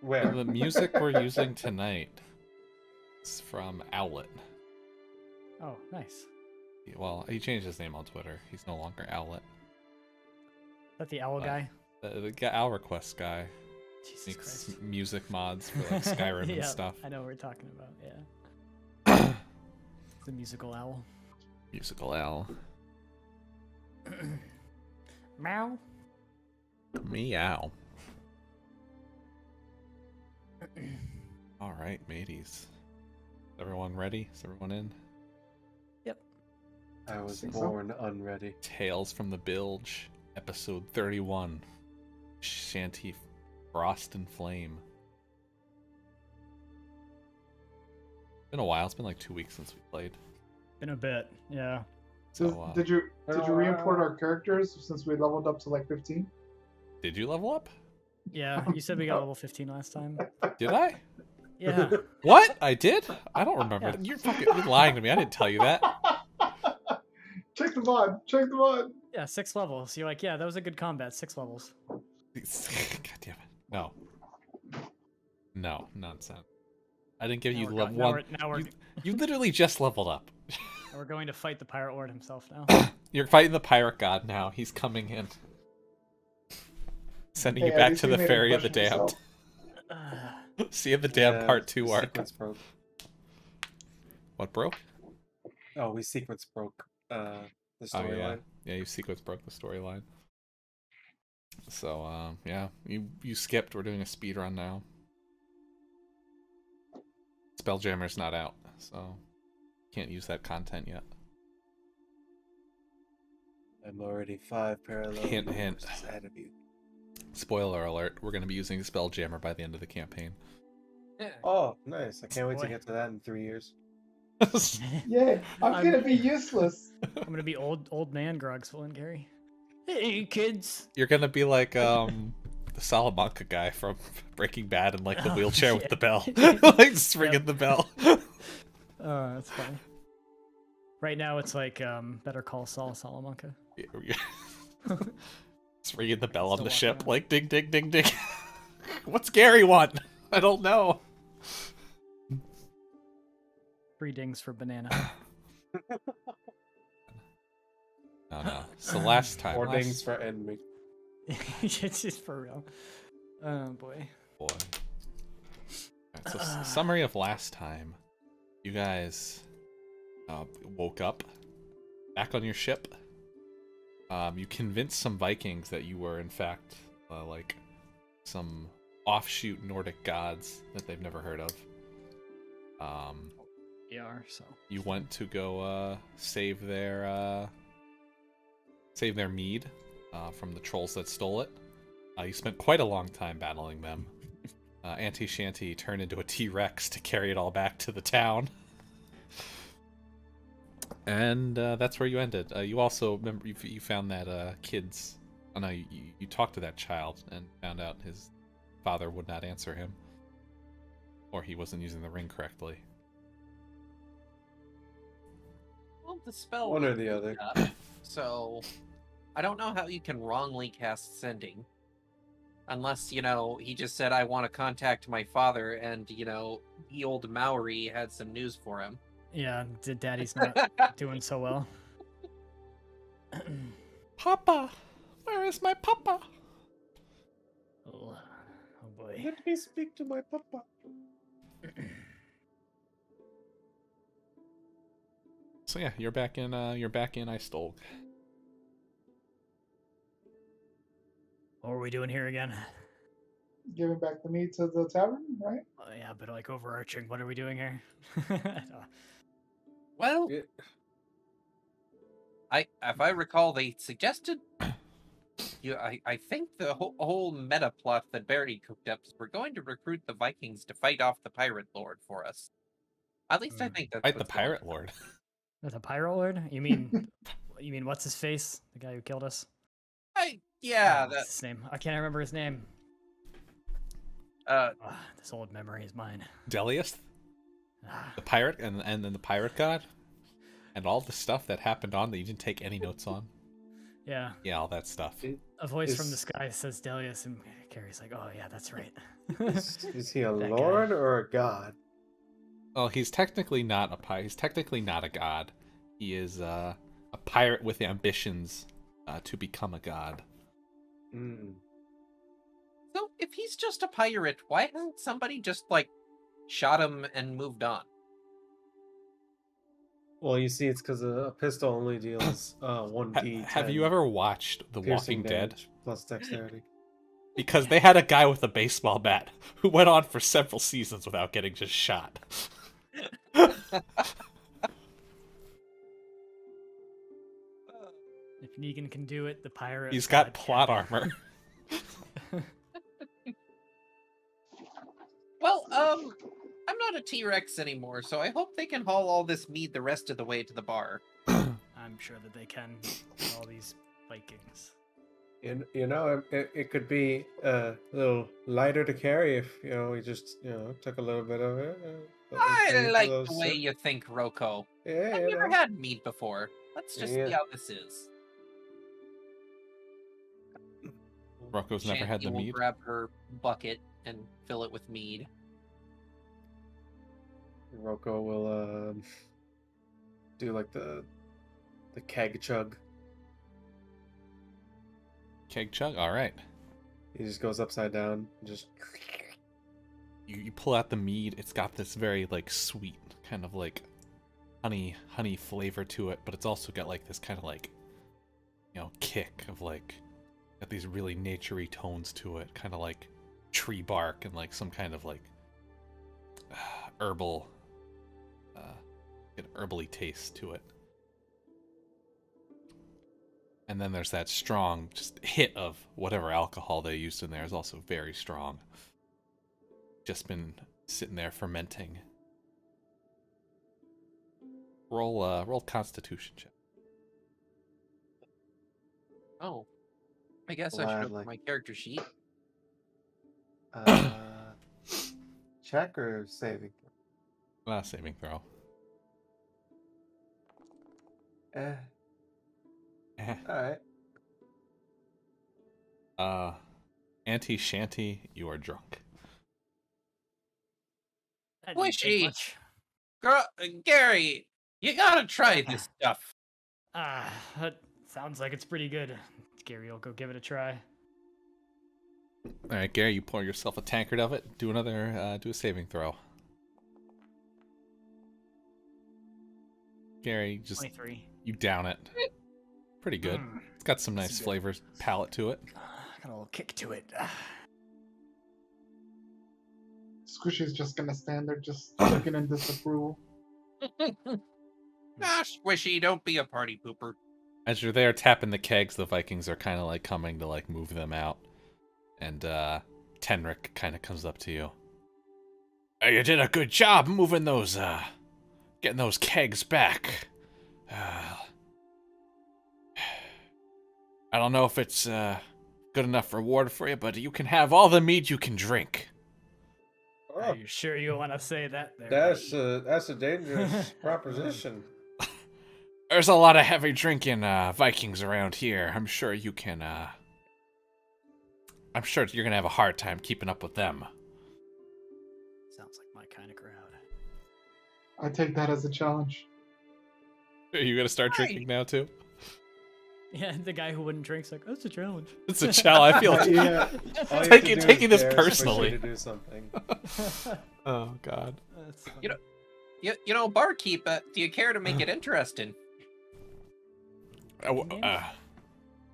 Where? The music we're using tonight is from Owlet. Oh, nice. Well, he changed his name on Twitter. He's no longer Owlet. Is that the owl guy? The Owl Request guy Jesus makes Christ. music mods for like Skyrim Yeah, and stuff. I know what we're talking about, yeah. The musical owl. Musical owl. Meow. Meow. All right, mateys. Everyone ready? Is everyone in? Yep. I was think so. born unready. Tales from the Bilge, episode 31. Shanty, Frost and Flame. Been a while. It's been like 2 weeks since we played. In a bit, yeah. So, Did you re-import our characters since we leveled up to like 15? did you level up? Yeah, you said we got level 15 last time. Did I? Yeah. What? I did? I don't remember. Yeah. You're lying to me. I didn't tell you that. Check the mod. Check the mod. Yeah, 6 levels. You're like, yeah, that was a good combat. 6 levels. God damn it. No. No, nonsense. I didn't give Now you we're level go- now 1. we're You literally just leveled up. we're going to fight the pirate lord himself now. You're fighting the pirate god now. He's coming in. Sending Hey, you at back least to you the made Ferry a of the question Damned. Uh, Sea of the Damned Yeah, Part 2 arc. Sequence broke. What broke? Oh, we sequence broke the Oh, yeah. storyline. Yeah, you sequence broke the storyline. So, yeah. You skipped. We're doing a speed run now. Spelljammer's not out, so can't use that content yet. I'm already 5 parallel Hint, hint. universes ahead of you. Spoiler alert, we're going to be using Spelljammer by the end of the campaign. Oh, nice. I can't wait Boy. to get to that in 3 years. Yay! I'm I'm- gonna be useless. I'm gonna be old man Grogsville and Gary. Hey kids. You're going to be like the Salamanca guy from Breaking Bad in like the Oh, wheelchair yeah. with the bell. Like just ringing Yep. the bell. Oh, that's funny. Right now it's like Better Call Saul Salamanca. Just ringing the bell on Still the walking ship, around. like ding, ding, ding, ding. What's Gary want? I don't know. 3 dings for banana. No. So last time, Or dings for enemy. It's just for real. Oh boy. boy. Alright, so summary of last time. You guys woke up back on your ship. You convinced some Vikings that you were in fact like some offshoot Nordic gods that they've never heard of. So You went to go save their mead from the trolls that stole it. You spent quite a long time battling them. Auntie Shanty turned into a T-Rex to carry it all back to the town. And that's where you ended. You also remember you found that kids. Oh no, you talked to that child and found out his father would not answer him, or he wasn't using the ring correctly. Well, the spell. One or the other. So, I don't know how you can wrongly cast sending. Unless, he just said, I want to contact my father, and, the old Maori had some news for him. yeah, Daddy's not doing so well. Papa, where is my papa? Oh boy. Let me speak to my papa. So yeah, you're back in Istolg. What are we doing here again? Giving back the meat to the tavern, right? Yeah, but like overarching, what are we doing here? Well, Yeah. if I recall, they suggested. I think the whole meta plot that Barry cooked up is we're going to recruit the Vikings to fight off the pirate lord for us. At least I think that's Fight the what's going pirate on. lord. With a pirate lord? You mean what's his face? The guy who killed us? Yeah, What's his name? I can't remember his name. This old memory is mine. Delius, Ah, the pirate, and then the pirate god, and all the stuff that happened on that you didn't take any notes on. yeah. Yeah, all that stuff. A voice from the Is- sky says Delius, and Carrie's like, "Oh yeah, that's right." Is he a That guy. lord or a god? Well, he's technically not a pirate. He's technically not a god. He is a pirate with ambitions to become a god. Mm. So if he's just a pirate, why hasn't somebody just like shot him and moved on? Well, you see, it's because a pistol only deals 1d10 Have you ever watched The piercing Walking Dead? damage plus dexterity. Because they had a guy with a baseball bat who went on for several seasons without getting just shot. If Negan can do it, the pirate. He's got god plot can. armor. Well, I'm not a T-Rex anymore, so I hope they can haul all this mead the rest of the way to the bar. I'm sure that they can. All these Vikings. You know, it could be a little lighter to carry if we just took a little bit of it. I take a like little the way sip. you think, Roko. Yeah, I've you never know. had mead before. Let's just Yeah. see how this is. Rocco's never had Shanty the will mead. grab her bucket and fill it with mead. Rocco will do like the keg chug. Keg chug? Alright. He just goes upside down, and just You pull out the mead. It's got this very like sweet kind of like honey flavor to it, but it's also got like this kind of like kick of like got these really naturey tones to it, kind of like tree bark and like some kind of like herbal an herbally taste to it. And then there's that strong just hit of whatever alcohol they used in there is also very strong. Just been sitting there fermenting. Roll Constitution check. Oh, I guess I should Gladly. open my character sheet. check or saving. Saving throw. All right. Auntie Shanty, you are drunk. That didn't take Squishy. much. Girl, Gary, you gotta try this stuff. That sounds like it's pretty good. Gary will go give it a try. All right, Gary, you pour yourself a tankard of it. Do another, do a saving throw. Gary, just 23. you down it. Pretty good. It's got some nice good. flavors, palate to it. Got a little kick to it. Squishy's just gonna stand there, just looking in disapproval. Squishy, don't be a party pooper. As you're there tapping the kegs, the Vikings are kind of like coming to like move them out. And Tenric kind of comes up to you. You did a good job moving those, getting those kegs back. I don't know if it's good enough reward for you, but you can have all the mead you can drink. Oh, Are you sure you want to say that there? that's buddy? a dangerous proposition. There's a lot of heavy drinking Vikings around here. I'm sure you can. I'm sure you're gonna have a hard time keeping up with them. Sounds like my kind of crowd. I take that as a challenge. Are you gonna start Right. drinking now too? Yeah, the guy who wouldn't drink's like, that's a challenge. It's a challenge. I feel. All you have to Taking do is this dare Squishy personally. to do something. Oh God. That's funny. You know- You know, barkeep, do you care to make it interesting?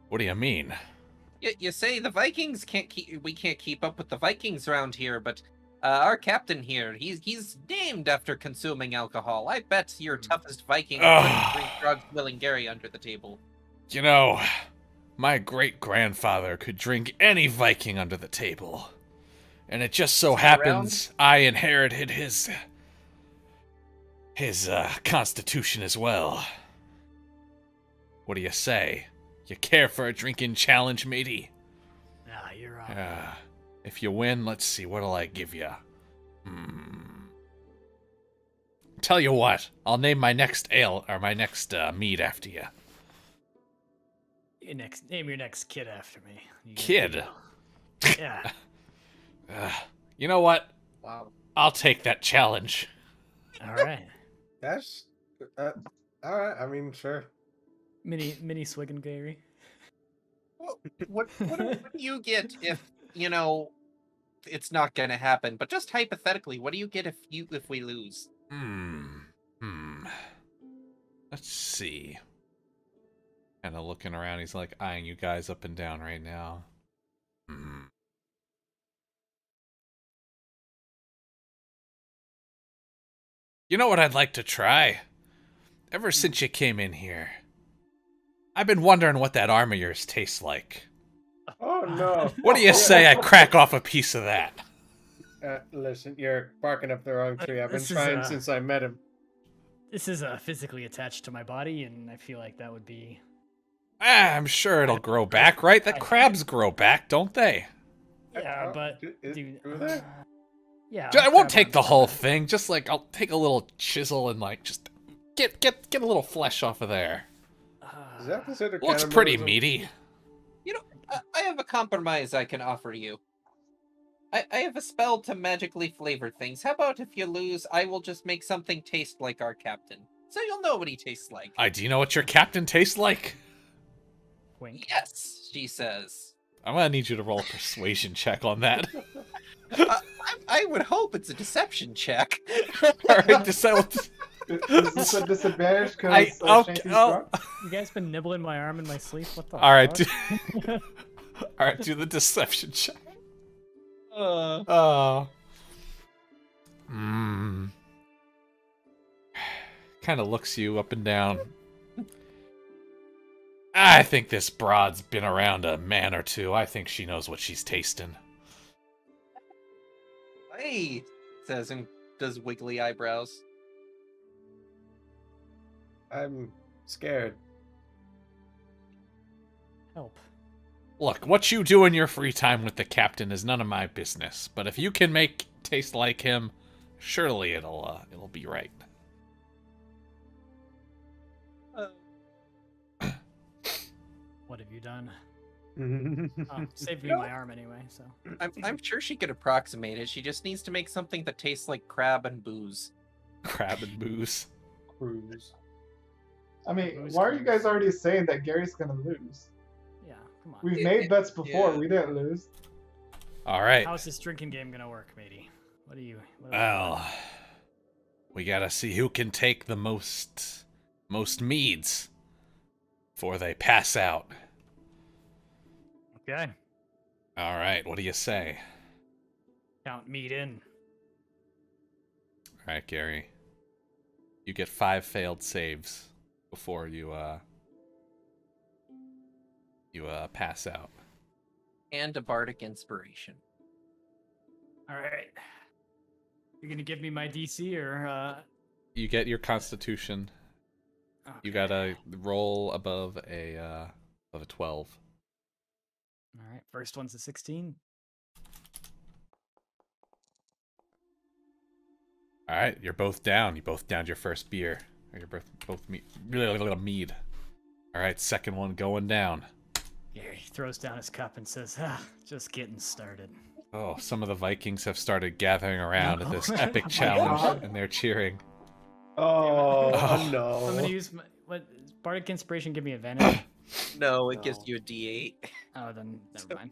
What do you mean? You say the Vikings we can't keep up with the Vikings around here, but our captain here, he's named after consuming alcohol. I bet your toughest Viking couldn't drink drugs willing Gary under the table. You know, my great-grandfather could drink any Viking under the table. And it just so Is he happens I inherited his constitution as well. What do you say? You care for a drinking challenge, matey? Nah, you're on. If you win, let's see, what'll I give you? Tell you what, I'll name my next ale, or my next mead after you. Name your next kid after me. You get Kid? it. Yeah. You know what? Wow. I'll take that challenge. All right. That's all right. I mean, sure. Mini swig and Gary. What do you get if it's not gonna happen? But just hypothetically, what do you get if we lose? Let's see. Kind of looking around, he's like eyeing you guys up and down right now. You know what I'd like to try? Ever since you came in here, I've been wondering what that arm of yours tastes like. Oh no! What do you say I crack off a piece of that? Listen, you're barking up the wrong tree. I've been This is, trying since I met him. This is physically attached to my body, and I feel like that would be. I'm sure it'll grow back, right? The crabs grow back, don't they? Yeah, but do dude, they? yeah. I won't crab take arms the are whole bad. thing. Just like I'll take a little chisel and like just get a little flesh off of there. Is that considered Looks pretty cannibalism? meaty. I have a compromise I can offer you. I have a spell to magically flavor things. How about if you lose, I will just make something taste like our captain, so you'll know what he tastes like. Do you know what your captain tastes like? Wink. Yes, she says. I'm gonna need you to roll a persuasion check on that. I would hope it's a deception check. Alright, decide. Is this a disadvantage I- because okay, Shanty's oh. drunk? You guys been nibbling my arm in my sleep? What the? Alright, fuck? Alright, do the deception check. Kind of looks you up and down. I think this broad's been around a man or two. I think she knows what she's tasting. Hey, says and does wiggly eyebrows. I'm scared. Help. Look, what you do in your free time with the captain is none of my business. But if you can make taste like him, surely it'll be right. What have you done? Oh, Saved me my arm anyway. So. I'm sure she could approximate it. She just needs to make something that tastes like crab and booze. Crab and booze. Cruise. I mean, Who's why are you close? guys already saying that Gary's gonna lose? Yeah. Come on. We've made bets before. Yeah. We didn't lose. All right. How's this drinking game gonna work, matey? What do you? Well, we gotta see who can take the most meads before they pass out. Okay. All right. What do you say? Count meat in. All right, Gary. You get 5 failed saves before you pass out. And a bardic inspiration. All right. You're gonna give me my DC or? You get your Constitution. You Okay. gotta roll above a 12. All right. First one's a 16. All right, you're both down. You both downed your first beer. Or you're both mead. All right, second one going down. Gary throws down his cup and says, just getting started. Oh, some of the Vikings have started gathering around at this No. epic Oh my challenge, God. and they're cheering. Oh, Oh. no. I'm gonna use what bardic inspiration give me advantage. No, it gives No. you a D8. Oh, then never mind.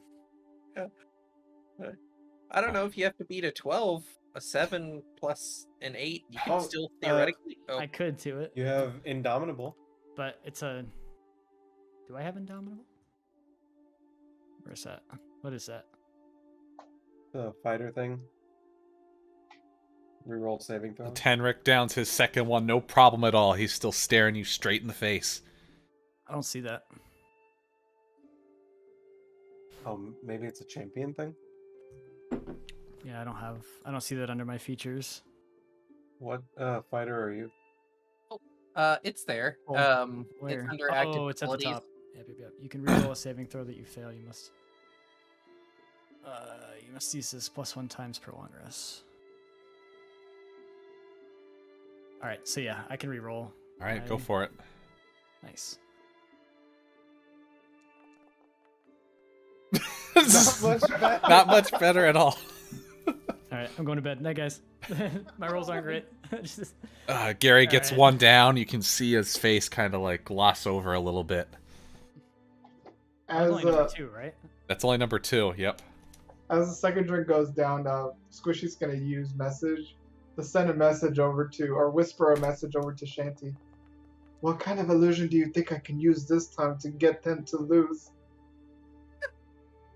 I don't know if you have to beat a 12, a 7 plus an 8. You can Oh, still theoretically. I could do it, You have Indomitable. but it's a. Do I have indomitable? Where's that? What is that? The fighter thing. Reroll saving throw. Tenric downs his second one, no problem at all. He's still staring you straight in the face. I don't see that. Oh, maybe it's a champion thing? Yeah, I don't see that under my features. What fighter are you? It's there. Oh, It's Where? under active Oh, it's at the abilities. top. Yep. You can reroll a saving throw that you fail. You must use this +1 times per long rest. All right, so yeah, I can reroll. All right, go I- for it. Nice. Not much better. Not much better at all. All right, I'm going to bed. Night, guys. My rolls aren't great. Just- Gary gets Alright. one down. You can see his face kind of like gloss over a little bit. That was only number 2, right? That's only number 2. Yep. As the second drink goes down, Squishy's gonna use message to send a message over to, or whisper a message over to Shanty. What kind of illusion do you think I can use this time to get them to lose?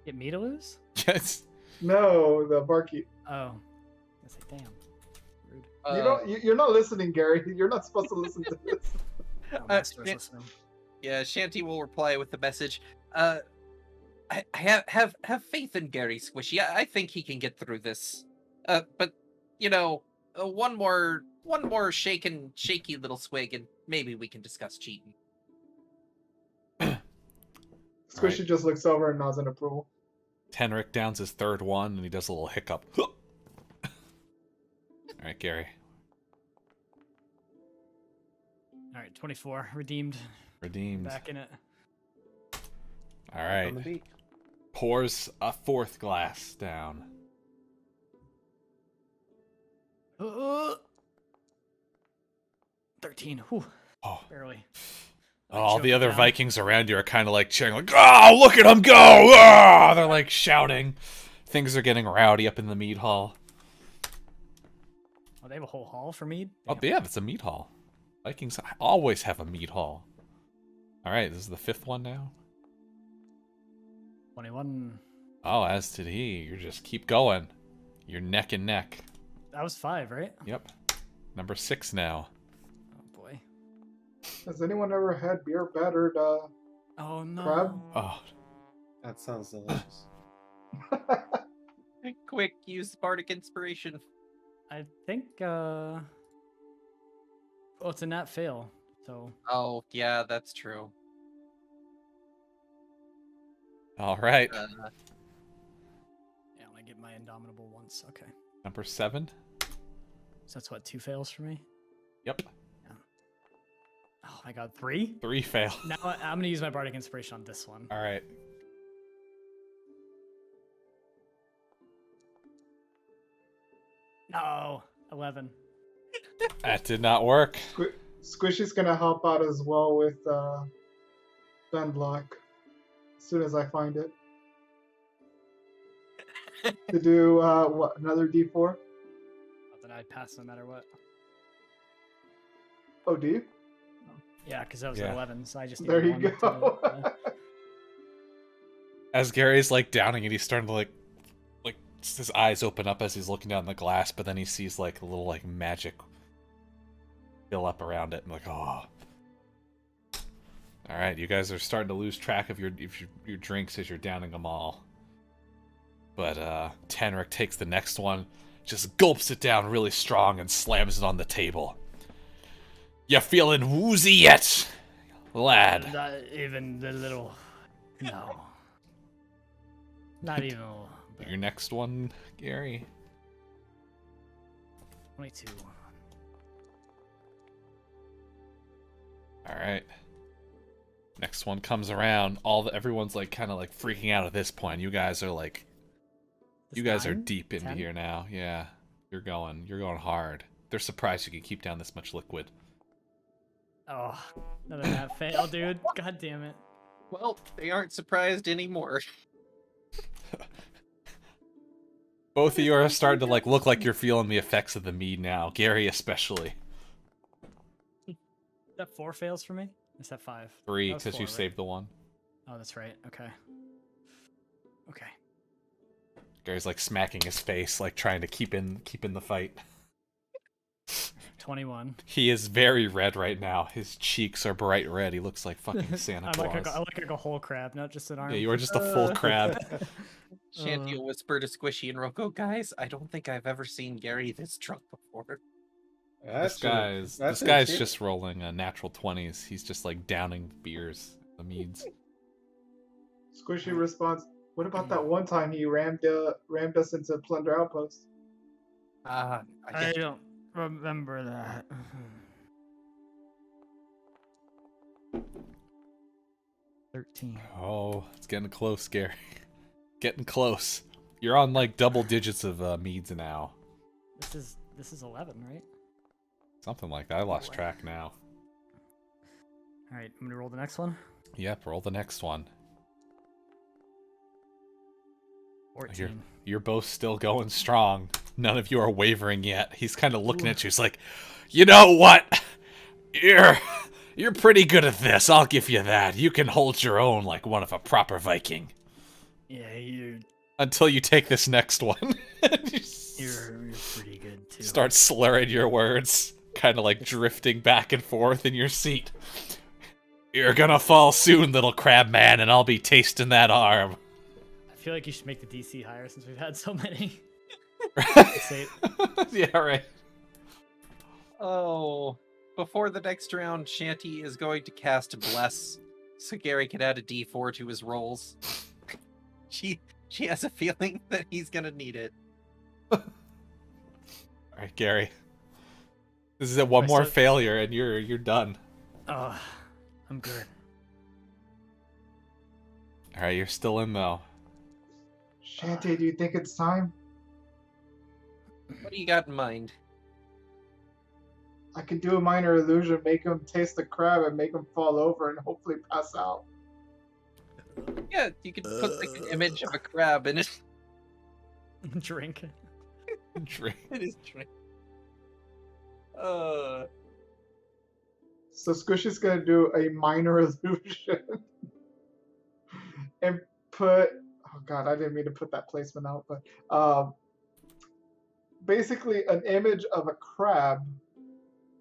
Get me to lose? Yes. No, the barkeep. Oh. I was like, damn. Rude. You're not listening, Gary. You're not supposed to listen to this. Oh, Master's listening. Yeah, Shanty will reply with the message. I have faith in Gary Squishy. I think he can get through this. But you know, one more shaky little swig, and maybe we can discuss cheating. Squishy just looks over and nods in approval. Tenric downs his third one, and he does a little hiccup. All right, Gary. All right, 24. Redeemed. Redeemed. Back in it. All On right. the beat. Pours a 4th glass down. 13. Whew. Oh. Barely. All the choking other down. Vikings around you are kind of like cheering, like, "Oh, look at him go!" Oh! They're like shouting. Things are getting rowdy up in the mead hall. Oh, they have a whole hall for mead? Oh, Damn. yeah, that's a mead hall. Vikings always have a mead hall. All right, this is the 5th one now. 21. Oh, as did he. You just keep going. You're neck and neck. That was 5, right? Yep. Number 6 now. Oh, boy. Has anyone ever had beer battered Oh, no. Crab? Oh, That sounds delicious. Quick, use bardic inspiration. I think, oh, it's a nat fail, so... Oh, yeah, that's true. all right. Uh, Yeah, I only get my Indomitable once. Okay. Number 7. So that's what, 2 fails for me? Yep. Oh my god, 3? 3 fail. Now I'm gonna use my Bardic Inspiration on this one. All right. No, 11. That did not work. Squishy's gonna help out as well with Ben Block as soon as I find it. To do what, another D4? Not that I'd pass no matter what. Oh, do you? Yeah, because that was Yeah. an 11, so I just need There you one to go. As Gary's like downing it, he's starting to like his eyes open up as he's looking down the glass, but then he sees like a little like magic fill up around it, and like, oh. All right, you guys are starting to lose track of your drinks as you're downing them all. But Tenric takes the next one, just gulps it down really strong, and slams it on the table. You feeling woozy yet, lad? Not even the little... No. Not even a little bit. Your next one, Gary. 22. All right. Next one comes around. Everyone's like kind of like freaking out at this point. You guys are like, That's you guys are 9? deep into 10? here now. Yeah, you're going hard. They're surprised you can keep down this much liquid. Oh, another nat fail, dude. God damn it. well, they aren't surprised anymore. Both of you are starting to like look like you're feeling the effects of the mead now. Gary especially. Is that 4 fails for me? Is that 5? 3 That was because you 4, right? saved the one. Oh, that's right. Okay. Okay. Gary's like smacking his face, like trying to keep in the fight. 21. He is very red right now. His cheeks are bright red. He looks like fucking Santa I Claus. look like a whole crab, not just an arm. Yeah, you are just a full crab. Shanty will whisper to Squishy and Rocco, guys, I don't think I've ever seen Gary this drunk before. This guy's just rolling natural 20s. He's just like downing beers, the meads. Squishy responds, what about that one time he rammed us into Plunder Outpost? I I guess don't remember that. 13. Oh, it's getting close, Gary. Getting close. You're on like double digits of meads now. This is 11, right? Something like that. I lost track now. All right, I'm gonna roll the next one. Yep, roll the next one. 14. You're both still going strong. None of you are wavering yet. He's kind of looking at you. He's like, you know what? You're pretty good at this. I'll give you that. You can hold your own like one of a proper Viking. Yeah, you're Until you take this next one. you're pretty good too. Start slurring your words, kind of like drifting back and forth in your seat. You're gonna fall soon, little crab man, and I'll be tasting that arm. I feel like you should make the DC higher since we've had so many. Yeah, right. Oh, before the next round, Shanty is going to cast Bless, so Gary can add a D4 to his rolls. She has a feeling that he's gonna need it. All right, Gary. This is one more failure, and you're done. Oh, I'm good. All right, you're still in though. Shanty, do you think it's time? What do you got in mind? I could do a minor illusion, make him taste the crab, and make him fall over, and hopefully pass out. Yeah, you could put like an image of a crab in it. Drink. Drink. It is drink. So Squishy's gonna do a minor illusion and put. Oh god, I didn't mean to put that placement out, but basically an image of a crab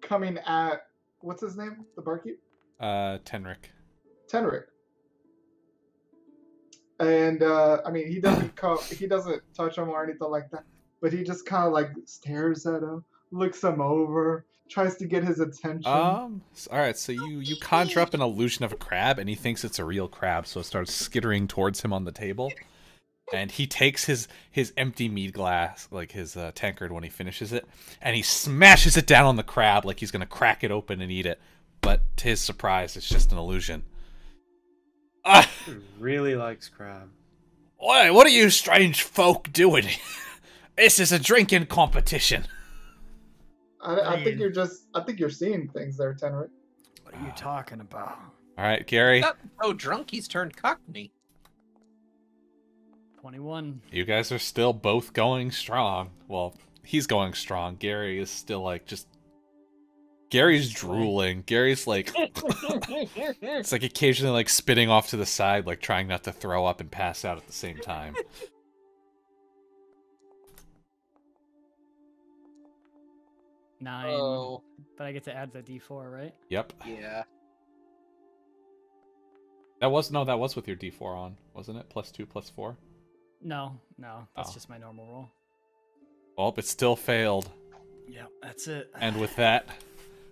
coming at what's his name? The barkeep? Tenric. Tenric. And I mean, he doesn't touch him or anything like that, but he just kind of like stares at him, looks him over, tries to get his attention. All right, so you conjure up an illusion of a crab, and he thinks it's a real crab, so it starts skittering towards him on the table. And he takes his empty mead glass, like his tankard when he finishes it, and he smashes it down on the crab like he's going to crack it open and eat it. But to his surprise, it's just an illusion. He really likes crab. What are you strange folk doing? This is a drinking competition. I think you're seeing things there, Tenric. What are you talking about? All right, Gary. He's not so drunk, he's turned Cockney. 21. You guys are still both going strong. Well, he's going strong. Gary is still like just... Gary's drooling. Gary's like... it's like occasionally like spitting off to the side, like trying not to throw up and pass out at the same time. 9. Oh, But I get to add the D4, right? Yep. yeah. That was with your D4 on, wasn't it? +2, +4? No, that's Oh. just my normal roll. Oh, it still failed. Yep, that's it. And with that,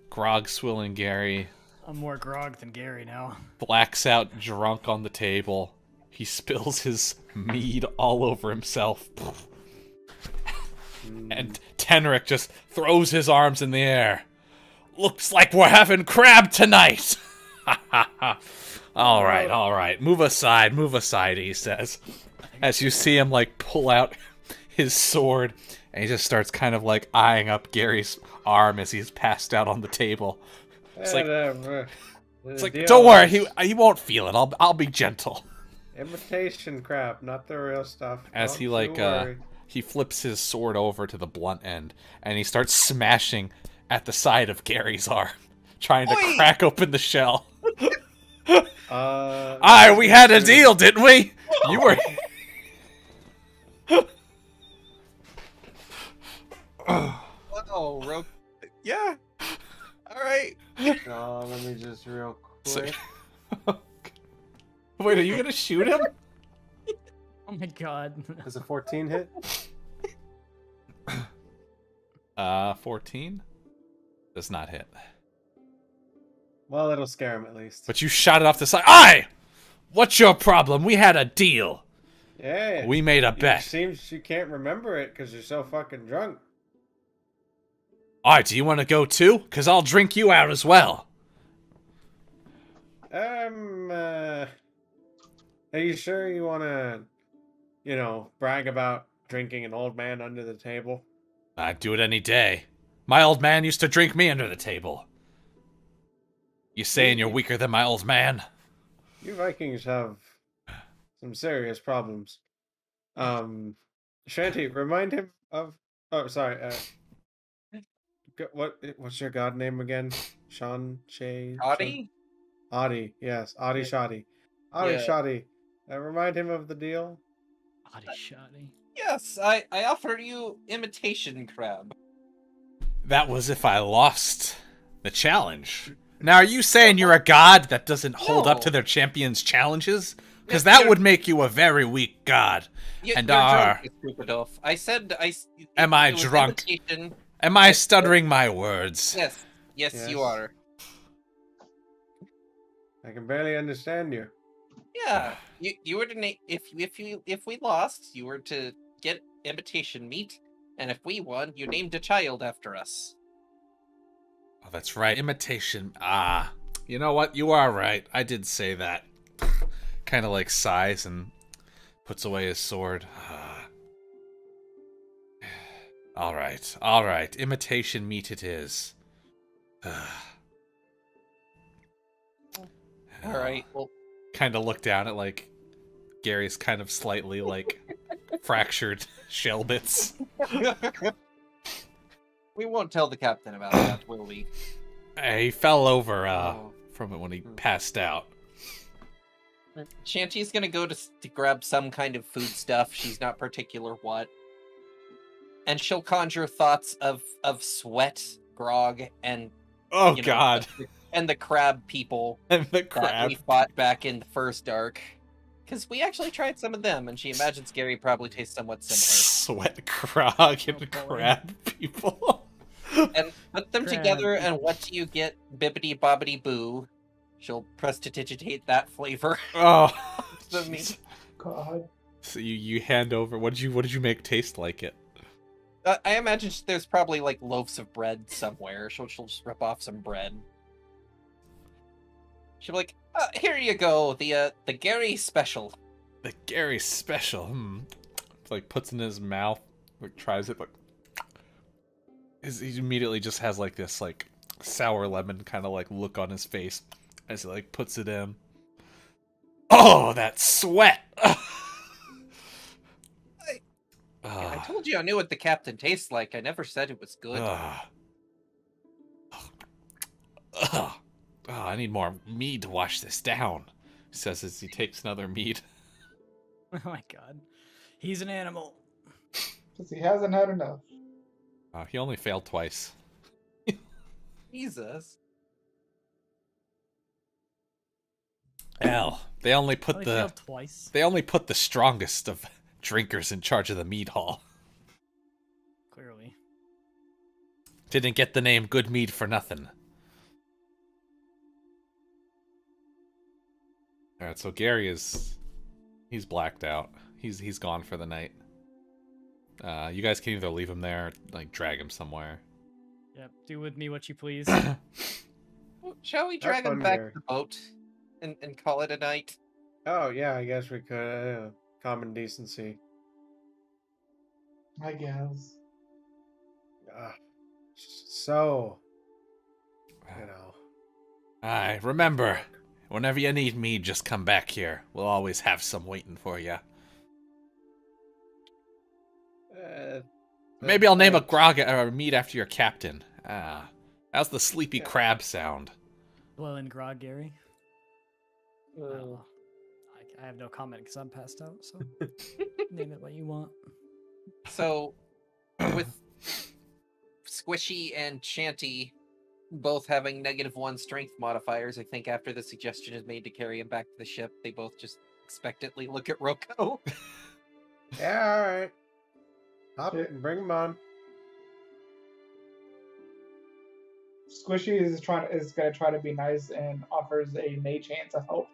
grog swilling Gary I'm more grog than Gary now. blacks out drunk on the table. He spills his mead all over himself. And Tenric just throws his arms in the air. Looks like we're having crab tonight. All right. Move aside, he says. As you see him like pull out his sword, and he just starts kind of like eyeing up Gary's arm as he's passed out on the table. It's like don't worry, he won't feel it. I'll be gentle. Imitation crab, not the real stuff. As Don't he you like worry. he flips his sword over to the blunt end, and he starts smashing at the side of Gary's arm, trying to crack open the shell. We had a deal, didn't we? You were. Oh, yeah. All right. No, let me just real quick. Wait, are you gonna shoot him? Oh my god. Does a 14 hit? 14 does not hit. Well, it'll scare him at least. But you shot it off the side. Aye! What's your problem? We had a deal. Yeah. We made a It bet. seems you can't remember it because you're so fucking drunk. Alright, do you want to go too? Because I'll drink you out as well. Are you sure you want to brag about drinking an old man under the table. I'd do it any day. My old man used to drink me under the table. You saying you're weaker than my old man? You Vikings have some serious problems. Shanty, remind him of. Oh, sorry. What's your god name again? Audie? Adi, yes, Adi Yeah. Shadi. Adi Yeah. Shadi. Remind him of the deal. Body shoddy. Yes, I offer you imitation crab. That was if I lost the challenge. Now, are you saying you're a god that doesn't hold up to their champions' challenges? Because that would make you a very weak god. You're And drunk, Stupidoff. I said Am I it was drunk? imitation. Am I stuttering my words? Yes, Yes. you are. I can barely understand you. Yeah, you were to if we lost, you were to get imitation meat, and if we won, you named a child after us. Oh, that's right. Imitation. Ah. You know what? You are right. I did say that. Kind of like sighs and puts away his sword. All right. Imitation meat it is. All right. Well, kind of look down at like Gary's kind of slightly like fractured shell bits. we won't tell the captain about that, will we? He fell over from it when he passed out. Shanty's gonna go to grab some kind of food stuff. She's not particular what. And she'll conjure thoughts of sweat, grog, and oh god, and the crab people and the crab that we fought back in the first arc. Because we actually tried some of them, and she imagines Gary probably tastes somewhat similar. Sweat, grog, and crab people. And put them together, and what do you get? Bibbidi bobbidi boo. She'll prestidigitate that flavor. Oh, the meat. God. So you hand over. What did you make taste like it? I imagine there's probably like loaves of bread somewhere. She'll just rip off some bread. She'll be like, "Here you go, the Gary special." The Gary special. Like puts in his mouth, like tries it, but he immediately just has like this like sour lemon kind of like look on his face as he like puts it in. Oh, that sweat! I told you I knew what the captain tastes like. I never said it was good. I need more mead to wash this down, he says as he takes another mead. Oh my god. He's an animal. Because he hasn't had enough. He only failed twice. Jesus. Hell, they only put failed twice. They only put the strongest of drinkers in charge of the mead hall. Clearly. Didn't get the name Good Mead for nothing. Alright, so Gary he's blacked out. He's gone for the night. You guys can either leave him there or like drag him somewhere. Yep, do with me what you please. Shall we drag him back to the boat and call it a night? Oh yeah, I guess we could. Common decency. I guess. So, Aye, remember, whenever you need me, just come back here. We'll always have some waiting for you. Maybe I'll name a grog or a mead after your captain. How's the sleepy crab sound? Blowing grog, Gary. Well, I have no comment because I'm passed out, so name it what you want. So, with Squishy and Shanty both having -1 strength modifiers, I think after the suggestion is made to carry him back to the ship, they both just expectantly look at Roko. Yeah, alright. Hop it and bring him on. Squishy is gonna try to be nice and offers a mage hand to help.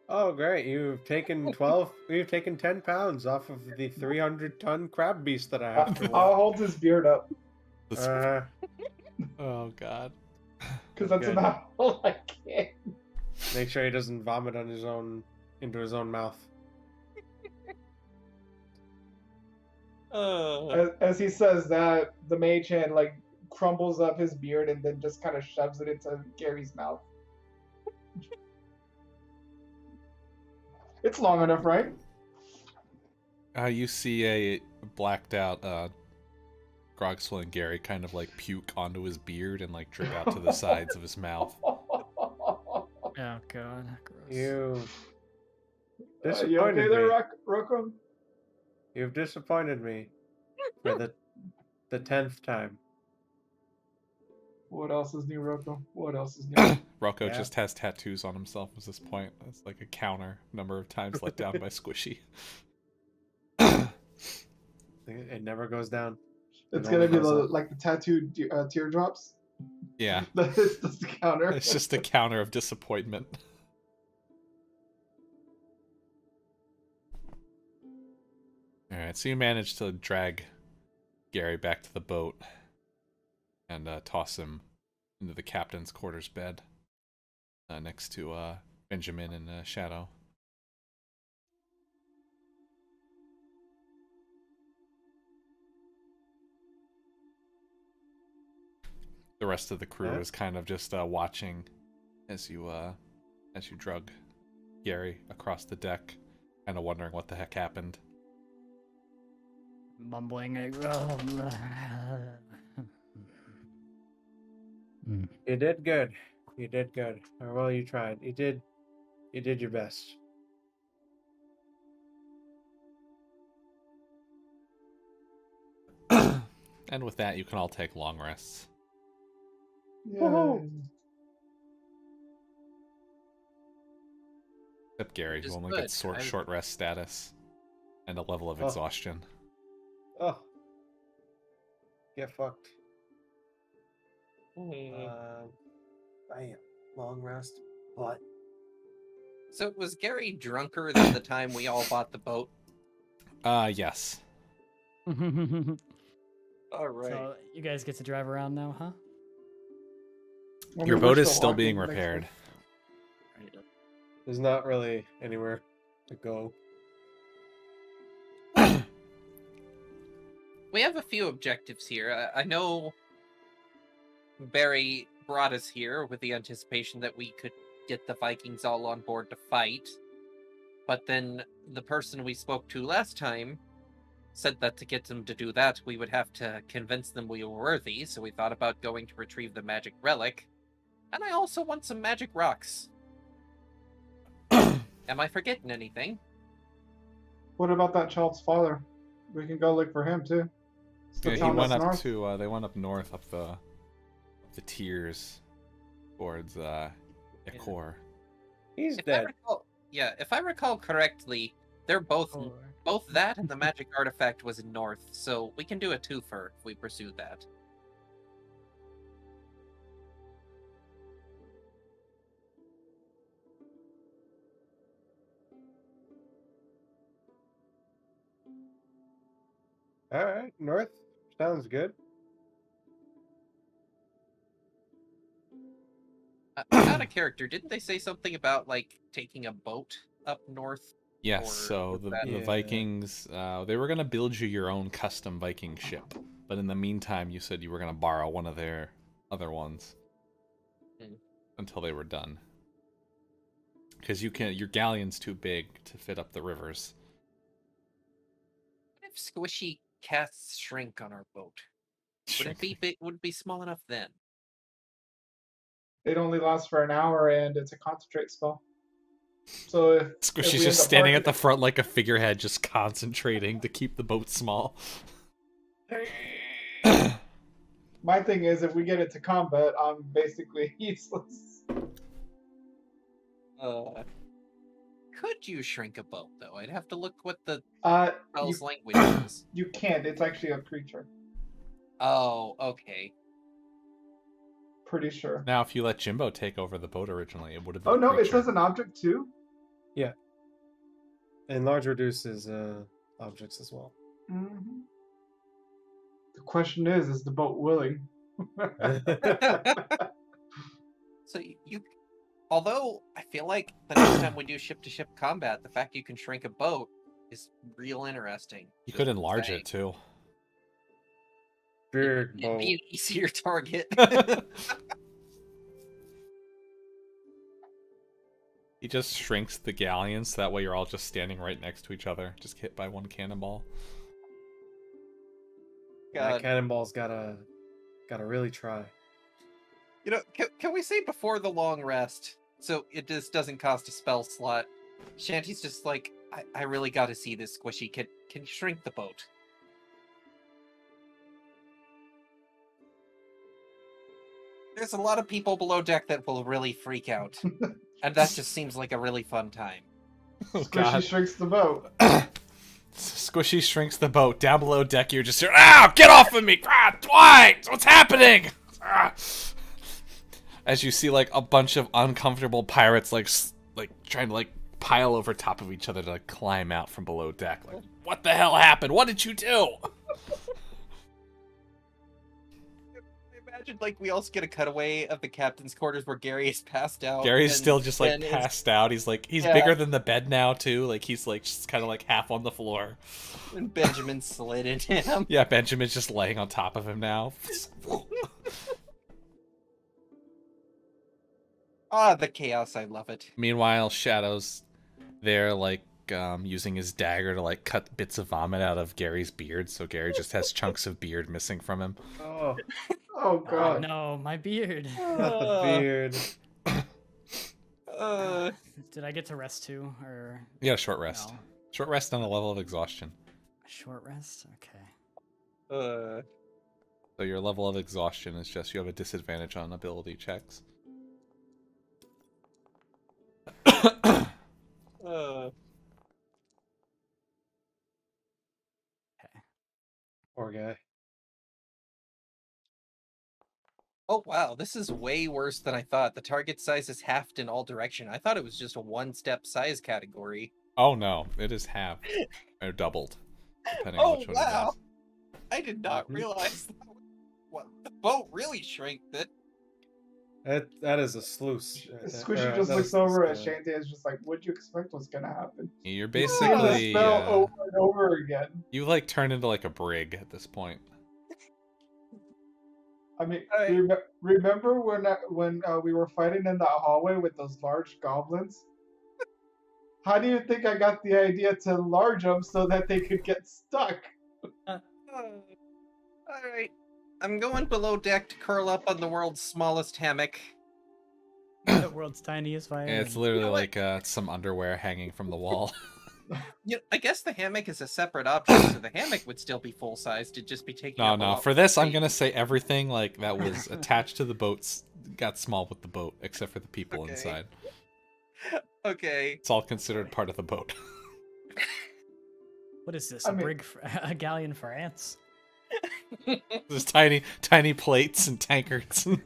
Oh, great! You've taken 10 pounds off of the 300-ton crab beast that I have to I'll walk. hold his beard up. Oh god. Because that's about all I can. Make sure he doesn't vomit on into his own mouth. As he says that, the mage hand like crumbles up his beard and then just kind of shoves it into Gary's mouth. It's long enough, right? You see a blacked out Grogswell and Gary kind of like puke onto his beard and like drip out to the sides of his mouth. Oh god, gross. You You disappointed okay there, me. Rocco? You've disappointed me for the 10th time. What else is new, Rocco? What else is new? Rocco Yeah. just has tattoos on himself at this point. It's like a counter number of times let down by Squishy. It never goes down. It's It gonna only be goes up. like the tattooed teardrops. Yeah, It's just the counter. it's just a counter of disappointment. Alright, so you managed to drag Gary back to the boat and toss him into the captain's quarters bed next to Benjamin and Shadow. The rest of the crew is kind of just watching as you drug Gary across the deck, kind of wondering what the heck happened. Mumbling. You did good. You did good. Or well, you tried. You did your best. And with that, you can all take long rests. Yeah. Except Gary, Which who is only good. gets short rest status and a level of Oh. exhaustion. Oh. Get fucked. Bam. Long rest. What? So was Gary drunker than the time we all bought the boat? Yes. All right. So you guys get to drive around now, huh? Your boat is still being repaired. There's not really anywhere to go. We have a few objectives here. I know Barry brought us here with the anticipation that we could get the Vikings all on board to fight. But then the person we spoke to last time said that to get them to do that, we would have to convince them we were worthy, so we thought about going to retrieve the magic relic. And I also want some magic rocks. Am I forgetting anything? What about that child's father? We can go look for him too. Yeah, he went up to. They went up north, up the tiers, towards Ekor. He's If dead. if I recall correctly, they're both that and the magic artifact was north, so we can do a twofer if we pursue that. All right, north sounds good. Out of character, didn't they say something about like taking a boat up north? Yes, Or so was the that- the Yeah. Vikings, they were gonna build you your own custom Viking ship, but in the meantime, you said you were gonna borrow one of their other ones Hmm. until they were done. Because your galleon's too big to fit up the rivers. What if Squishy casts Shrink on our boat? Would it be big? Would it be small enough then? It only lasts for an hour and it's a concentrate spell. So if Squishy's we just end up standing at parking- the front like a figurehead, just concentrating to keep the boat small. my thing is, if we get into combat, I'm basically useless. Could you shrink a boat though? I'd have to look what the You, spell's language is. you can't. It's actually a creature. Oh, okay. Pretty sure. Now, if you let Jimbo take over the boat originally, it would have been Oh a no, it creature. says an object too. And large reduces objects as well. Mm-hmm. The question is the boat willing? So although I feel like the next time we do ship-to-ship combat, the fact you can shrink a boat is real interesting. You could enlarge it too. Big It'd boat. be an easier target. He just shrinks the galleon so that way you're all just standing right next to each other, just hit by one cannonball. That God. cannonball's gotta really try. You know, can we say before the long rest, so it just doesn't cost a spell slot, Shanty's just like, I really gotta see this squishy. Can you shrink the boat? There's a lot of people below deck that will really freak out. And that just seems like a really fun time. Oh, Squishy God. shrinks the boat. Squishy shrinks the boat. Down below deck, you're just here. Ow! Get off of me! Ah, Dwight! What's happening? Ah. As you see, like, a bunch of uncomfortable pirates, like trying to, like, pile over top of each other to, like, climb out from below deck. Like, what the hell happened? What did you do? Imagine, like, we also get a cutaway of the captain's quarters where Gary is passed out. Gary's and still just, like, Ben is- passed out. He's, like, he's Yeah. bigger than the bed now, too. Like, he's, like, just kind of, like, half on the floor. And Benjamin slid into him. Yeah, Benjamin's just laying on top of him now. Ah, the chaos, I love it. Meanwhile, Shadow's there, like, using his dagger to, like, cut bits of vomit out of Gary's beard, so Gary just has chunks of beard missing from him. Oh, Oh Oh god. no, my beard. not the beard. Did I get to rest too, or You got a short rest. no? Short rest on a level of exhaustion. A short rest? Okay. So your level of exhaustion is just you have a disadvantage on ability checks. Poor guy. Oh wow, this is way worse than I thought. The target size is halved in all direction. I thought it was just a one-step size category. Oh no, it is half or doubled, depending on Oh which one wow! it I did not realize that. What, the boat really shrank it. That is a sluice. right there. Squishy Or, just that looks is over at the- Shanty and is just like, what'd you expect was gonna happen? is. You're Saying the basically spell over and over again. you like turn into like a brig at this point. I mean, Alright. remember when we were fighting in that hallway with those large goblins? How do you think I got the idea to enlarge them so that they could get stuck? Alright. I'm going below deck to curl up on the world's smallest hammock. The world's tiniest fire. And it's and- literally You know what? like some underwear hanging from the wall. You know, I guess the hammock is a separate object, so the hammock would still be full-sized. It'd just be taking No, up a no. lot For more this, I'm space. gonna say everything like that was attached to the boats got small with the boat, except for the people Okay. inside. Okay. It's all considered part of the boat. What is this? I A mean- brig, a galleon for ants? There's tiny plates and tankards. I don't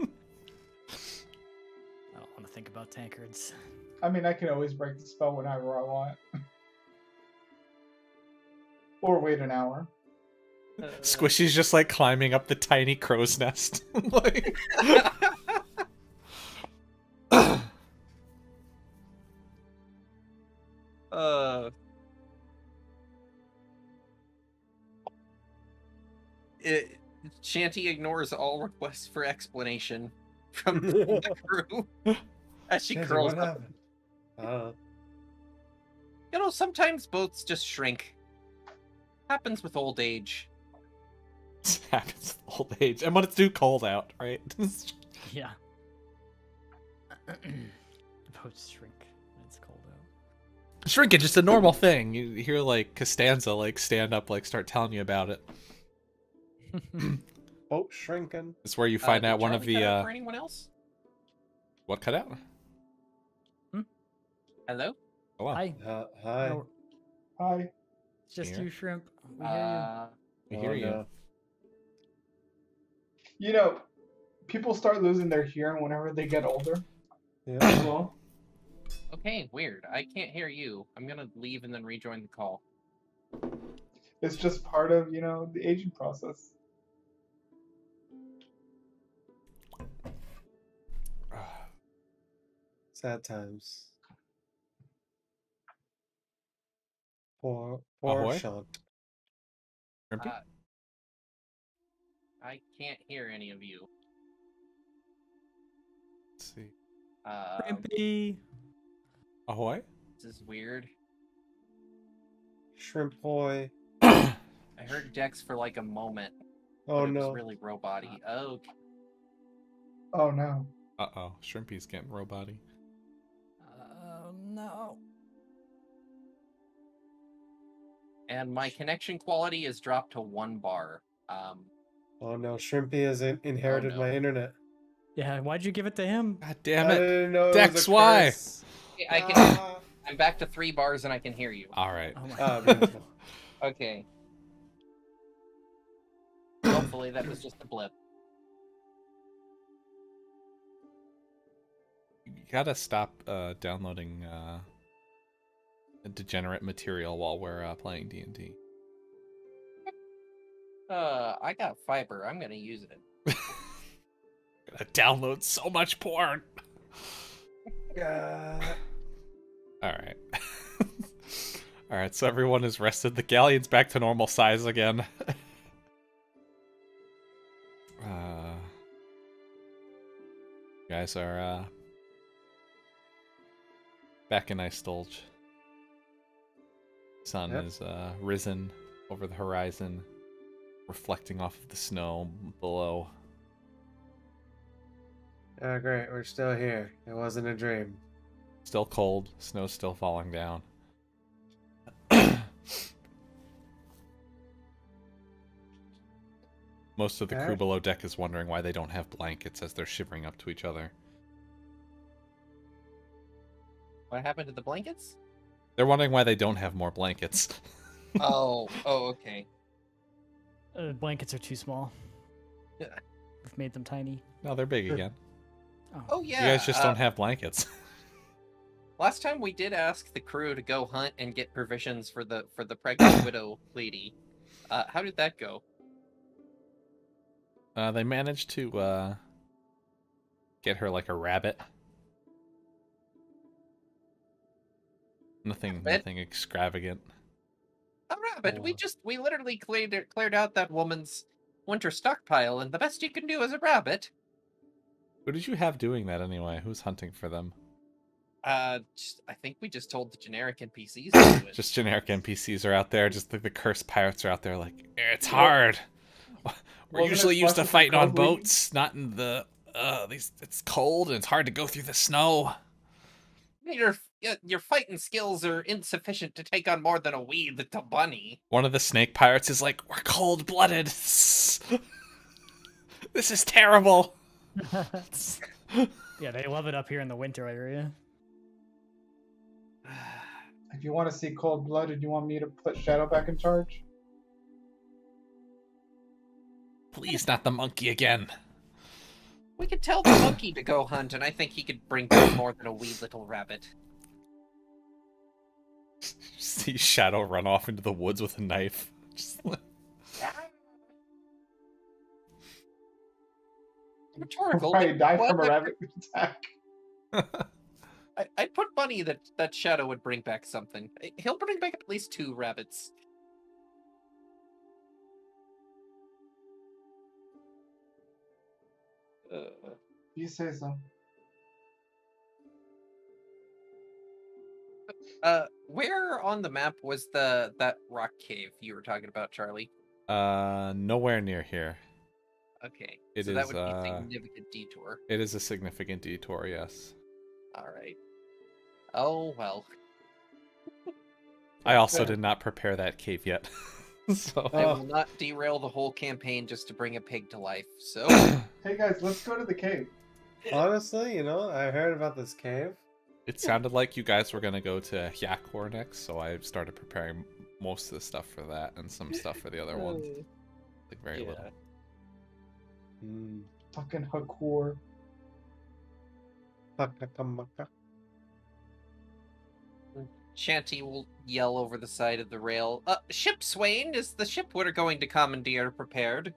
want to think about tankards. I mean, I can always break the spell whenever I want. Or wait an hour. Squishy's just like climbing up the tiny crow's nest. Like... Shanty ignores all requests for explanation from the crew as she Shanty, curls what up. happened? You know, sometimes boats just shrink. Happens with old age. This happens with old age. And when it's too cold out, right? Yeah. Boats shrink when it's cold out. Shrinkage, just a normal thing. You hear like Costanza like stand up, like start telling you about it. Boat shrinking. It's where you find Did out one of Charlie the cut out for anyone else? what cut out? Hello? Oh wow. Hi. Hi. No, Hi. it's just Here. you, shrimp. We hear We Oh, hear you. no. You know, people start losing their hearing whenever they get older Yeah. as well. Okay, weird. I can't hear you. I'm gonna leave and then rejoin the call. It's just part of, the aging process. Sad times. Poor Ahoy? Shant. Shrimpy? I can't hear any of you. Let's see. Crimpy. Ahoy? This is weird. Shrimp boy. I heard Dex for like a moment, Oh but it was no. really robot-y. Okay. Oh no. Uh-oh. Shrimpy's getting robot-y. Oh no. And my connection quality is dropped to 1 bar. Oh no. Shrimpy has inherited no. my internet. Yeah, why'd you give it to him? God damn I it. didn't know it Dex, was a why? curse. I can. Ah. I'm back to 3 bars and I can hear you. Alright. Oh my Ah, beautiful. Okay. Hopefully that was just a blip. You gotta stop downloading degenerate material while we're playing D&D. I got fiber. I'm gonna use it. Gotta download so much porn. Alright. Alright, so everyone is rested. The galleon's back to normal size again. You guys are back in Ice Stulge. Sun Yep. is risen over the horizon, reflecting off of the snow below. Oh, great. We're still here. It wasn't a dream. Still cold, snow's still falling down. Most of the crew Alright. below deck is wondering why they don't have blankets as they're shivering up to each other. What happened to the blankets? They're wondering why they don't have more blankets. Oh, okay. Blankets are too small. Yeah. We've made them tiny. No, they're big again. Oh yeah. You guys just don't have blankets. Last time we did ask the crew to go hunt and get provisions for the pregnant widow lady. How did that go? They managed to get her like a rabbit. Nothing extravagant. A rabbit. We literally cleared out that woman's winter stockpile, and the best you can do is a rabbit. Who did you have doing that anyway? Who's hunting for them? I think we just told the generic NPCs to do it. Just generic NPCs are out there. Just the cursed pirates are out there like, it's hard. We're Wasn't it usually used to Flush's fighting on Code League? boats, not in the it's cold and it's hard to go through the snow. Your fighting skills are insufficient to take on more than a wee little bunny. One of the snake pirates is like, we're cold-blooded. This is terrible. Yeah, they love it up here in the winter area. If you want to see cold-blooded, you want me to put Shadow back in charge? Please, not the monkey again. We could tell the monkey to go hunt, and I think he could bring back more than a wee little rabbit. See Shadow run off into the woods with a knife. Just like... Rhetorical. Probably but die what from a the- rabbit attack. I'd put money that Shadow would bring back something. He'll bring back at least 2 rabbits. You say so. Where on the map was that rock cave you were talking about, Charlie? Nowhere near here. Okay, It so that is, would be a significant detour. It is a significant detour, yes. All right. Oh well. I also Fair. did not prepare that cave yet. So I will not derail the whole campaign just to bring a pig to life. So Hey guys, let's go to the cave. Honestly, I heard about this cave. it sounded like you guys were gonna go to Yakor next, so I started preparing most of the stuff for that and some stuff for the other ones. Like very yeah. little. Hmm. Fucking Hakor. Pakakamaka. Shanty will yell over the side of the rail. Ship Swain, is the ship we're going to commandeer prepared?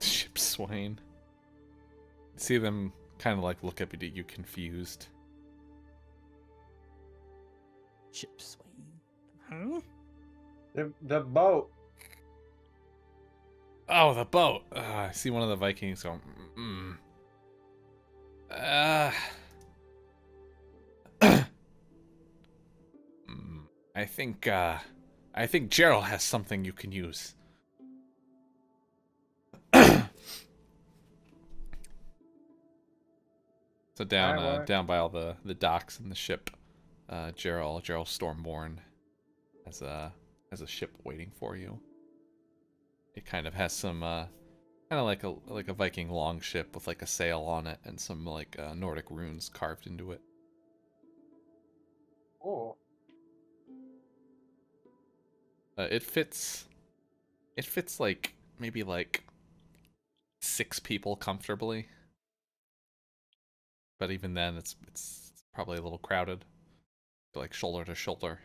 Ship Swain. See them kind of like look up at you confused. Ship Swain. Huh? The boat. Oh, the boat. I see one of the Vikings go. Mm. Uh, mm, I think. I think Gerald has something you can use. So down, Alright, down by all the docks and the ship, Gerald Stormborn has a ship waiting for you. It kind of has some kind of like a Viking longship with like a sail on it and some like Nordic runes carved into it. oh, It fits. It fits like maybe like 6 people comfortably. But even then, it's probably a little crowded, like shoulder to shoulder.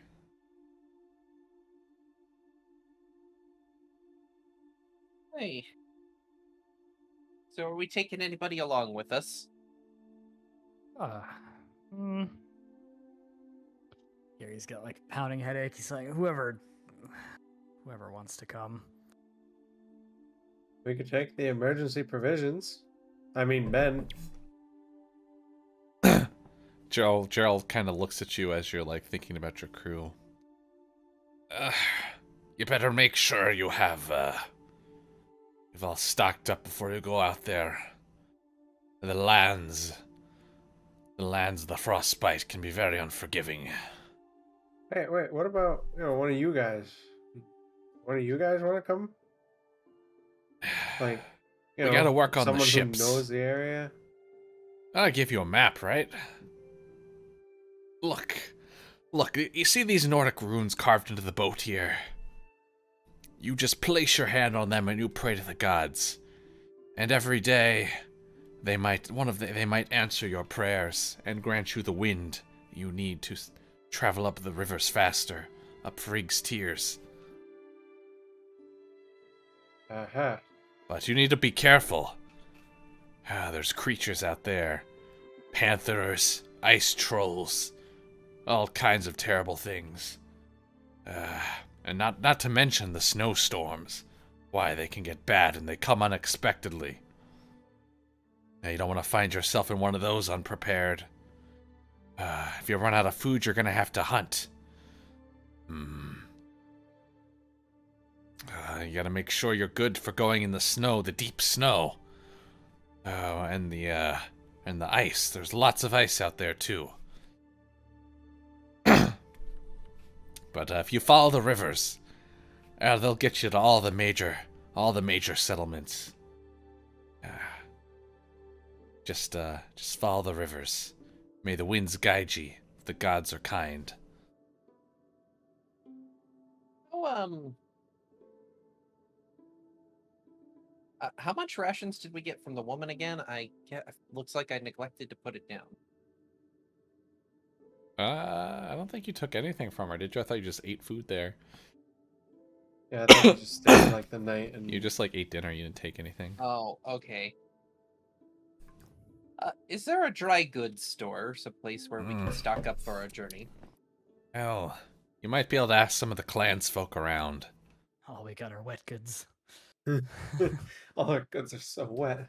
Hey. So are we taking anybody along with us? Hmm. Gary's got like a pounding headache. He's like, whoever wants to come. we could take the emergency provisions. I mean, Ben. Gerald kind of looks at you as you're like thinking about your crew. You better make sure you've all stocked up before you go out there. The lands of the frostbite can be very unforgiving. Wait. What about one of you guys? One of you guys want to come? Like, We gotta work on the someone ships. who knows the area. I'll give you a map, right? Look, you see these Nordic runes carved into the boat here? You just place your hand on them and you pray to the gods. And every day, they might answer your prayers and grant you the wind you need to travel up the rivers faster, up Frigg's Tears. Uh-huh. But you need to be careful. There's creatures out there. Panthers, ice trolls, all kinds of terrible things. And not to mention the snowstorms. Why, they can get bad and they come unexpectedly. Now, you don't want to find yourself in one of those unprepared. If you run out of food, you're going to have to hunt. You got to make sure you're good for going in the snow, the deep snow. And the ice. There's lots of ice out there, too. But if you follow the rivers, they'll get you to all the major settlements. Just follow the rivers. May the winds guide you. The gods are kind. Oh, how much rations did we get from the woman again? Looks like I neglected to put it down. I don't think you took anything from her, did you? I thought you just ate food there. Yeah, I thought we just stayed like the night and You just like ate dinner. You didn't take anything. Oh, okay. Is there a dry goods store, some place where we can stock up for our journey? Well, you might be able to ask some of the clansfolk around. Oh, we got our wet goods. all our goods are so wet.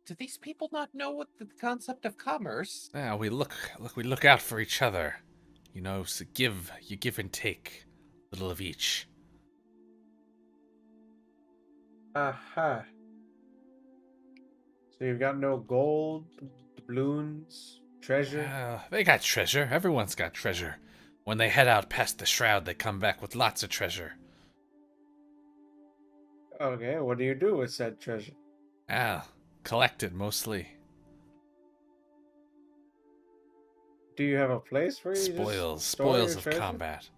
Do these people not know what the concept of commerce? Yeah, we look out for each other. You know, so you give and take, a little of each. Aha. So you've got no gold, doubloons, treasure? They got treasure. Everyone's got treasure. When they head out past the shroud, they come back with lots of treasure. Okay, what do you do with said treasure? Collect it mostly. Do you have a place where you Spoils just store your of treasure? combat.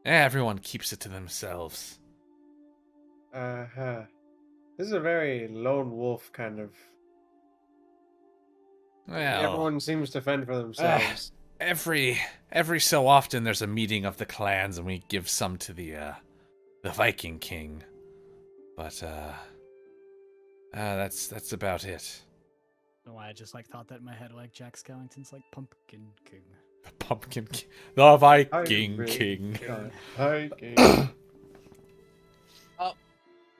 Everyone keeps it to themselves. Uh-huh. This is a very lone wolf kind of... Well, Everyone seems to fend for themselves. every so often there's a meeting of the clans and we give some to the Viking King. But that's about it. No, I just like thought that in my head, like Jack Skellington's like Pumpkin King. The pumpkin king. The Viking Viking king. Hiking.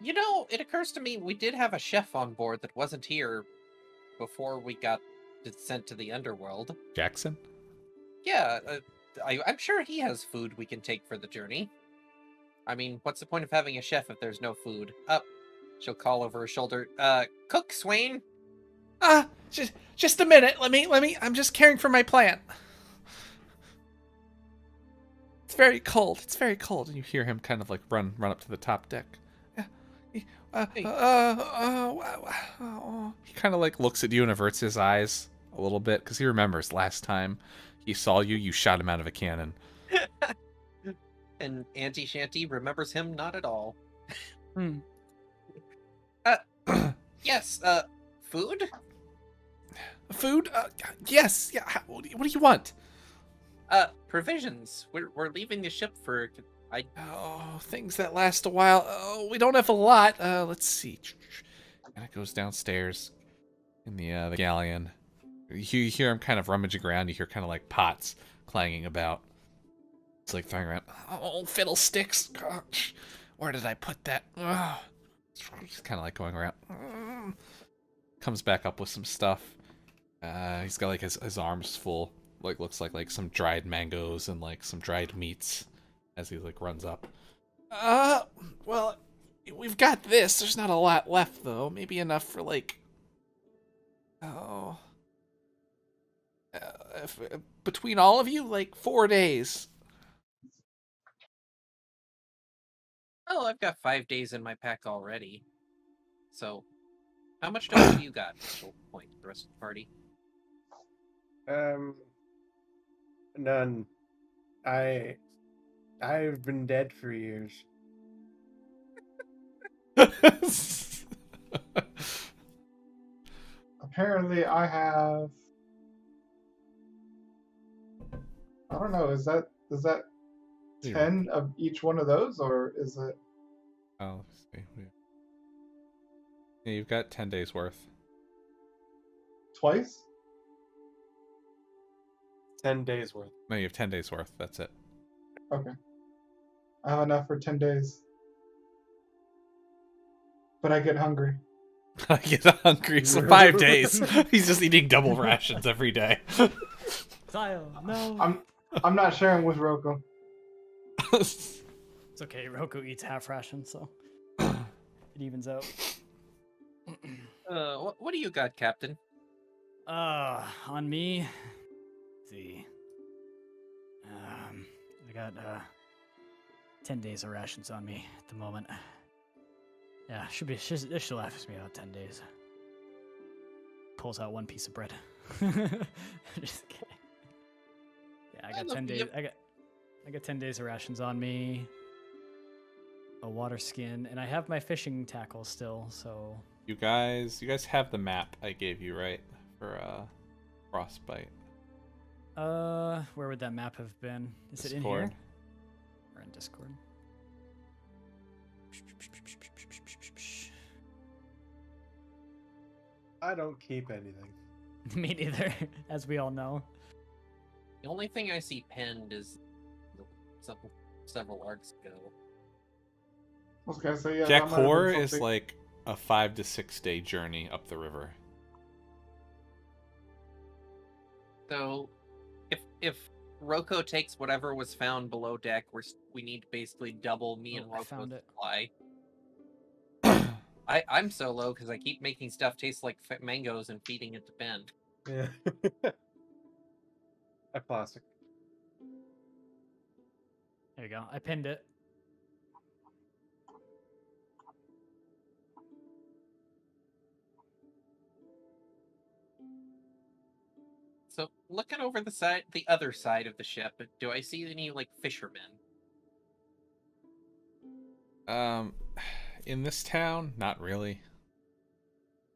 You know, it occurs to me we did have a chef on board that wasn't here before we got sent to the underworld. Jackson? Yeah, I'm sure he has food we can take for the journey. I mean, what's the point of having a chef if there's no food? She'll call over her shoulder. Cook, Swain. Just a minute. Let me. I'm just caring for my plant. It's very cold. It's very cold. And you hear him kind of like run up to the top deck. He kind of like looks at you and averts his eyes a little bit because he remembers last time he saw you, you shot him out of a cannon. And Auntie Shanty remembers him not at all. Yes, food? Food? Yes. Yeah. What do you want? Provisions. We're leaving the ship for... Oh, things that last a while. Oh, we don't have a lot. Let's see. And it goes downstairs in the galleon. You hear him kind of rummaging around. You hear kind of like pots clanging about. It's like throwing around. Oh, fiddlesticks. Gosh, where did I put that? Oh. He's kind of like going around. Comes back up with some stuff. He's got like his arms full. Like looks like some dried mangoes and like some dried meats. As he like runs up. Well, we've got this. There's not a lot left though. Maybe enough for like, between all of you, like 4 days. Oh, I've got 5 days in my pack already. So, how much dough do you got? She'll point to the rest of the party. None. I've been dead for years. Apparently, I have. I don't know. Is that 10 of each one of those, or is it? Oh, let's see. Yeah, you've got 10 days worth. Twice? 10 days worth. No, you have 10 days worth. That's it. Okay. I have enough for 10 days. But I get hungry. I get hungry, so 5 days. He's just eating double rations every day. Kyle, no. I'm not sharing with Roko. It's okay. Roku eats half ration, so it evens out. What do you got, Captain? On me. Let's see. I got 10 days of rations on me at the moment. Yeah, this should last me about 10 days. Pulls out one piece of bread. Just kidding. Yeah, I got 10 days. I got 10 days of rations on me. A water skin, and I have my fishing tackle still. So you guys have the map I gave you, right? For frostbite. Where would that map have been? Is it in here? Or in Discord? I don't keep anything. Me neither, as we all know. The only thing I see pinned is several arcs ago. I was gonna say, yeah. Jack that might have been Hor is something. like a 5 to 6 day journey up the river. So, if Roko takes whatever was found below deck, we need to basically double me and I Roko's found it. supply. I'm so low because I keep making stuff taste like mangoes and feeding it to Ben. Yeah. A classic. There you go. I pinned it. So, looking over the other side of the ship, do I see any like fishermen? In this town, not really.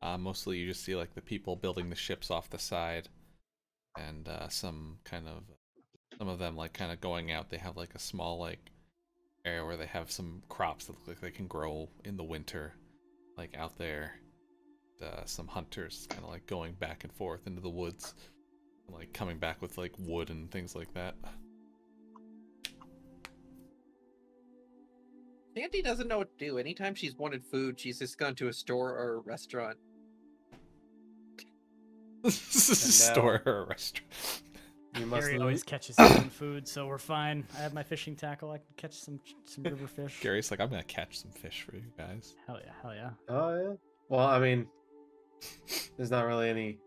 Mostly you just see like the people building the ships off the side, and some of them like kind of going out. They have like a small like area where they have some crops that look like they can grow in the winter, like out there. Some hunters kind of like going back and forth into the woods. Like coming back with like wood and things like that. Shanty doesn't know what to do. Anytime she's wanted food, she's just gone to a store or a restaurant. Store or a restaurant. You must Gary always l- catches his own food, so we're fine. I have my fishing tackle. I can catch some river fish. Gary's like, I'm gonna catch some fish for you guys. Hell yeah, hell yeah. Oh yeah. Well, I mean, there's not really any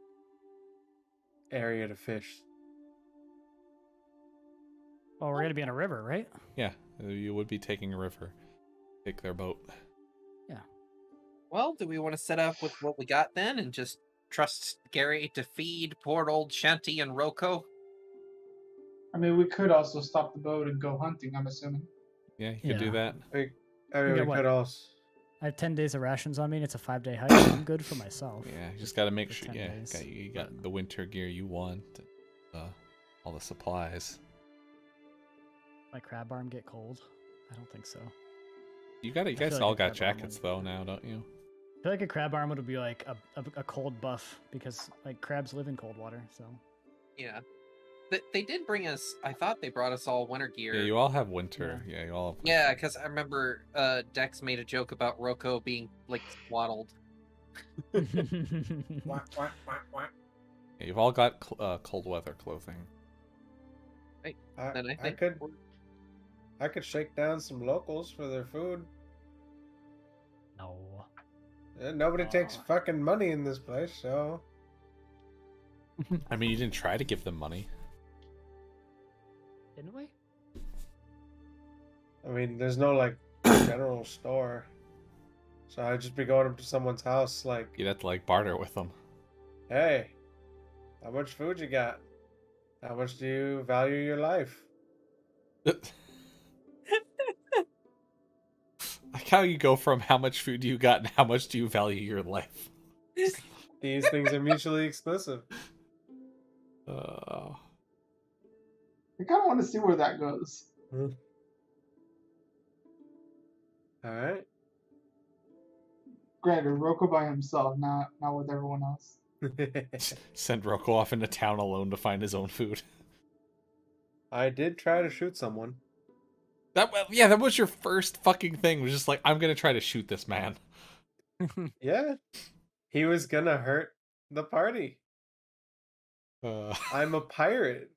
area to fish. Well, we're gonna be in a river, right? Yeah, you would be taking a river. Take their boat. Well, do we want to set up with what we got then and just trust Gary to feed poor old Shanty and Roko? I mean, we could also stop the boat and go hunting, I'm assuming. Yeah, you could do that. I mean, got we what? could also. I have 10 days of rations on me, and it's a 5-day hike. So I'm good for myself. Yeah, you just gotta make For sure. 10 Yeah, days. you got the winter gear you want. All the supplies. My crab arm get cold? I don't think so. You got it. You I feel guys like all a got crab arm jackets would- though now, don't you? I feel like a crab arm would be like a cold buff because like crabs live in cold water. So Yeah. They did bring us, I thought they brought us all winter gear. Yeah, you all have winter. Yeah, you all. Have winter. Yeah, because I remember Dex made a joke about Roko being, like, swaddled. Whack, whack, whack, whack. Yeah, you've all got cold weather clothing. Then I I think could shake down some locals for their food. no. Nobody takes Aw. fucking money in this place, so I mean, you didn't try to give them money. Didn't we? I mean, there's no like general store. So I'd just be going up to someone's house like, You'd have to like barter with them. hey, how much food you got? How much do you value your life? Like how you go from how much food do you got and how much do you value your life? These things are mutually exclusive. Uh, I kind of want to see where that goes. Alright. Granted, Roko by himself, not with everyone else. send Roko off into town alone to find his own food. I did try to shoot someone. That was your first fucking thing. Was just like, I'm gonna try to shoot this man. Yeah. He was gonna hurt the party. I'm a pirate.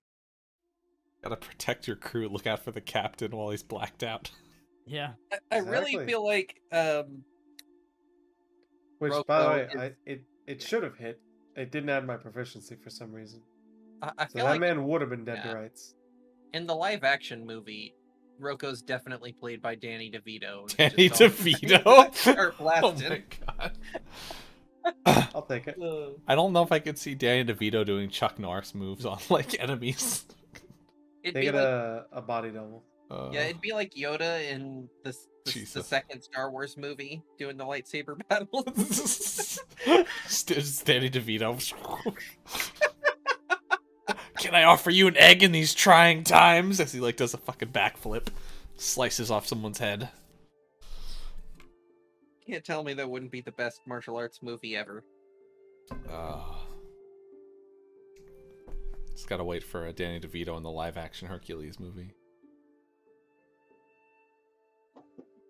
Gotta protect your crew. Look out for the captain while he's blacked out. Yeah. I really Exactly. feel like Which, by the Roko way, it should have hit. It didn't add my proficiency for some reason. I So feel that like man would have been dead yeah. to rights. in the live action movie, Roko's definitely played by Danny DeVito. and Danny just all- DeVito? or Oh my blasted. god. I'll take it. I don't know if I could see Danny DeVito doing Chuck Norris moves on like enemies. It'd They be get like, a body double. yeah, it'd be like Yoda in the Jesus. second Star Wars movie doing the lightsaber battle. Danny DeVito. Can I offer you an egg in these trying times? As he like does a fucking backflip, slices off someone's head. Can't tell me that wouldn't be the best martial arts movie ever. Just gotta wait for Danny DeVito in the live-action Hercules movie.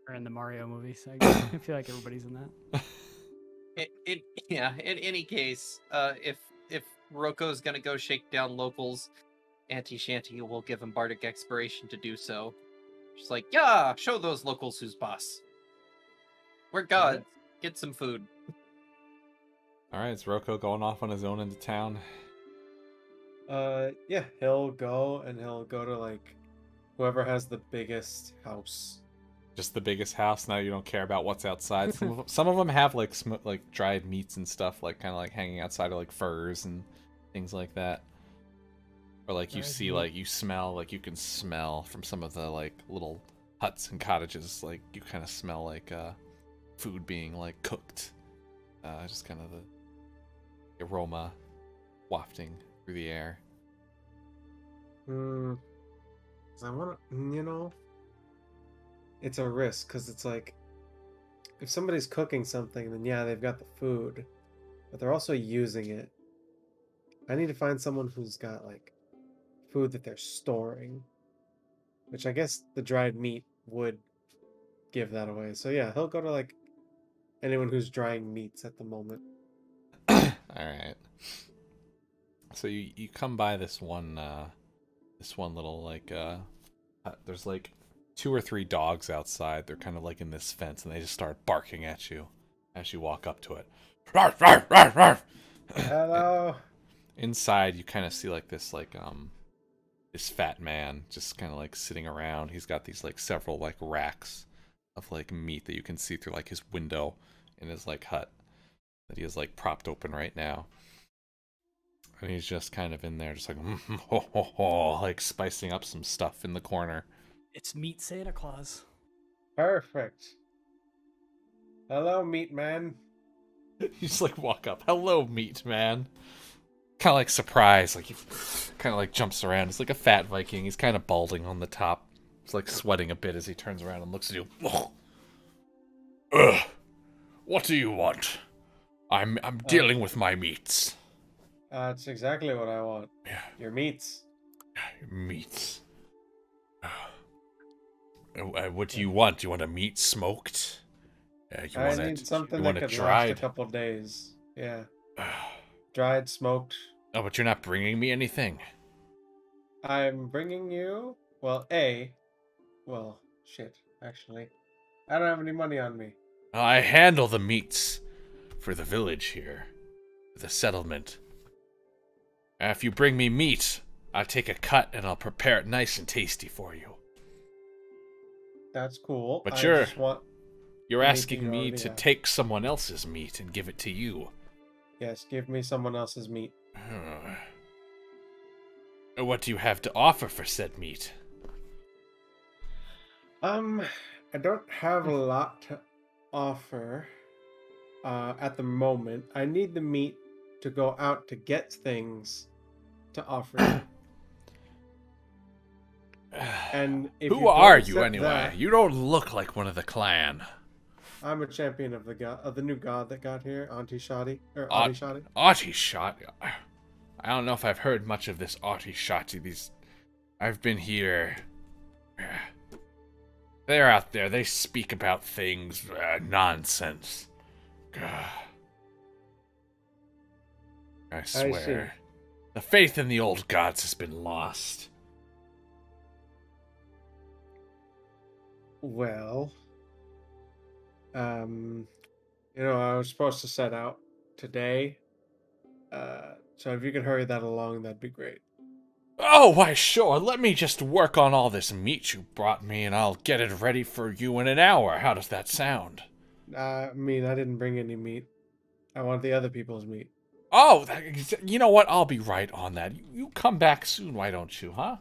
Or in the Mario movies. I feel like everybody's in that. Yeah. In any case, if Roko's gonna go shake down locals, Auntie Shanty will give him bardic expiration to do so. She's like, yeah, show those locals who's boss. We're gods. Get some food. Alright, is Roko going off on his own into town? Yeah, he'll go and he'll go to like whoever has the biggest house. Just the biggest house. Now you don't care about what's outside. Some of them have like like dried meats and stuff, like kind of like hanging outside of like furs and things like that. Or like you Dried see, meat. like you smell, like you can smell from some of the like little huts and cottages, like you kind of smell like food being like cooked. Just kind of the aroma wafting through the air. 'Cause I want to, it's a risk because it's like if somebody's cooking something, then yeah, they've got the food, but they're also using it. I need to find someone who's got like food that they're storing, which I guess the dried meat would give that away. So yeah, he'll go to like anyone who's drying meats at the moment. All right. So you come by this one little like there's like 2 or 3 dogs outside. They're kind of like in this fence, and they just start barking at you as you walk up to it. Rawr, rawr, rawr, rawr. Hello. Inside, you kind of see like this this fat man just kind of like sitting around. He's got these like several like racks of like meat that you can see through like his window in his like hut that he is like propped open right now. And he's just kind of in there, just like, ho, ho, ho, like spicing up some stuff in the corner. It's meat Santa Claus. Perfect. Hello, meat man. You just like walk up, hello, meat man. Kind of like surprised, like he kind of like jumps around. He's like a fat Viking. He's kind of balding on the top. He's like sweating a bit as he turns around and looks at you. Ugh. What do you want? I'm dealing with my meats. That's exactly what I want. Yeah. Your meats. Meats. What do you want? Do you want a meat smoked? I need something that could last a couple days. Yeah. Dried, smoked. Oh, but you're not bringing me anything. I'm bringing you... Well, shit, actually. I don't have any money on me. I handle the meats for the village here. The settlement. If you bring me meat, I'll take a cut and I'll prepare it nice and tasty for you. That's cool. But you're asking me to take someone else's meat and give it to you. Yes, give me someone else's meat. What do you have to offer for said meat? I don't have a lot to offer at the moment. I need the meat to go out to get things to offer you. And if who are you anyway? You don't look like one of the clan. I'm a champion of the new god that got here, Auntie Shanty or Auntie Shanty. Auntie Shanty. I don't know if I've heard much of this Auntie Shanty. I've been here. They're out there. They speak about things nonsense. I swear, the faith in the old gods has been lost. Well, I was supposed to set out today. So if you could hurry that along, that'd be great. Oh, why sure. Let me just work on all this meat you brought me, and I'll get it ready for you in an hour. How does that sound? I didn't bring any meat. I want the other people's meat. Oh, you know what? I'll be right on that. You come back soon, why don't you, huh?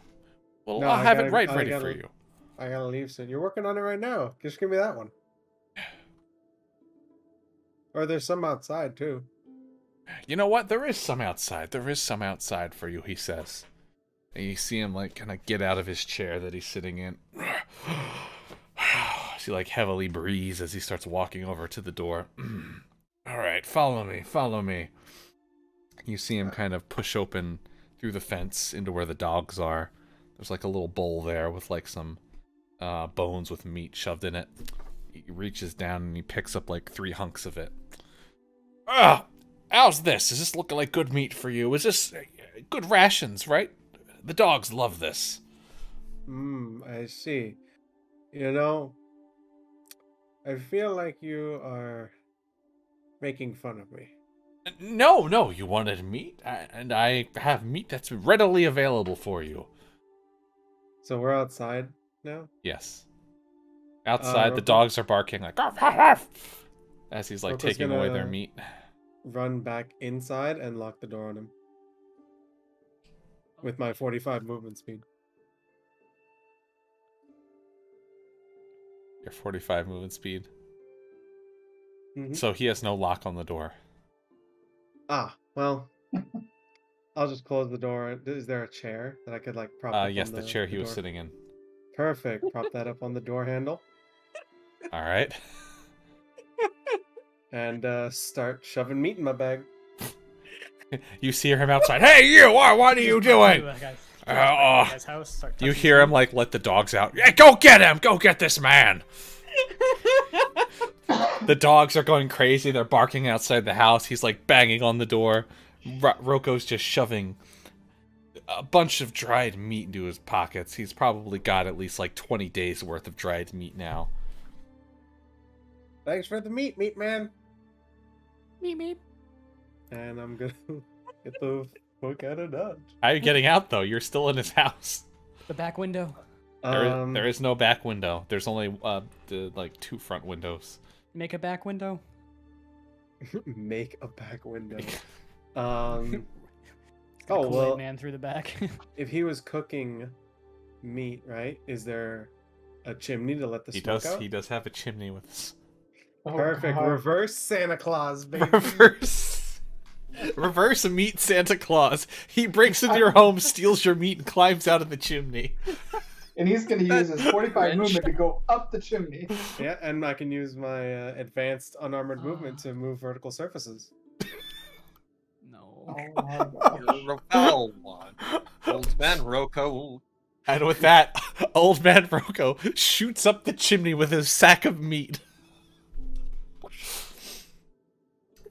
Well, No, I'll have it ready for you. I gotta leave soon. You're working on it right now. Just give me that one. Or there's some outside, too. You know what? There is some outside. There is some outside for you, he says. And you see him, like, kind of get out of his chair that he's sitting in. He, like, heavily breathes as he starts walking over to the door. All right, follow me, follow me. You see him kind of push open through the fence into where the dogs are. There's, like, a little bowl there with, like, some bones with meat shoved in it. He reaches down and he picks up, like, 3 hunks of it. How's this? Is this looking like good meat for you? Is this good rations, right? The dogs love this. I see. I feel like you are making fun of me. No, you wanted meat, and I have meat that's readily available for you. So we're outside now? Yes. Outside, the dogs are barking like, arf, arf, arf, as he's like taking away their meat. Run back inside and lock the door on him. With my 45 movement speed. Your 45 movement speed. Mm-hmm. So he has no lock on the door. Well, I'll just close the door. Is there a chair that I could like prop up? Yes, the chair he was sitting in. Perfect. Prop that up on the door handle. All right. And start shoving meat in my bag. You see him outside. Hey, you! What are you doing? Guy's house, start You touching hear his him like let the dogs out. Yeah, go get him! Go get this man! The dogs are going crazy. They're barking outside the house. He's like banging on the door. Roko's just shoving a bunch of dried meat into his pockets. He's probably got at least like 20 days worth of dried meat now. Thanks for the meat, meat man. meep meep. And I'm gonna get the fuck out of Dodge. How are you getting out though? You're still in his house. The back window. There is no back window. There's only like 2 front windows. Make a back window. Make a back window. The Oh Kool-Aid well, man through the back. if he was cooking meat, right? Is there a chimney to let the He smoke does. out? He does have a chimney with us. Oh, Perfect. God. Reverse Santa Claus, baby. Reverse meat Santa Claus. He breaks into your home, steals your meat, and climbs out of the chimney. And he's going to use his 45 French. movement to go up the chimney. Yeah, and I can use my advanced unarmored movement to move vertical surfaces. No. Oh my God. You're a foul one. Old man Roko. And with that, old man Roko shoots up the chimney with his sack of meat.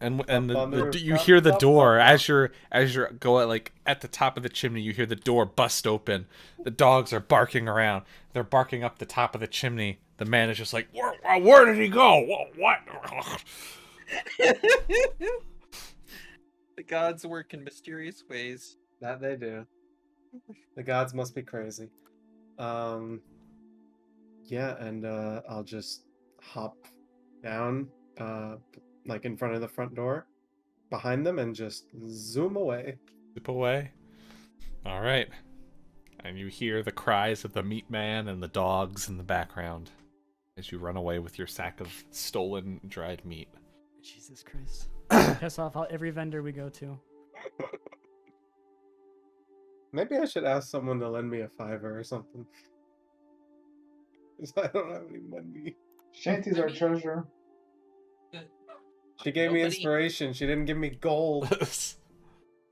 And you hear the door as you're going like at the top of the chimney. You hear the door bust open. The dogs are barking around. They're barking up the top of the chimney. The man is just like, where did he go? What? The gods work in mysterious ways. That they do. The gods must be crazy. Yeah, and I'll just hop down, like in front of the front door, behind them, and just zoom away. Zip away. All right. And you hear the cries of the meat man and the dogs in the background as you run away with your sack of stolen dried meat. Jesus Christ. Piss off every vendor we go to. Maybe I should ask someone to lend me a $5 or something. 'Cause I don't have any money. Shanty's our treasurer. She gave me Nobody- inspiration. She didn't give me gold.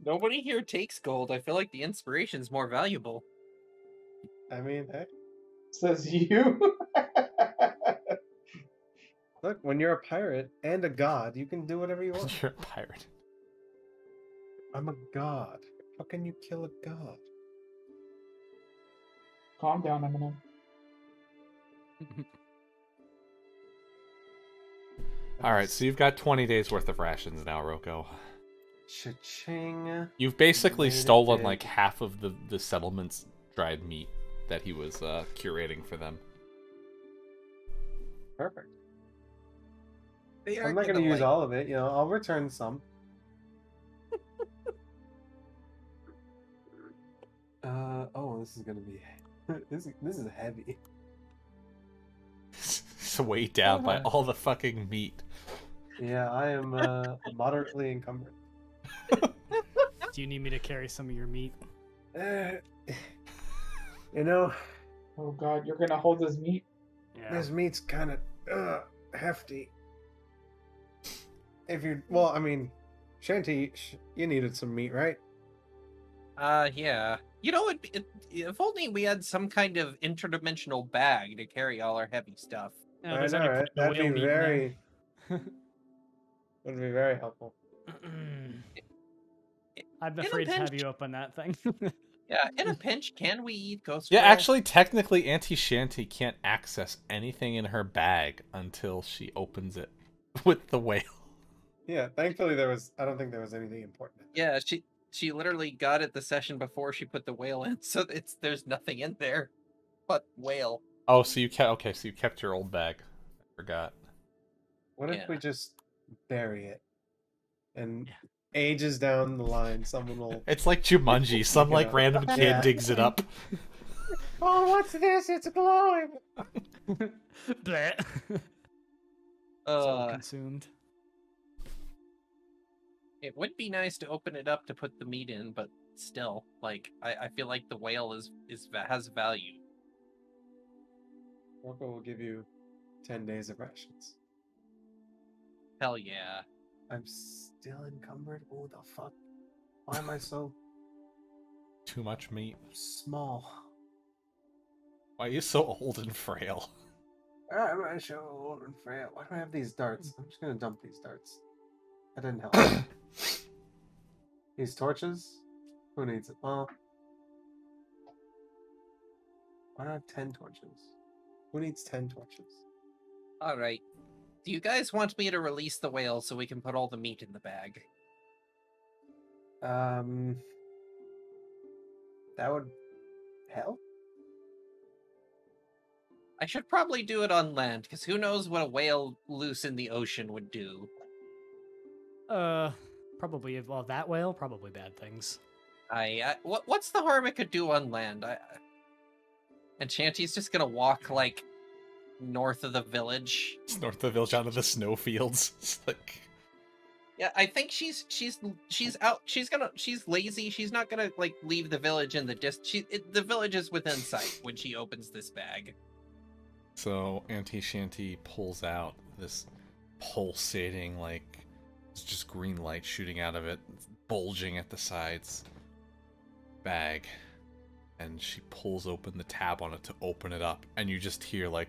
Nobody here takes gold. I feel like the inspiration's more valuable. I mean, hey, Says you. look, when you're a pirate and a god, you can do whatever you want. You're a pirate. I'm a god. How can you kill a god? Calm down, Eminem. All right, so you've got 20 days worth of rations now, Roko. Cha-ching. You've basically Made it stolen big. like half of the settlement's dried meat that he was curating for them. Perfect. They I'm not going to use all of it. You know, I'll return some. Oh, this is going to be... this is heavy. It's weighed down by all the fucking meat. Yeah, I am moderately encumbered. Do you need me to carry some of your meat? You know, Oh God, you're gonna hold his meat. Yeah. this meat's kind of hefty. If you... Well, I mean, Shanty, you needed some meat, right? Yeah. You know, if only we had some kind of interdimensional bag to carry all our heavy stuff. Yeah, I there's know, only right? the That'd whale be meat in very... there. would be very helpful. I'm In a afraid to have pinch. you open that thing. Yeah, in a pinch, can we eat ghost Yeah, whale? actually, technically, Auntie Shanty can't access anything in her bag until she opens it with the whale. Yeah, thankfully there was... I don't think there was anything important. Yeah, she literally got it the session before she put the whale in, so there's nothing in there but whale. Oh, so you kept your old bag. I forgot. What if Yeah. we just bury it? And Yeah. ages down the line, someone will... It's like Jumanji. Some like Yeah. random kid Yeah. digs it up. Oh, what's this? It's glowing! Bleh. It's all Uh, consumed. it would be nice to open it up to put the meat in, but still, like, I feel like the whale has value. Orko will give you 10 days of rations. Hell yeah. I'm still encumbered? Oh, the fuck? Why am I so Too much meat. small? Why are you so old and frail? Why am I so old and frail? Why do I have these darts? I'm just gonna dump these darts. That didn't help. These torches? Who needs it? Well, why do I have 10 torches? Who needs 10 torches? All right. Do you guys want me to release the whale so we can put all the meat in the bag? That would help. I should probably do it on land, because who knows what a whale loose in the ocean would do. Probably, well, that whale, probably bad things. What's the harm it could do on land? And Shanty's just gonna walk, like, north of the village. It's north of the village, out of the snowfields. It's like... Yeah, I think she's lazy. She's not gonna, like, leave the village in the the village is within sight when she opens this bag. So Auntie Shanty pulls out this pulsating, like, it's just green light shooting out of it, bulging at the sides bag, and she pulls open the tab on it to open it up, and you just hear, like,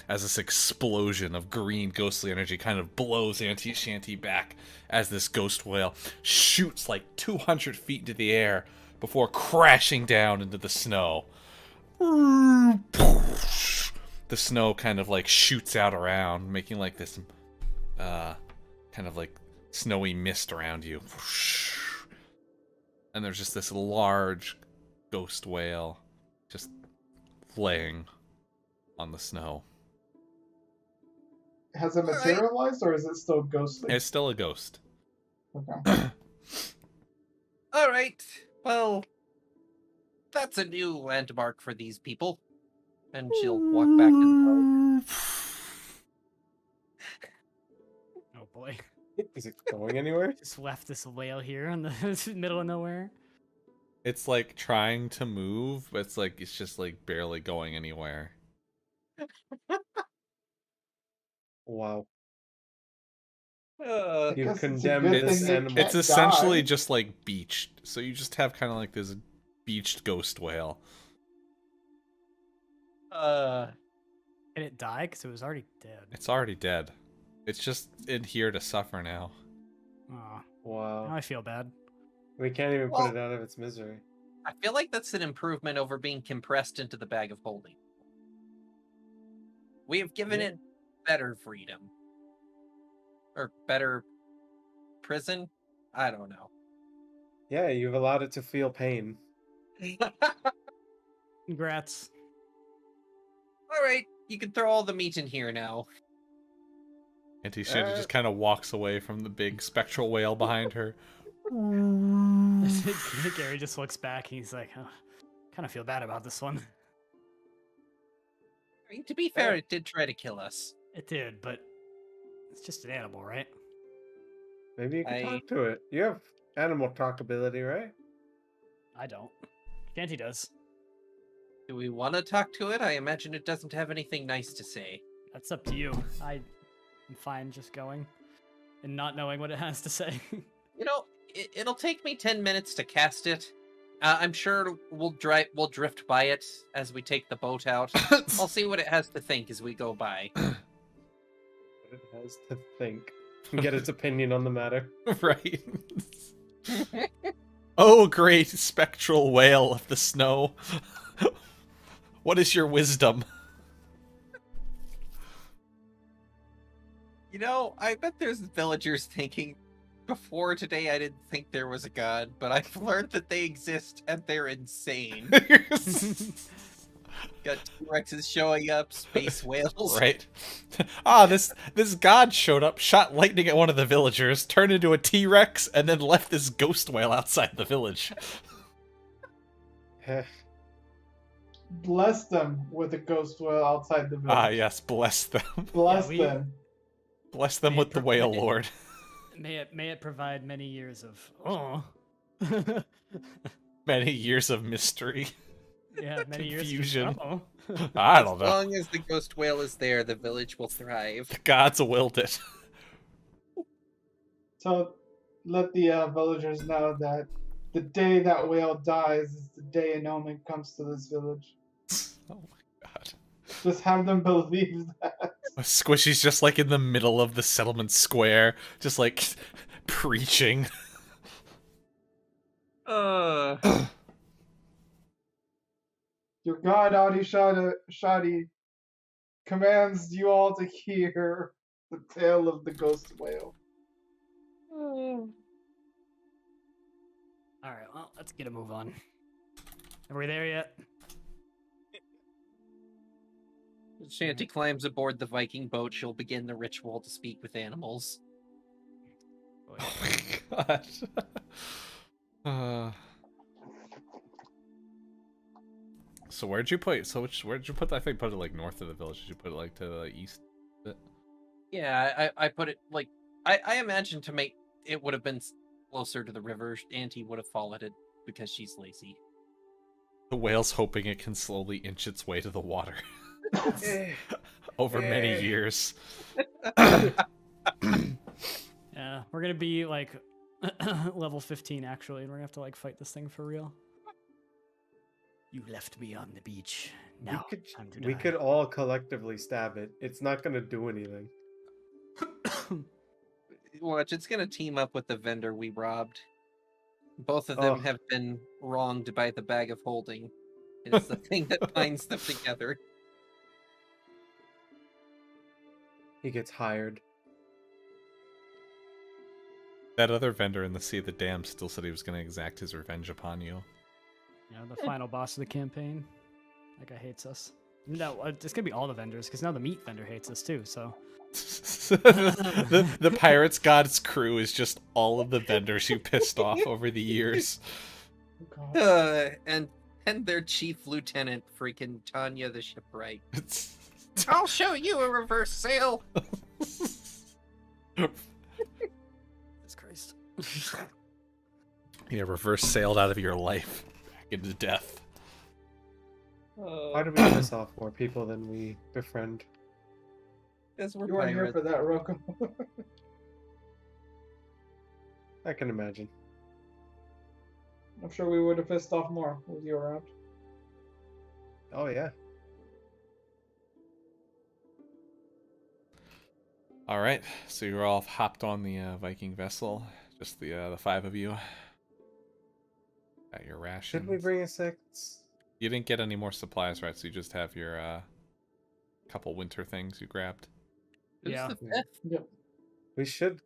as this explosion of green ghostly energy kind of blows Auntie Shanty back as this ghost whale shoots like 200 feet into the air before crashing down into the snow. The snow kind of like shoots out around, making like this kind of like snowy mist around you. And there's just this large ghost whale just laying on the snow. Has it materialized, or is it still ghostly? It's still a ghost. Okay. All right. Well, that's a new landmark for these people. And she'll walk back to the boat. Oh boy. Is it going anywhere? Just left this whale here in the middle of nowhere. It's like trying to move, but it's just like barely going anywhere. Wow. Uh, You Guess it's a condemned good this thing they animal. It's can't essentially die. just like beached. So you just have kind of like this beached ghost whale. Did it die? Because it was already dead. It's already dead. It's just in here to suffer now. Aw, now Wow. I feel bad. We can't even Well- put it out of its misery. I feel like that's an improvement over being compressed into the bag of holding. We have given Yeah. it better freedom. Or better prison? I don't know. Yeah, you've allowed it to feel pain. Congrats. All right, you can throw all the meat in here now. Auntie Shanty just kind of walks away from the big spectral whale behind her. Gary just looks back and he's like, oh, kind of feel bad about this one. I mean, to be fair, it did try to kill us. It did, but it's just an animal, right? Maybe you can talk to it. You have animal talk ability, right? I don't. Shanty does. Do we want to talk to it? I imagine it doesn't have anything nice to say. That's up to you. I'm fine just going and not knowing what it has to say. You know, it'll take me 10 minutes to cast it. I'm sure we'll drift by it as we take the boat out. I'll see what it has to think as we go by. What it has to think. And get its opinion on the matter. Right. Oh, great spectral whale of the snow. What is your wisdom? You know, I bet there's villagers thinking, before today I didn't think there was a god, but I've learned that they exist and they're insane. Got T-Rexes showing up, space whales. Right. Ah, this god showed up, shot lightning at one of the villagers, turned into a T-Rex, and then left this ghost whale outside the village. Bless them with a ghost whale outside the village. Ah, yes, bless them. Bless we- them. Bless them with the whale lord. May it provide many years of Many years of mystery. yeah, many Confusion. years. I don't As know. long as the ghost whale is there, the village will thrive. The gods willed it. Let the villagers know that the day that whale dies is the day an omen comes to this village. Oh my god. Just have them believe that. Squishy's just like in the middle of the settlement square, just like preaching. Your god Adi Shadi commands you all to hear the tale of the ghost whale. All right, well, let's get a move on. Are we there yet? Shanty climbs aboard the Viking boat. She'll begin the ritual to speak with animals. Oh, Oh yeah. my gosh. So where'd you put? Where'd you put? I think put it like north of the village. Did you put it like to the east? Yeah, I put it like I imagine to make it would have been closer to the river. Auntie would have followed it because she's lazy. The whale's hoping it can slowly inch its way to the water over many years. Yeah, we're gonna be like level 15 actually, and we're gonna have to like fight this thing for real. You left me on the beach. Now time to we die. could all collectively stab it. It's not gonna do anything. Watch, it's gonna team up with the vendor we robbed. Both of them have been wronged by the bag of holding. It's the thing that binds them together. He gets hired. That other vendor in the Sea of the Damned still said he was going to exact his revenge upon you. You know, the final boss of the campaign. That guy hates us. No, it's gonna be all the vendors, because now the meat vendor hates us too, so. the Pirates God's crew is just all of the vendors you pissed off over the years. And their chief lieutenant, freaking Tanya the shipwright. I'll show you a reverse sail. Jesus Christ. Yeah, reverse sailed out of your life back into death. Why do we piss off more people than we befriend? Because we're You weren't here pirates. for that, Rocco. I can imagine. I'm sure we would have pissed off more with you around. Oh yeah. All right, so you're all hopped on the Viking vessel, just the five of you. Got your rations. Should we bring a six? You didn't get any more supplies, right? So you just have your couple winter things you grabbed. Who's Yeah. the fifth? Yep. We should.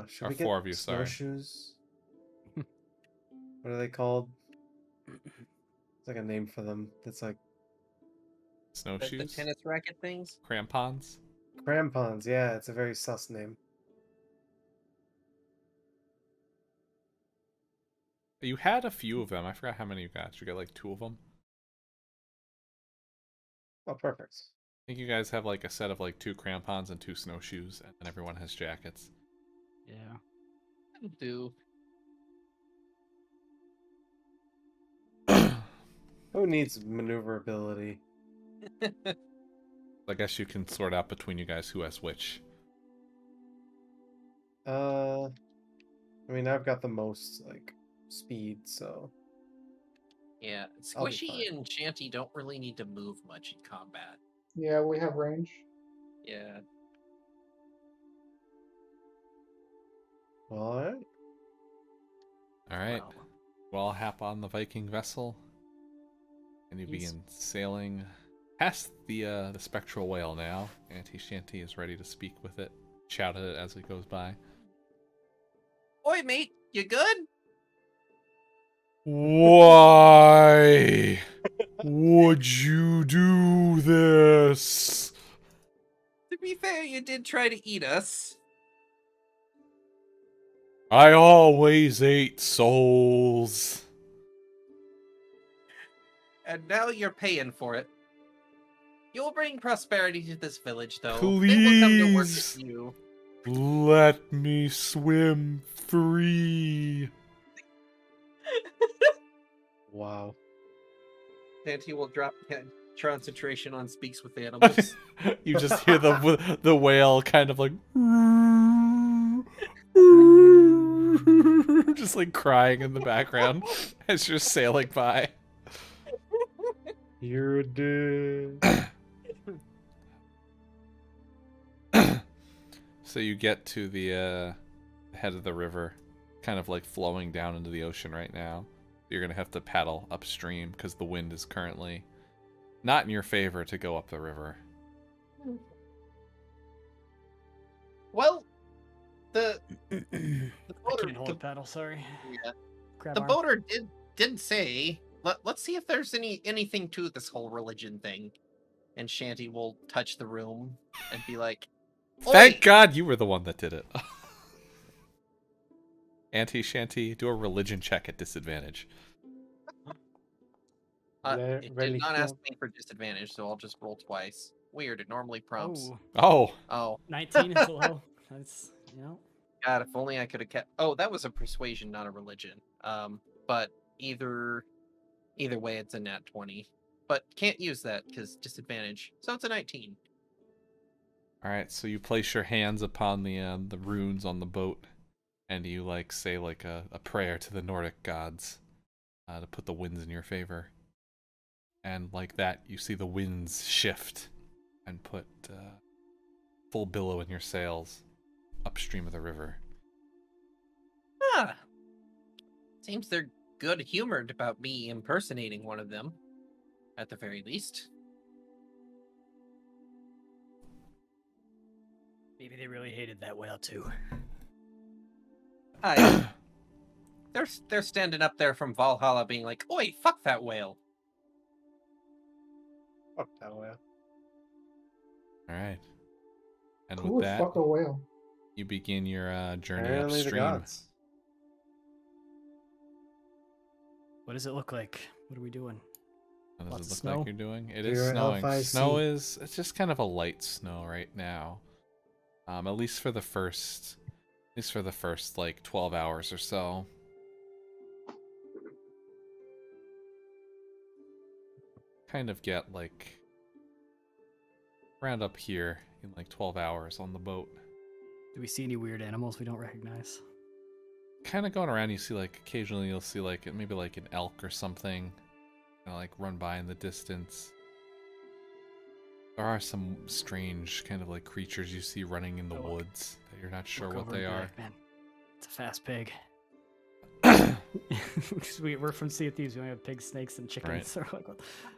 Should Or we get four of you, sorry. snowshoes? What are they called? It's like a name for them. It's like The Snowshoes? tennis racket things? Crampons? crampons. Yeah, it's a very sus name. You had a few of them. I forgot how many you got. Did you get like 2 of them? Oh, perfect. I think you guys have like a set of like 2 crampons and 2 snowshoes, and then everyone has jackets. Yeah. Do. Who needs maneuverability? I guess you can sort out between you guys who has which. I mean, I've got the most like speed, so Yeah, I'll be Squishy fine. and Shanty don't really need to move much in combat. Yeah, we have range. Yeah. well, all right. All right. Well, Well, hop on the Viking vessel, and you Yes. begin sailing past the spectral whale now. Auntie Shanty is ready to speak with it, shout at it as it goes by. Oi, mate, you good? Why would you do this? To be fair, you did try to eat us. I always ate souls. And now you're paying for it. You'll bring prosperity to this village, though. They will come to work Please. with you. Let me swim free. Wow. Shanty will drop concentration on speaks with animals. You just hear the whale kind of like just like crying in the background as you're sailing by. You're dead. So you get to the head of the river, kind of like flowing down into the ocean right now. You're gonna have to paddle upstream because the wind is currently not in your favor to go up the river. Well, the I boater, can't hold a paddle, sorry. yeah, Grab the arm. boater did say, let's see if there's anything to this whole religion thing. And Shanty will touch the room and be like, Thank "Oi!" God you were the one that did it. Auntie Shanty, do a religion check at disadvantage. It did not ask me for disadvantage, so I'll just roll twice. Weird, it normally prompts. Oh, Oh, Oh, 19 is low. That's, God, if only I could have kept. Oh, that was a persuasion, not a religion. But either way, it's a nat 20. But can't use that because disadvantage. So it's a 19. all right. So you place your hands upon the runes on the boat, and you like say like a prayer to the Nordic gods to put the winds in your favor. And like that, you see the winds shift and put full billow in your sails upstream of the river. Ah, seems they're good-humored about me impersonating one of them, at the very least. maybe they really hated that whale too. They're standing up there from Valhalla, being like, "Oi, fuck that whale." Fuck that way. All right. And Who with would that, fuck a whale? you begin your journey Apparently the upstream. gods. What does it look like? What are we doing? What Lots does of it look snow? like you're doing? It You're is snowing. LFIC. Snow is, it's just kind of a light snow right now. At least for the first like 12 hours or so. Kind of get like around up here in like 12 hours on the boat. Do we see any weird animals we don't recognize? Kind of going around, you see like occasionally you'll see like maybe like an elk or something, like run by in the distance. There are some strange kind of like creatures you see running in the woods that you're not sure Look what over they and be are. like, man, it's a fast pig. Because we're from Sea of Thieves, we only have pigs, snakes, and chickens. Right. So we're like,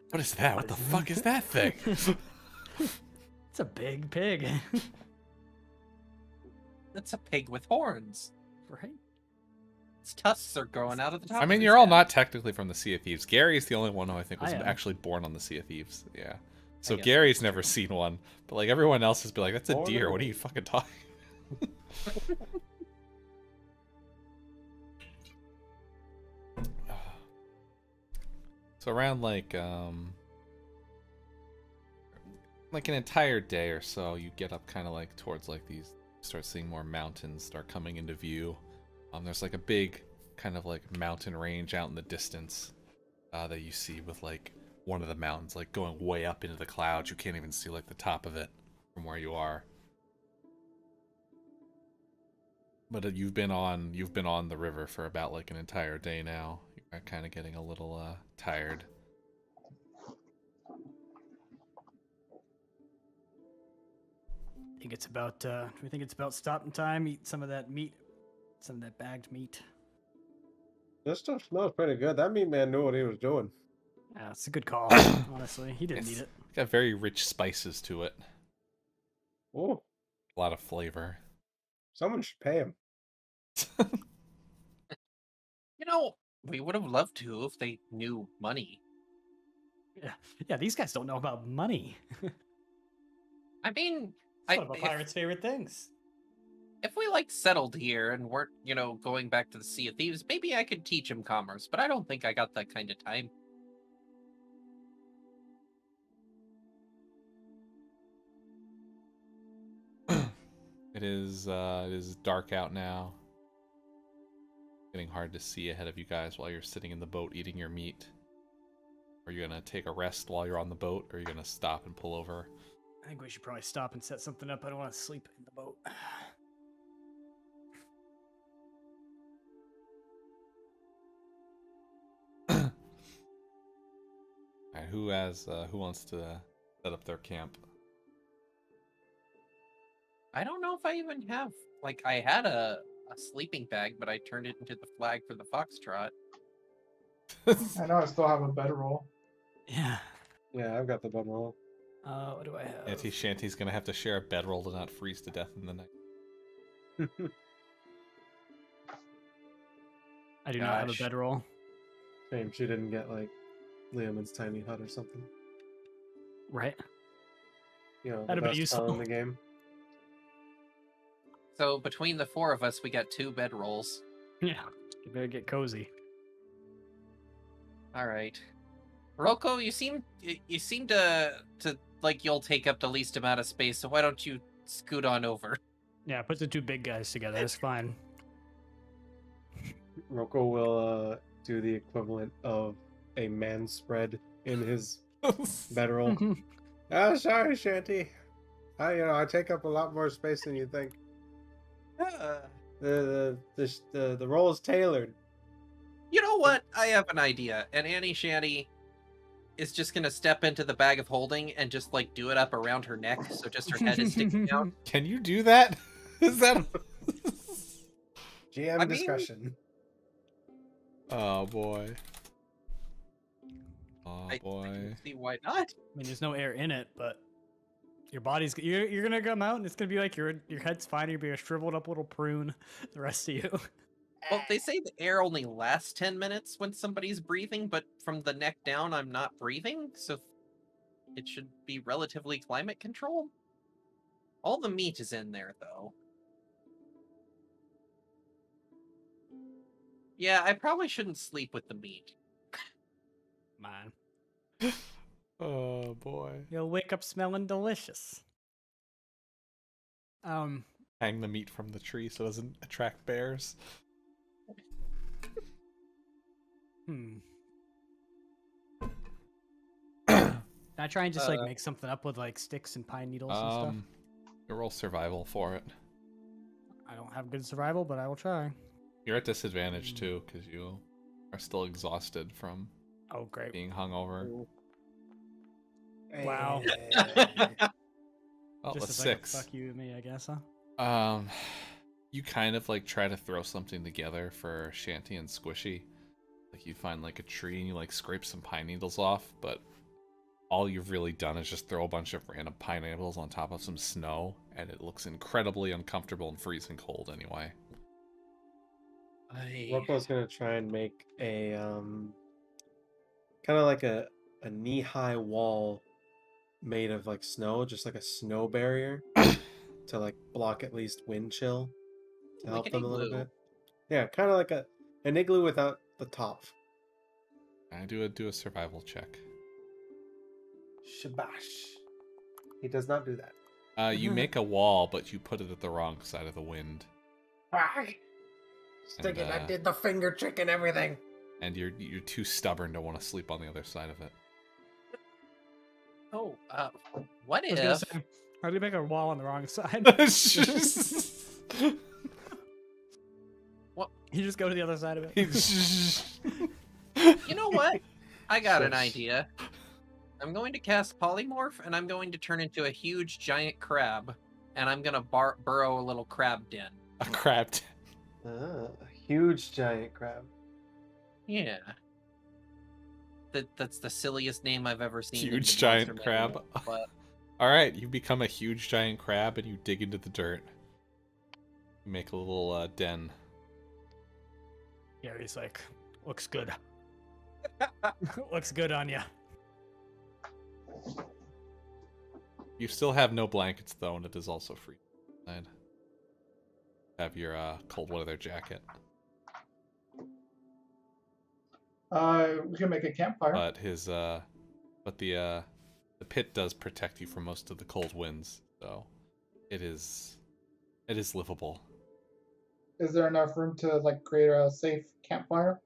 What is that? What the fuck is that thing? it's a big pig. That's a pig with horns. Right? Its tusks are growing out of the top. I mean, of you're its all head. not technically from the Sea of Thieves. Gary's the only one who I think was I am. actually born on the Sea of Thieves. Yeah. So guess Gary's that's never true. seen one, but like everyone else has been like, "That's a Born deer. and What are you fucking talking?" So around like an entire day or so, you get up kind of like towards like these, start seeing more mountains start coming into view. There's like a big kind of like mountain range out in the distance that you see with like one of the mountains like going way up into the clouds. You can't even see like the top of it from where you are. But you've been on the river for about like an entire day now. You're kind of getting a little tired. Do we think it's about stopping time? Eat some of that meat, some of that bagged meat. This stuff smells pretty good. That meat man knew what he was doing. Yeah, it's a good call. Honestly, he didn't need it. Got very rich spices to it. Oh, A lot of flavor. someone should pay him. You know, we would have loved to if they knew money. Yeah. These guys don't know about money. I mean, It's one of a pirate's favorite things. if we like settled here and weren't, going back to the Sea of Thieves, maybe I could teach him commerce, but I don't think I got that kind of time. It is dark out now. Getting hard to see ahead of you guys while you're sitting in the boat eating your meat. Are you gonna take a rest while you're on the boat, or are you gonna stop and pull over? I think we should probably stop and set something up. I don't want to sleep in the boat. who wants to set up their camp? I don't know if I even have, like, I had a sleeping bag, but I turned it into the flag for the foxtrot. I know I still have a bedroll. Yeah. Yeah, I've got the bedroll. What do I have? Auntie Shanty's gonna have to share a bedroll to not freeze to death in the night. I do not have a Gosh. bedroll. Shame she didn't get like Leomund's tiny hut or something. Right. You know, the That'd be best useful. spell in the game. So between the 4 of us, we got 2 bedrolls. Yeah. You better get cozy. All right, Rocco, you seem to like you'll take up the least amount of space. So why don't you scoot on over? Yeah, put the 2 big guys together. That's fine. Rocco will do the equivalent of a man spread in his bedroll. Oh, sorry, Shanty. I take up a lot more space than you think. The roll is tailored. You know what? I have an idea. And Annie Shanty is just gonna step into the bag of holding and just like do it up around her neck, so just her head is sticking out. Can you do that? Is that? GM I mean- discussion. Oh boy. Oh I boy. can see why not. I mean, there's no air in it, but your body's you're gonna come out, and it's gonna be like your head's fine. You'll be a shriveled up little prune. The rest of you. Well, they say the air only lasts 10 minutes when somebody's breathing, but from the neck down, I'm not breathing, so it should be relatively climate controlled. All the meat is in there, though. Yeah, I probably shouldn't sleep with the meat. Man, Oh boy. you'll wake up smelling delicious. Hang the meat from the tree so it doesn't attract bears. Can I try and just like make something up with like sticks and pine needles and stuff? You roll survival for it. I don't have good survival, but I will try. You're at disadvantage too, because you are still exhausted from Oh, great. being hungover. Wow. Oh, Just a as like a 6. fuck you and me, I guess, huh? You kind of like try to throw something together for Shanty and Squishy. Like you find like a tree and you like scrape some pine needles off, but all you've really done is just throw a bunch of random pine needles on top of some snow, and it looks incredibly uncomfortable and freezing cold anyway. Rocco's gonna try and make a kind of like a knee-high wall made of like snow, just like a snow barrier to like block at least wind chill to Like help an them a little igloo. bit. Yeah, kind of like an igloo without the top. I do a survival check. Shabash. He does not do that. You make a wall, but you put it at the wrong side of the wind. Stick it! I And, did the finger trick and everything. And you're too stubborn to want to sleep on the other side of it. Oh, what I was gonna if? say, how do you make a wall on the wrong side? What? You just go to the other side of it. You know what? I got an Shush. idea. I'm going to cast polymorph, and I'm going to turn into a huge giant crab, and I'm gonna burrow a little crab den. A crab. A huge giant crab. Yeah. That's the silliest name I've ever seen. in Huge the giant Monster crab. Manual, but Alright, you become a huge giant crab and you dig into the dirt. You make a little den. Gary's like, looks good. Looks good on you. You still have no blankets though, and it is also free inside. Have your cold weather jacket. We can make a campfire. But the pit does protect you from most of the cold winds, so it is livable. Is there enough room to like create a safe campfire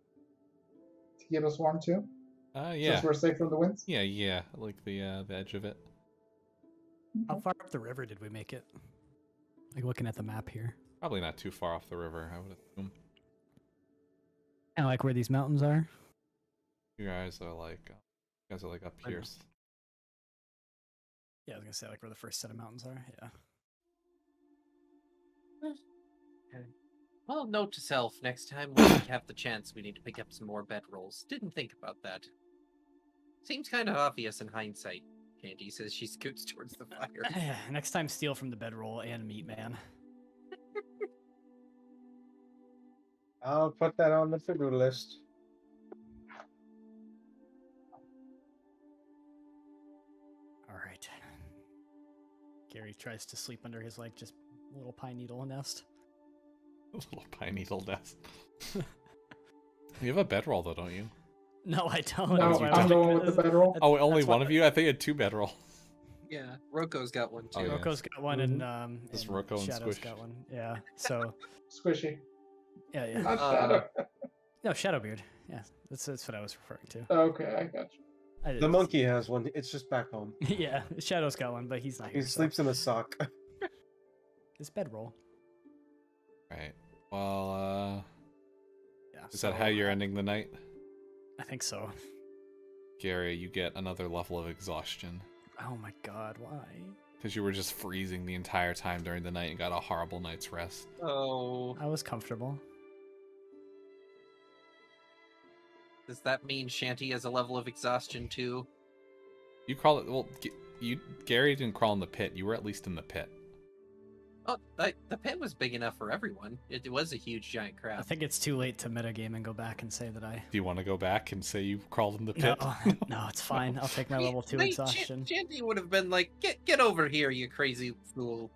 to keep us warm too? Yeah. Since we're safe from the winds. Yeah, like the edge of it. How far up the river did we make it? Like looking at the map here. Probably not too far off the river, I would assume. Kind of like where these mountains are. You guys are like You guys are like up I know. here. Yeah, I was gonna say like where the first set of mountains are. Yeah. Well, note to self: next time we have the chance, we need to pick up some more bedrolls. Didn't think about that. Seems kind of obvious in hindsight. Candy says she scoots towards the fire. Next time, steal from the bedroll and meat man. I'll put that on the to-do list. All right. Gary tries to sleep under his like just little pine needle nest. Little pine needle nest. You have a bedroll though, don't you? No, I don't. No, That's why I was I'm thinking going with the this- bedroll. Oh, only that's why- one of you? I think I had 2 bedrolls. Yeah, Roko's got one too. Oh, yeah. Rocco's got one, and Just and Rocco and Shadow's Squish. got one. Yeah. So Squishy. yeah. Not Uh, Shadow. No, Shadowbeard. Yeah, that's what I was referring to. Okay, I got you. I The didn't- monkey has one. It's just back home. Yeah, Shadow's got one, but he's not He here. So. sleeps in a sock. His bedroll. Right. Well, Yeah. is that how you're ending the night? I think so. Gary, you get another level of exhaustion. Oh my god, why? Because you were just freezing the entire time during the night and got a horrible night's rest. Oh, I was comfortable. does that mean Shanty has a level of exhaustion too? You crawl it. Well, Gary didn't crawl in the pit. You were at least in the pit. Oh, the pit was big enough for everyone. It was a huge giant I crab. think it's too late to metagame and go back and say that I. Do you want to go back and say you crawled in the No, pit? no, it's fine. I'll take my level 2 exhaustion. Shanty would have been like, "Get over here, you crazy fool."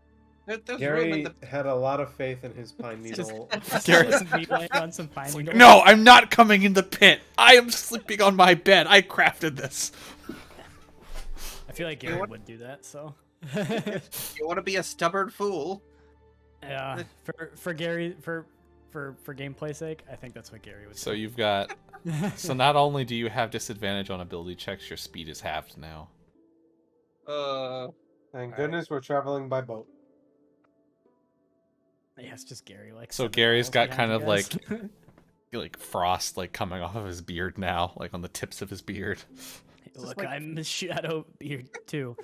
There's room in Gary the. had a lot of faith in his pine Just- needle. Gary- Just me laying on some pine needles. No, I'm not coming in the pit. I am sleeping on my bed. I crafted this. I feel like Gary would do that. So. You want to be a stubborn fool? Yeah, for Gary for gameplay sake, I think that's what Gary would. So do. you've got. So not only do you have disadvantage on ability checks, your speed is halved now. Thank goodness we're traveling by boat. Yeah, it's just Gary. Like. So 7 Gary's miles got behind kind you of guys. like frost like coming off of his beard now, like on the tips of his beard. Look, like- I'm the Shadow Beard too.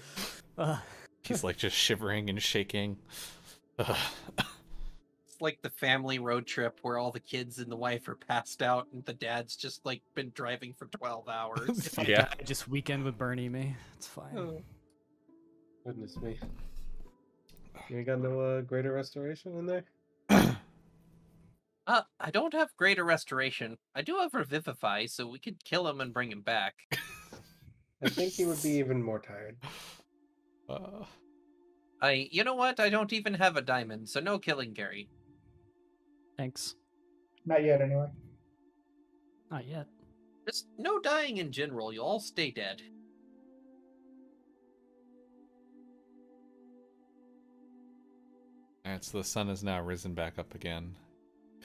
He's like just shivering and shaking. Ugh. It's like the family road trip where all the kids and the wife are passed out, and the dad's just like been driving for 12 hours. If I Yeah. die, just weekend with Bernie me. It's fine. Oh. Goodness me. You ain't got no greater restoration in there? I don't have greater restoration. I do have revivify, so we could kill him and bring him back. I think he would be even more tired. You know what? I don't even have a diamond, so no killing Gary. Thanks. Not yet, anyway. Not yet. Just no dying in general. You'll all stay dead. Alright, so the sun has now risen back up again,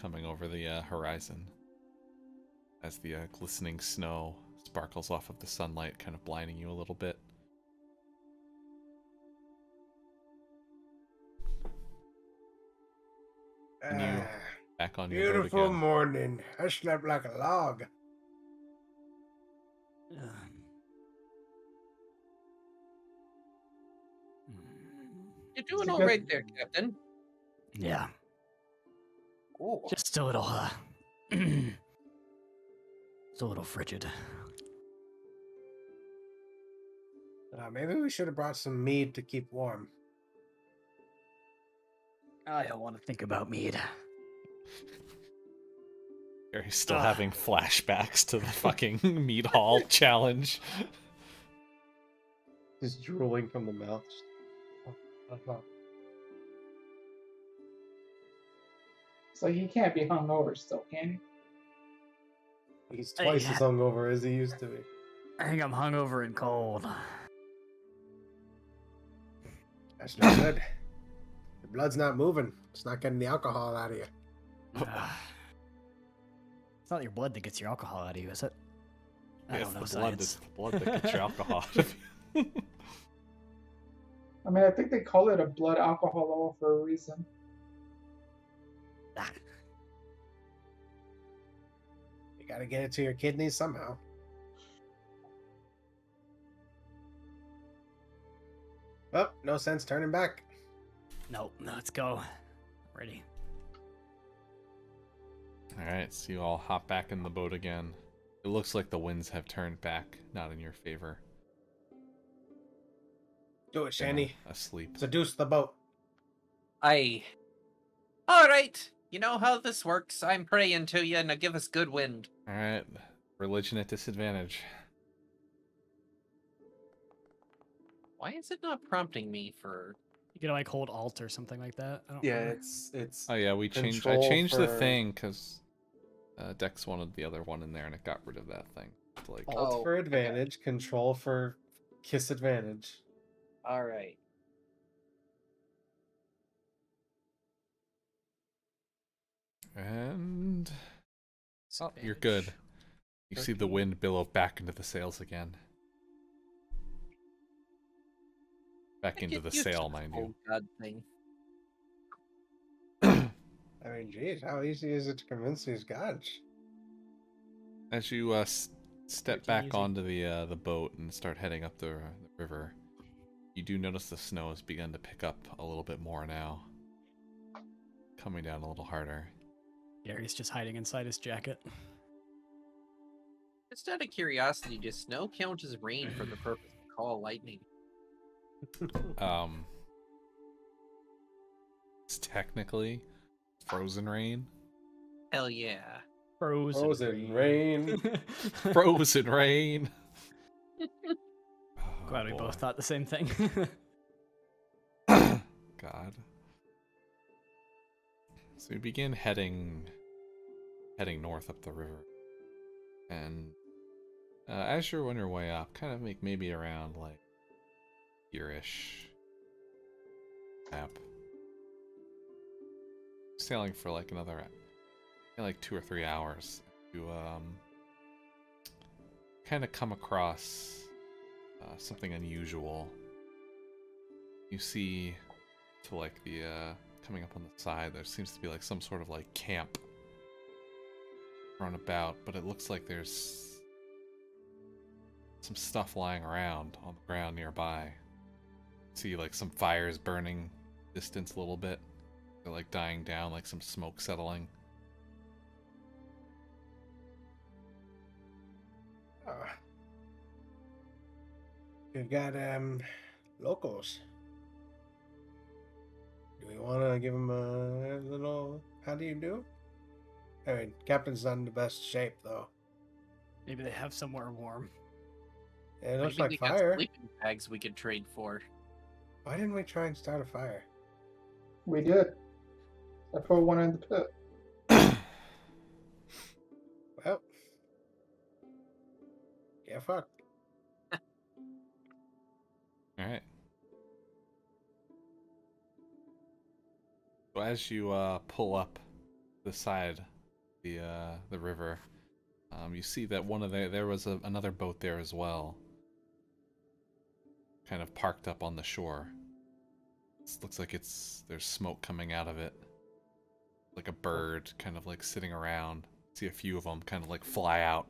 coming over the horizon. As the glistening snow sparkles off of the sunlight, kind of blinding you a little bit. And you back on your boat Beautiful again. morning. I slept like a log. You're doing It's a all good- right there, Captain. Yeah, Oh, just a little. It's a little frigid. Maybe we should have brought some mead to keep warm. I don't want to think about mead. Gary's still Ugh. having flashbacks to the fucking meat hall challenge. Just drooling from the mouth. So he can't be hungover still, can he? He's twice as hungover as he used to be. I think I'm hungover and cold. That's not good. The blood's not moving. It's not getting the alcohol out of you. It's not your blood that gets your alcohol out of you, is it? I It's don't know the blood, science. it's the blood that gets your alcohol out of you. I mean, I think they call it a blood alcohol level for a reason. You gotta get it to your kidneys somehow. Oh, no sense turning back. Nope, let's go. Ready. Alright, so you all hop back in the boat again. It looks like the winds have turned back, not in your favor. Do it, Shanty. Asleep. Seduce the boat. Alright, you know how this works. I'm praying to you, now give us good wind. Alright, religion at disadvantage. Why is it not prompting me for... You can like hold Alt or something like that. I don't Yeah, remember. it's. Oh yeah, we changed. I Control changed the for- thing because Dex wanted the other one in there, and it got rid of that thing. It's like, Alt Oh, for okay. advantage, control for kiss advantage. Alright. and oh, you're good. You see the wind billow back into the sails again. Back into the sail, mind you. Oh god thing. I mean, geez, how easy is it to convince these gods? As you step Pretty back easy. onto the boat and start heading up the river, you do notice the snow has begun to pick up a little bit more now. Coming down a little harder. Gary's just hiding inside his jacket. Just out of curiosity, does snow count as rain for the purpose of call lightning? It's technically frozen rain. Hell yeah. Frozen rain. Frozen rain. Glad we boy. both thought the same thing. God. So we begin heading north up the river, and as you're on your way up, kind of maybe around like here-ish map, sailing for like another like 2 or 3 hours. You kind of come across something unusual. You see to like the coming up on the side, there seems to be like some sort of like camp thrown about, but it looks like there's some stuff lying around on the ground nearby. See like some fires burning distance a little bit. They're like dying down, like some smoke settling. We've got locals. Do we want to give them a little how do you do? I mean, Captain's not in the best shape though. Maybe they have somewhere warm. It looks Maybe like they got fire. sleeping bags we could trade for. Why didn't we try and start a fire? We did. I put one in the pit. Well, yeah, fuck. All right. So as you pull up the side, the river, you see that there was another boat there as well, kind of parked up on the shore. It looks like there's smoke coming out of it, like a bird, kind of like sitting around. See a few of them kind of like fly out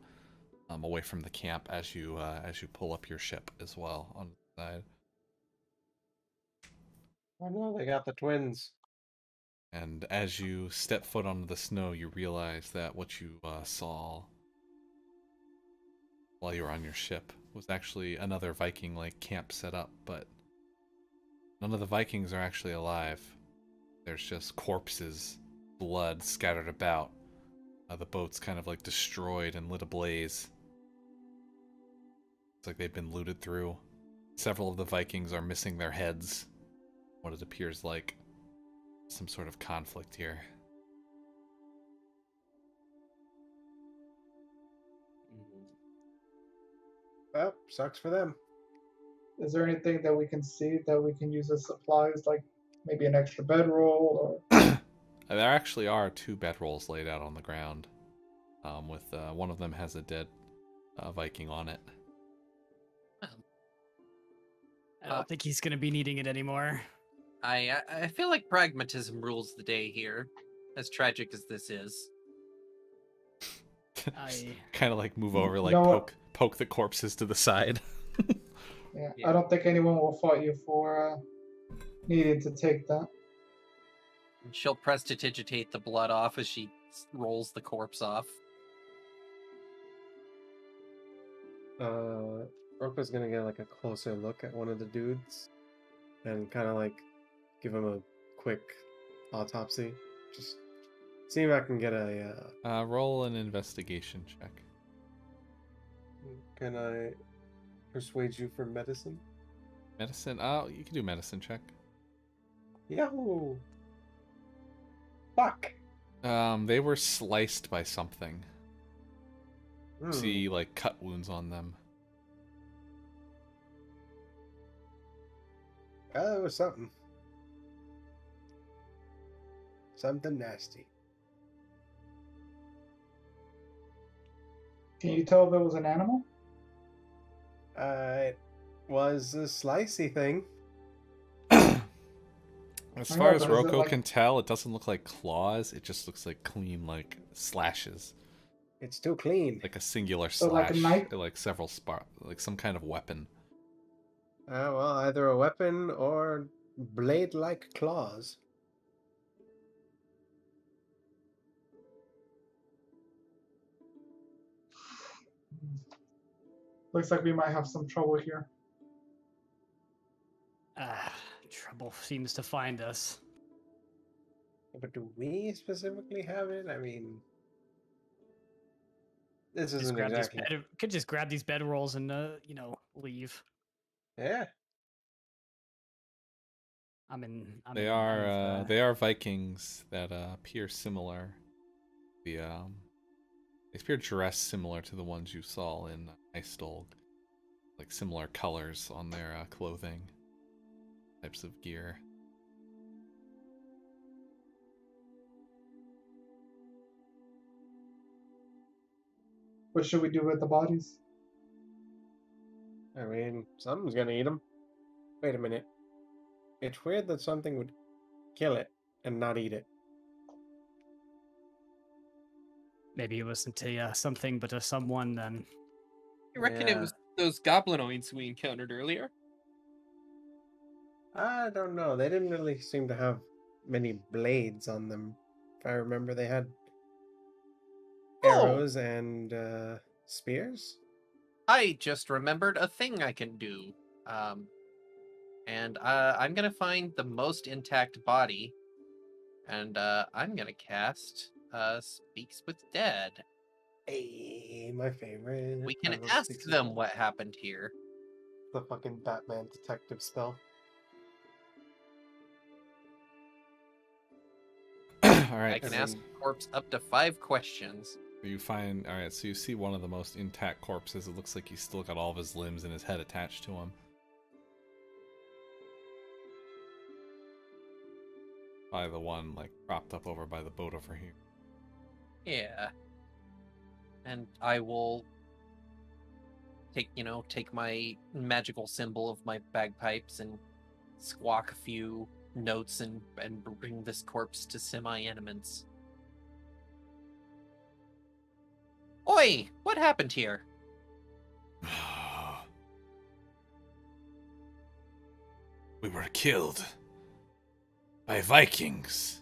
away from the camp as you pull up your ship as well on the side. Oh no, they got the twins. And as you step foot onto the snow, you realize that what you saw while you were on your ship was actually another Viking like camp set up, but none of the Vikings are actually alive. There's just corpses, blood scattered about. The boat's kind of like destroyed and lit ablaze. It's like they've been looted through. Several of the Vikings are missing their heads. What it appears like some sort of conflict here. Well, sucks for them. Is there anything that we can see that we can use as supplies, like maybe an extra bedroll or? There actually are 2 bedrolls laid out on the ground. With one of them has a dead Viking on it. I don't think he's gonna be needing it anymore. I feel like pragmatism rules the day here, as tragic as this is. I Kind of like move over, like You know what? poke the corpses to the side. Yeah, Yeah. I don't think anyone will fault you for needing to take that. And she'll prestidigitate the blood off as she rolls the corpse off. Roka's gonna get like a closer look at one of the dudes and kind of like give him a quick autopsy. Just see if I can get a. Roll an investigation check. Can I persuade you for medicine? Medicine? Oh, you can do medicine check. Yahoo! Fuck! They were sliced by something. Hmm. See, like, cut wounds on them. It was something. Something nasty. Can you tell if it was an animal? It was a slicey thing. As I far know, as but is it Roko like- can tell, it doesn't look like claws. It just looks like clean, like, slashes. It's too clean. Like a singular So slash. like a knife? Like several like some kind of weapon. Well, either a weapon or blade-like claws. Looks like we might have some trouble here. Trouble seems to find us. But do we specifically have it? I mean, this Just isn't grab exactly. could just grab these bedrolls and leave. Yeah. They are Vikings that appear similar. They appear dressed similar to the ones you saw in Eistolg. Like similar colors on their clothing. Types of gear. What should we do with the bodies? I mean, something's gonna eat them. Wait a minute. It's weird that something would kill it and not eat it. Maybe it wasn't a something, but a someone then. You reckon it Yeah. was those goblinoids we encountered earlier? I don't know. They didn't really seem to have many blades on them. If I remember, they had arrows and spears. I just remembered a thing I can do. And I'm gonna find the most intact body, and I'm gonna cast Speaks with Dead. Hey, my favorite. We can I love ask Speaks of them Death. what happened here. The fucking Batman detective spell. Alright, I can and ask then- the corpse up to 5 questions. you find alright, so you see one of the most intact corpses. It looks like he's still got all of his limbs and his head attached to him. By the one like propped up over by the boat over here. Yeah. And I will take my magical symbol of my bagpipes and squawk a few notes and bring this corpse to semi-animance. Oi! What happened here? We were killed by Vikings.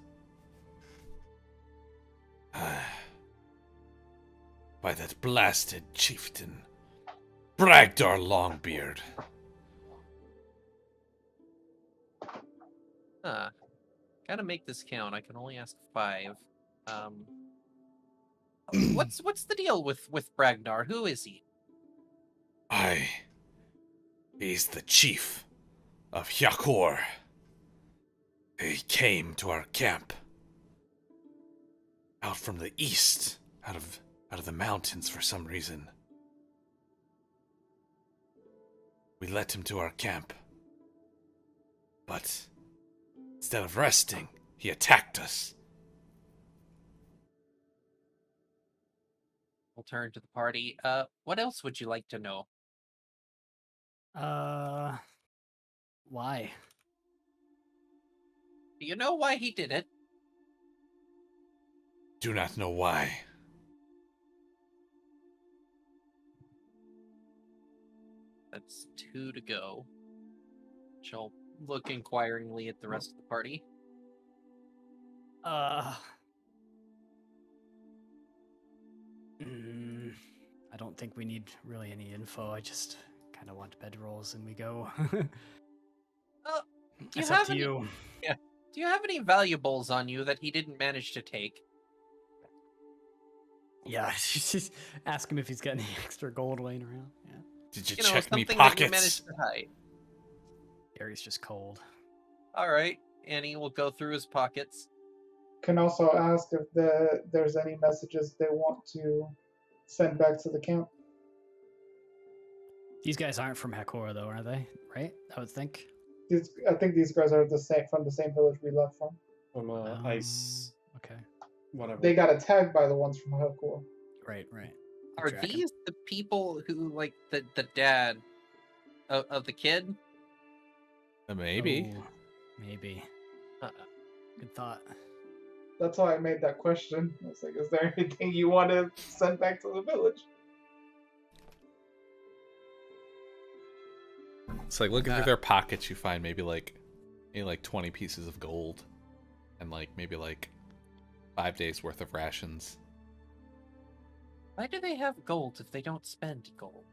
By that blasted chieftain, Bragdar Longbeard. Gotta make this count. I can only ask 5. What's the deal with Bragnar? Who is he? He's the chief of Yakor. He came to our camp out from the east, out of the mountains for some reason. We let him to our camp, but instead of resting, he attacked us. We'll turn to the party. What else would you like to know? Why? Do you know why he did it? Do not know why. That's 2 to go. She'll look inquiringly at the rest of the party. I don't think we need really any info. I just kind of want bedrolls and we go. Do you It's up have to any? you. Yeah. Do you have any valuables on you that he didn't manage to take? Yeah, just ask him if he's got any extra gold laying around. Yeah. Did you You know, check me something that you pockets? managed to hide. Gary's just cold. All right, Annie will go through his pockets. Can also ask if there's any messages they want to send back to the camp. These guys aren't from Hakora, though, are they? Right? I would think. I think these guys are from the same village we left from. From ice, Okay. whatever. They got attacked by the ones from Helcor. Right, right. Are these the people who, like, the dad of the kid? Maybe. Oh, maybe. Good thought. That's why I made that question. I was like, is there anything you want to send back to the village? It's like looking through their pockets, you find maybe like 20 pieces of gold, and like maybe like 5 days worth of rations. Why do they have gold if they don't spend gold?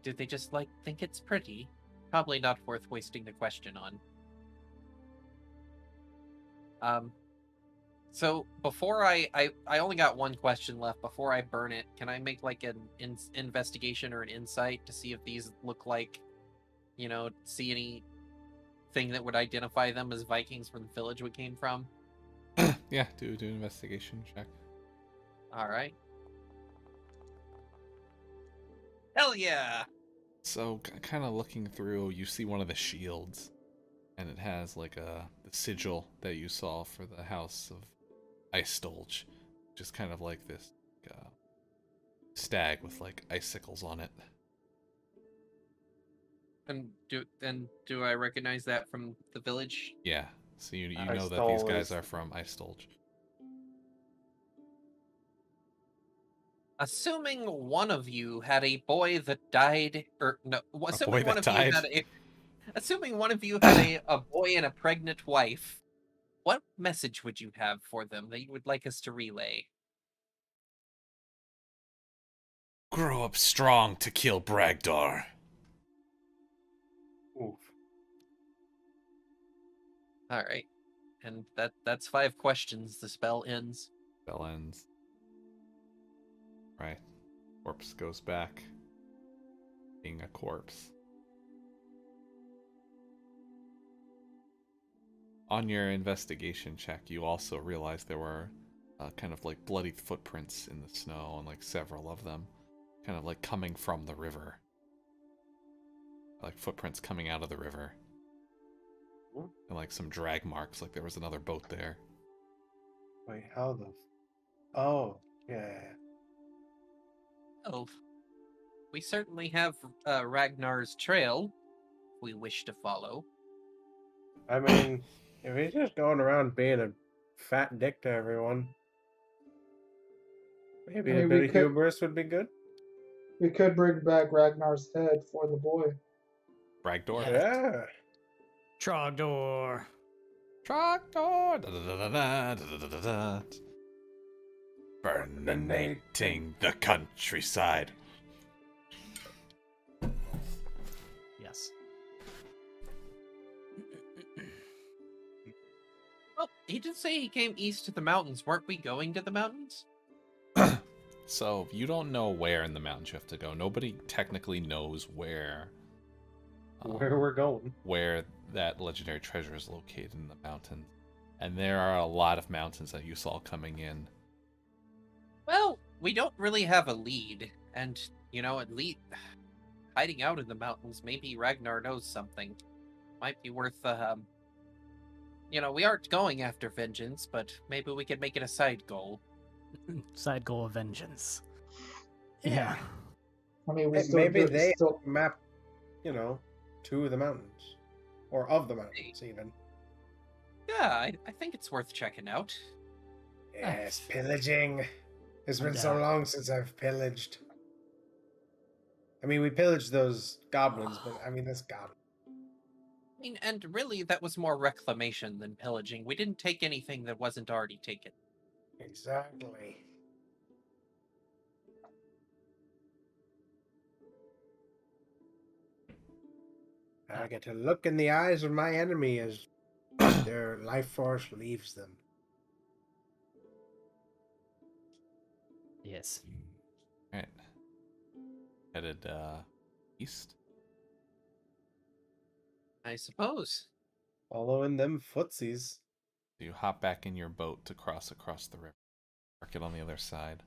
Do they just, like, think it's pretty? Probably not worth wasting the question on. So before I only got one question left. Before I burn it, can I make like an investigation or an insight to see if these look like, you know, see anything that would identify them as Vikings from the village we came from? Yeah, do an investigation check. All right. Hell yeah! So, kind of looking through, you see one of the shields, and it has like the sigil that you saw for the House of Ice Dolge, just kind of like this stag with like icicles on it. And do I recognize that from the village? Yeah, so you know Ice that these Dolge guys is- are from Ice Dolge. Assuming one of you had a boy that died, or no, assuming boy one that of you died? had assuming one of you had a boy and a pregnant wife, what message would you have for them that you would like us to relay? Grow up strong to kill Bragdar. Oof. All right, and that's 5 questions. The spell ends. Spell ends. Right. Corpse goes back being a corpse. On your investigation check, you also realize there were kind of like bloody footprints in the snow, and like several of them kind of like coming from the river. Like footprints coming out of the river. And like some drag marks, like there was another boat there. Wait, how the? Oh, yeah. Oh, we certainly have Ragnar's trail. If we wish to follow. I mean, if he's just going around being a fat dick to everyone, maybe I a mean, bit we of could- hubris would be good. We could bring back Ragnar's head for the boy. Bragdor? Yeah. Yeah. Trogdor. Tractor! Da-da-da-da-da, Burninating the countryside. Yes. Well, he did say he came east to the mountains. Weren't we going to the mountains? So, you don't know where in the mountains you have to go. Nobody technically knows where Where we're going. where that legendary treasure is located in the mountain. And there are a lot of mountains that you saw coming in. Well, we don't really have a lead, and you know, hiding out in the mountains. Maybe Ragnar knows something. Might be worth. You know, we aren't going after vengeance, but maybe we could make it a side goal. Side goal of vengeance. Yeah. I mean, we Hey, still maybe do, they still, map, you know, to the mountains, or of the mountains even. Yeah, I think it's worth checking out. Yes, pillaging. It's been And, so long since I've pillaged. I mean, we pillaged those goblins, but I mean, this goblin. I mean, and really, that was more reclamation than pillaging. We didn't take anything that wasn't already taken. Exactly. I get to look in the eyes of my enemy as their life force leaves them. Yes. All right. Headed east. I suppose. Following them footsies. You hop back in your boat to cross across the river. Park it on the other side.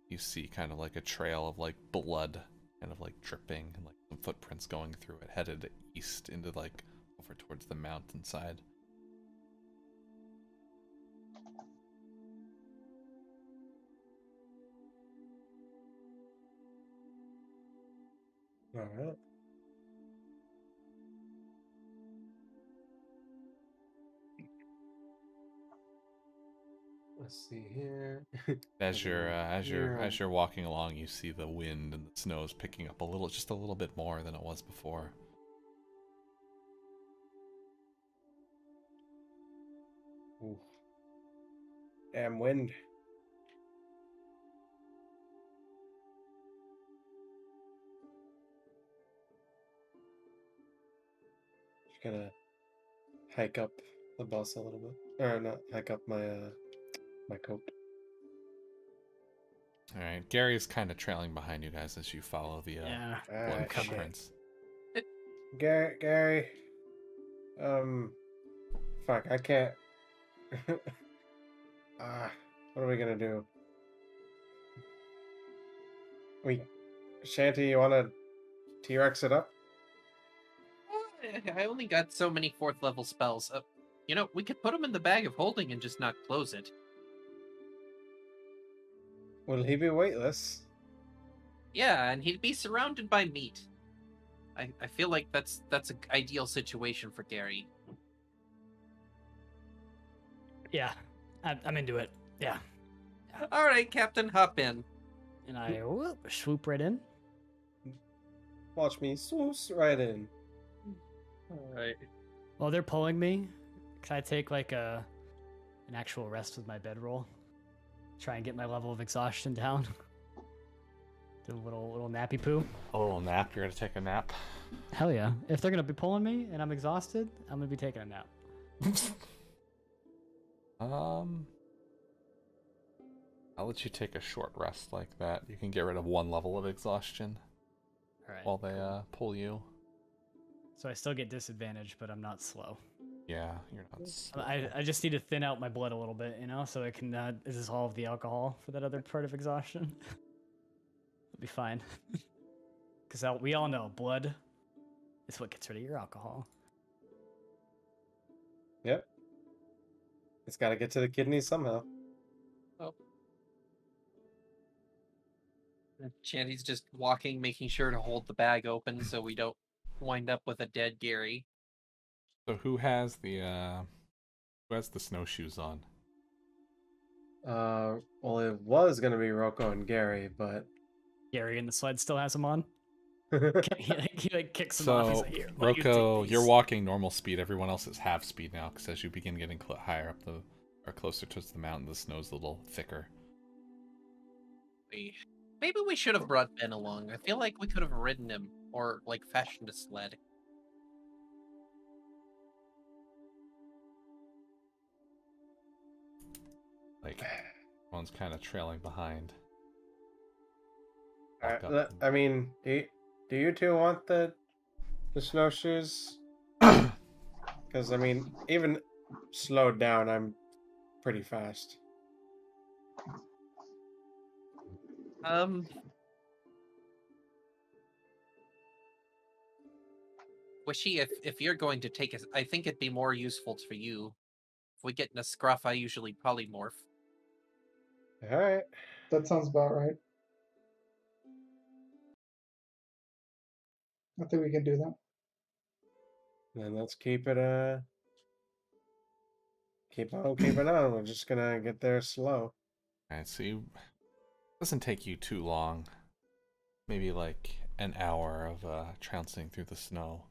You see kind of like a trail of like blood kind of like dripping and like some footprints going through it, headed east into like over towards the mountainside. All right. Let's see here. As you're Here, as you're walking along, you see the wind and the snow is picking up a little, just a little bit more than it was before. Oof. Damn wind. Just gonna hike up the bus a little bit, or not hike up my my coat. All right, Gary's kind of trailing behind you guys as you follow the Yeah. blood Shit. footprints. Gary, fuck, I can't. What are we gonna do? Shanty, you wanna T-Rex it up? I only got so many 4th level spells. You know, we could put him in the bag of holding and just not close it. Will he be weightless? Yeah, and he'd be surrounded by meat. I feel like that's an ideal situation for Gary. Yeah. I'm into it. Yeah. All right, Captain, hop in. And I swoop right in. Watch me swoosh right in. All right. While they're pulling me, can I take like an actual rest with my bedroll? Try and get my level of exhaustion down. Do a little nappy poo. A little nap. You're gonna take a nap. Hell yeah. If they're gonna be pulling me and I'm exhausted, I'm gonna be taking a nap. I'll let you take a short rest like that. You can get rid of 1 level of exhaustion Alright. while they pull you. So I still get disadvantage, but I'm not slow. Yeah, you're not slow. I just need to thin out my blood a little bit, you know, so it can dissolve the alcohol for that other part of exhaustion. It'll be fine. Because we all know blood is what gets rid of your alcohol. Yep. It's got to get to the kidneys somehow. Oh. Shanty's just walking, making sure to hold the bag open so we don't wind up with a dead Gary. So who has the snowshoes on? Well, it was gonna be Rocco and Gary, but Gary in the sled still has them on. he like kicks them So off. He's like, "Here, why don't you take Rocco, these?" you're walking normal speed. Everyone else is half speed now because as you begin getting higher up or closer towards the mountain, the snow's a little thicker. Maybe we should have brought Ben along. I feel like we could have ridden him or like fashioned a sled. Like one's kind of trailing behind. I mean, do you two want the snowshoes? Because I mean, even slowed down, I'm pretty fast. Wishy, if you're going to take us, I think it'd be more useful for you. If we get in a scruff, I usually polymorph. All right. That sounds about right. I think we can do that. Then let's keep it keep on. We're just gonna get there slow. Alright, so it doesn't take you too long maybe like an hour of trouncing through the snow,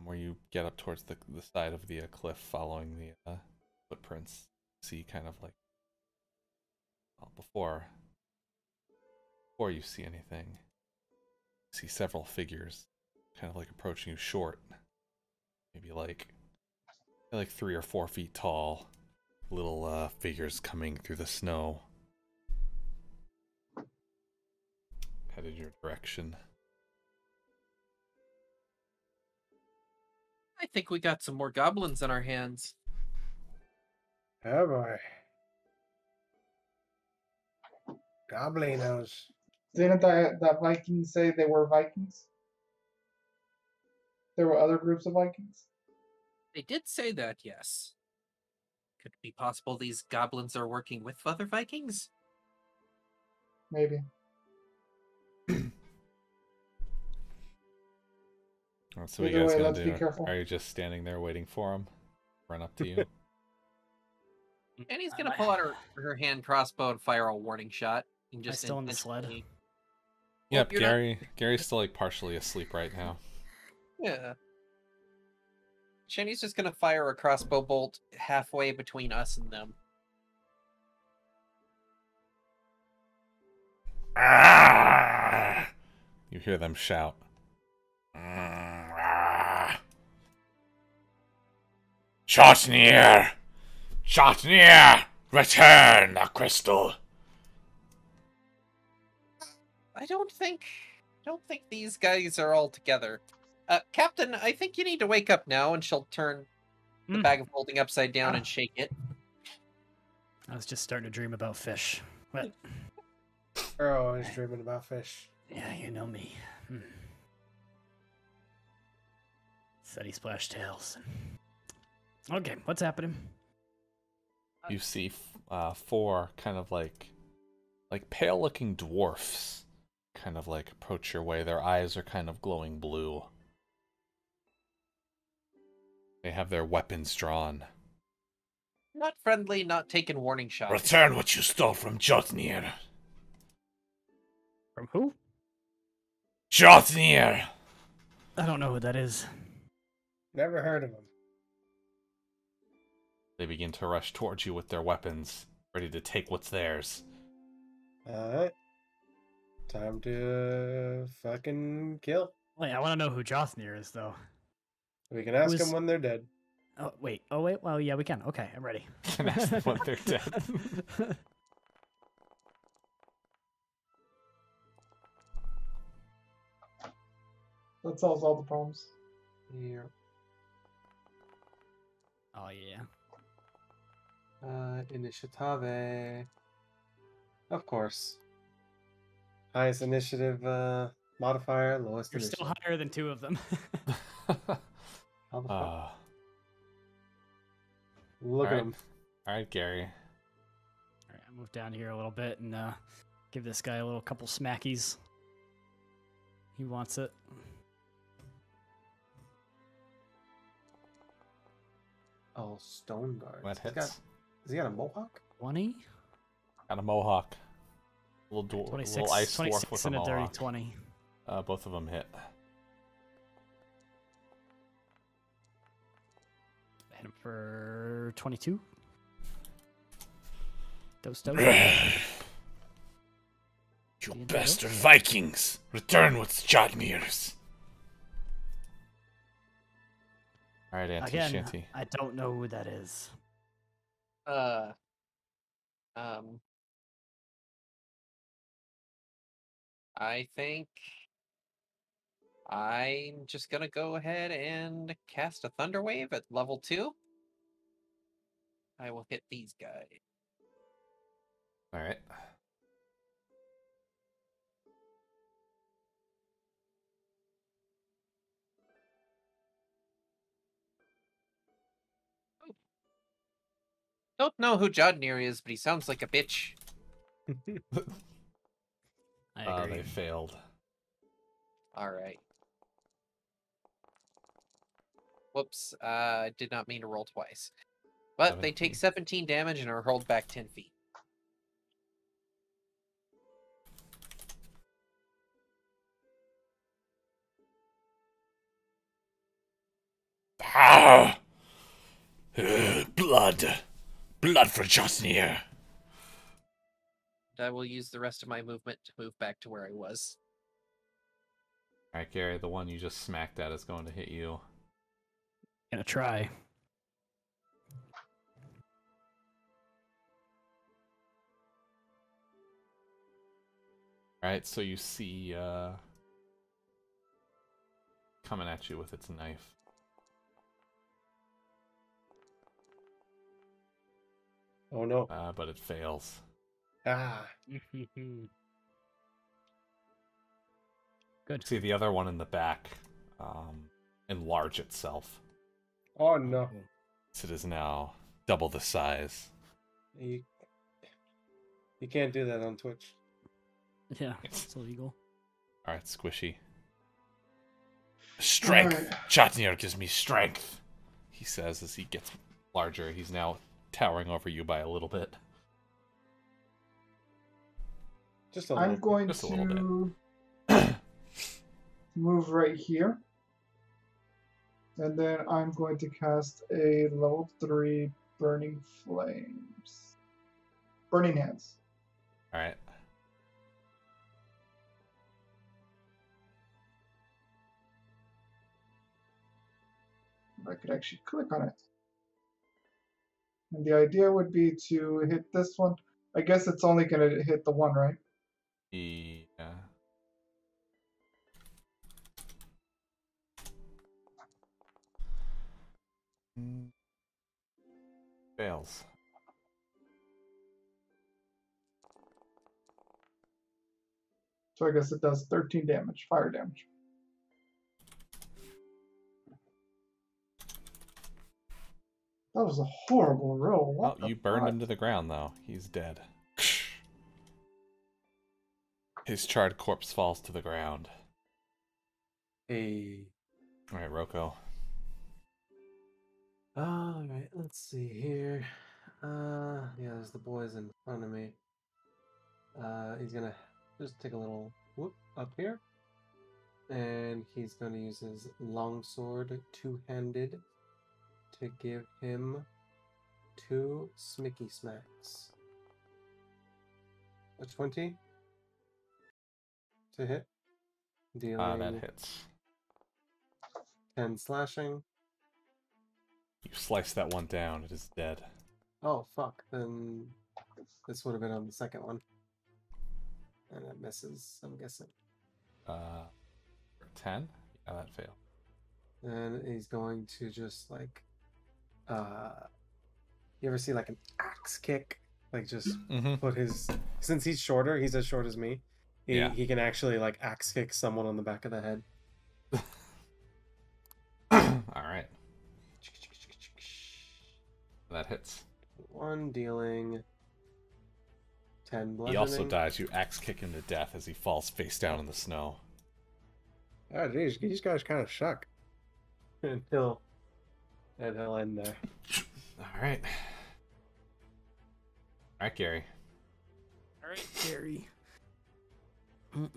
where you get up towards the side of the cliff, following the footprints. See kind of like, well, before you see anything, you see several figures kind of like approaching you, short, maybe like 3 or 4 feet tall, little figures coming through the snow, headed your direction. I think we got some more goblins in our hands. Oh boy. Goblinos. Didn't that Vikings say they were Vikings? There were other groups of Vikings? They did say that, yes. Could it be possible these goblins are working with other Vikings? Maybe. So what Either you guys way, gonna let's be do? careful. Are you just standing there waiting for him? Run up to you? And he's gonna pull out her hand crossbow and fire a warning shot. And Am I just still on the sled? intentionally- Yep, you're not- Gary's still like partially asleep right now. Yeah. Shanty's just gonna fire a crossbow bolt halfway between us and them. Ah! You hear them shout. Jotnir! Jotnir! Return the crystal! I don't think these guys are all together. Captain, I think you need to wake up now, and she'll turn the bag of holding upside down and shake it. I was just starting to dream about fish. What? We're always dreaming about fish. Yeah, you know me. Sunny splash tails. Okay, what's happening? You see 4 kind of like pale-looking dwarfs kind of like approach your way. Their eyes are kind of glowing blue. They have their weapons drawn. Not friendly, not taking warning shots. Return what you stole from Jotnir. From who? Jotnir! I don't know who that is. Never heard of them. They begin to rush towards you with their weapons, ready to take what's theirs. Alright. Time to fucking kill. Wait, I want to know who Jothnir is, though. We can ask Who is- them when they're dead. Oh, wait. Oh, wait. Well, yeah, we can. Okay, I'm ready. Can ask them when they're dead. That solves all the problems. Yeah. Oh, yeah. Initiative. Of course. Highest initiative modifier, lowest You're initiative. still higher than 2 of them. How the fuck? Look Alright. at them. Alright, Gary. All right, I'll move down here a little bit and give this guy a little couple smackies. He wants it. Oh, stone guard. That hits. Has he got a mohawk? 20? Got a mohawk. Little 26, little ice dwarf 26 with a and a dirty mohawk. 20. Both of them hit. Hit him for 22. Dose. You The bastard Vikings! Return what's Jotmir's! Alright, Auntie Again, Shanty. I don't know who that is. I think I'm just gonna go ahead and cast a Thunder Wave at level 2. I will hit these guys. Alright. Don't know who Jodnir is, but he sounds like a bitch. I agree. They failed. Alright. Whoops, I did not mean to roll twice. But they take 17 damage and are hurled back 10 feet. Ah! Blood. Blood for Josnir. I will use the rest of my movement to move back to where I was. Alright, Gary, the one you just smacked at is going to hit you. Gonna try. Alright, so you see coming at you with its knife. Oh no. But it fails. Ah. Good. See the other one in the back enlarge itself. Oh no. So it is now double the size. You can't do that on Twitch. Yeah, it's illegal. Alright, Squishy. Strength! Alright. Jotnir gives me strength! He says as he gets larger. He's now towering over you by a little bit. Just a I'm little. going Just a little to move right here. And then I'm going to cast a level 3 Burning Flames. Burning Hands. Alright. If I could actually click on it. And the idea would be to hit this one. I guess it's only going to hit the one, right? Yeah. Fails. So I guess it does 13 damage, fire damage. That was a horrible roll. What Oh, you burned him to the ground, though. He's dead. His charred corpse falls to the ground. Hey. Alright, Roko. Alright, let's see here. Yeah, there's the boys in front of me. He's gonna just take a little whoop up here. And he's gonna use his longsword two-handed to give him 2 smicky smacks. A 20 to hit. Dealing That hits. 10 slashing. You slice that one down, it is dead. Oh, fuck. Then this would have been on the second one. And it misses, I'm guessing. 10? Yeah, that failed. And he's going to just like you ever see like an axe kick? Like just put his, since he's shorter, he's as short as me. He can actually like axe kick someone on the back of the head. Alright. That hits. 1 dealing 10 bludgeoning. He also dies. You axe kick him to death as he falls face down in the snow. Oh, geez, these guys kind of suck. And he'll end there. All Alright. Alright, Gary. right, Gary. All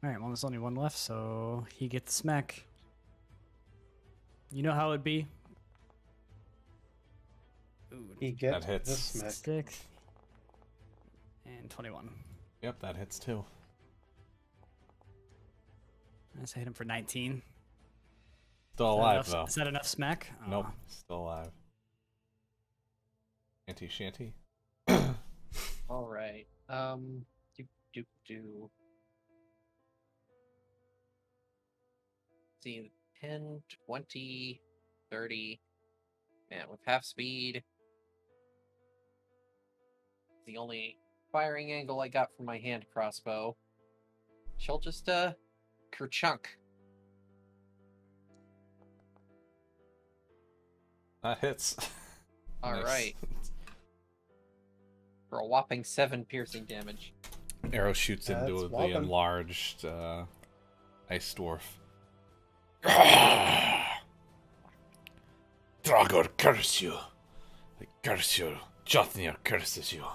right, well, there's only one left, so he gets smack. You know how it'd be? Ooh, He gets That hits. the smack. 6 and 21. Yep, that hits too. Let's hit him for 19. Still Is that alive, enough- though. Is that enough smack? Nope, still alive. Shanty. All right. Do. See, 10, 20, 30. Man, with half speed. The only firing angle I got from my hand crossbow. She'll just, kerchunk. That hits. All Nice. right. For a whopping 7 piercing damage. Arrow shoots into That's the whopping. enlarged ice dwarf. Dragor curse you. I curse you. Jotnir curses you.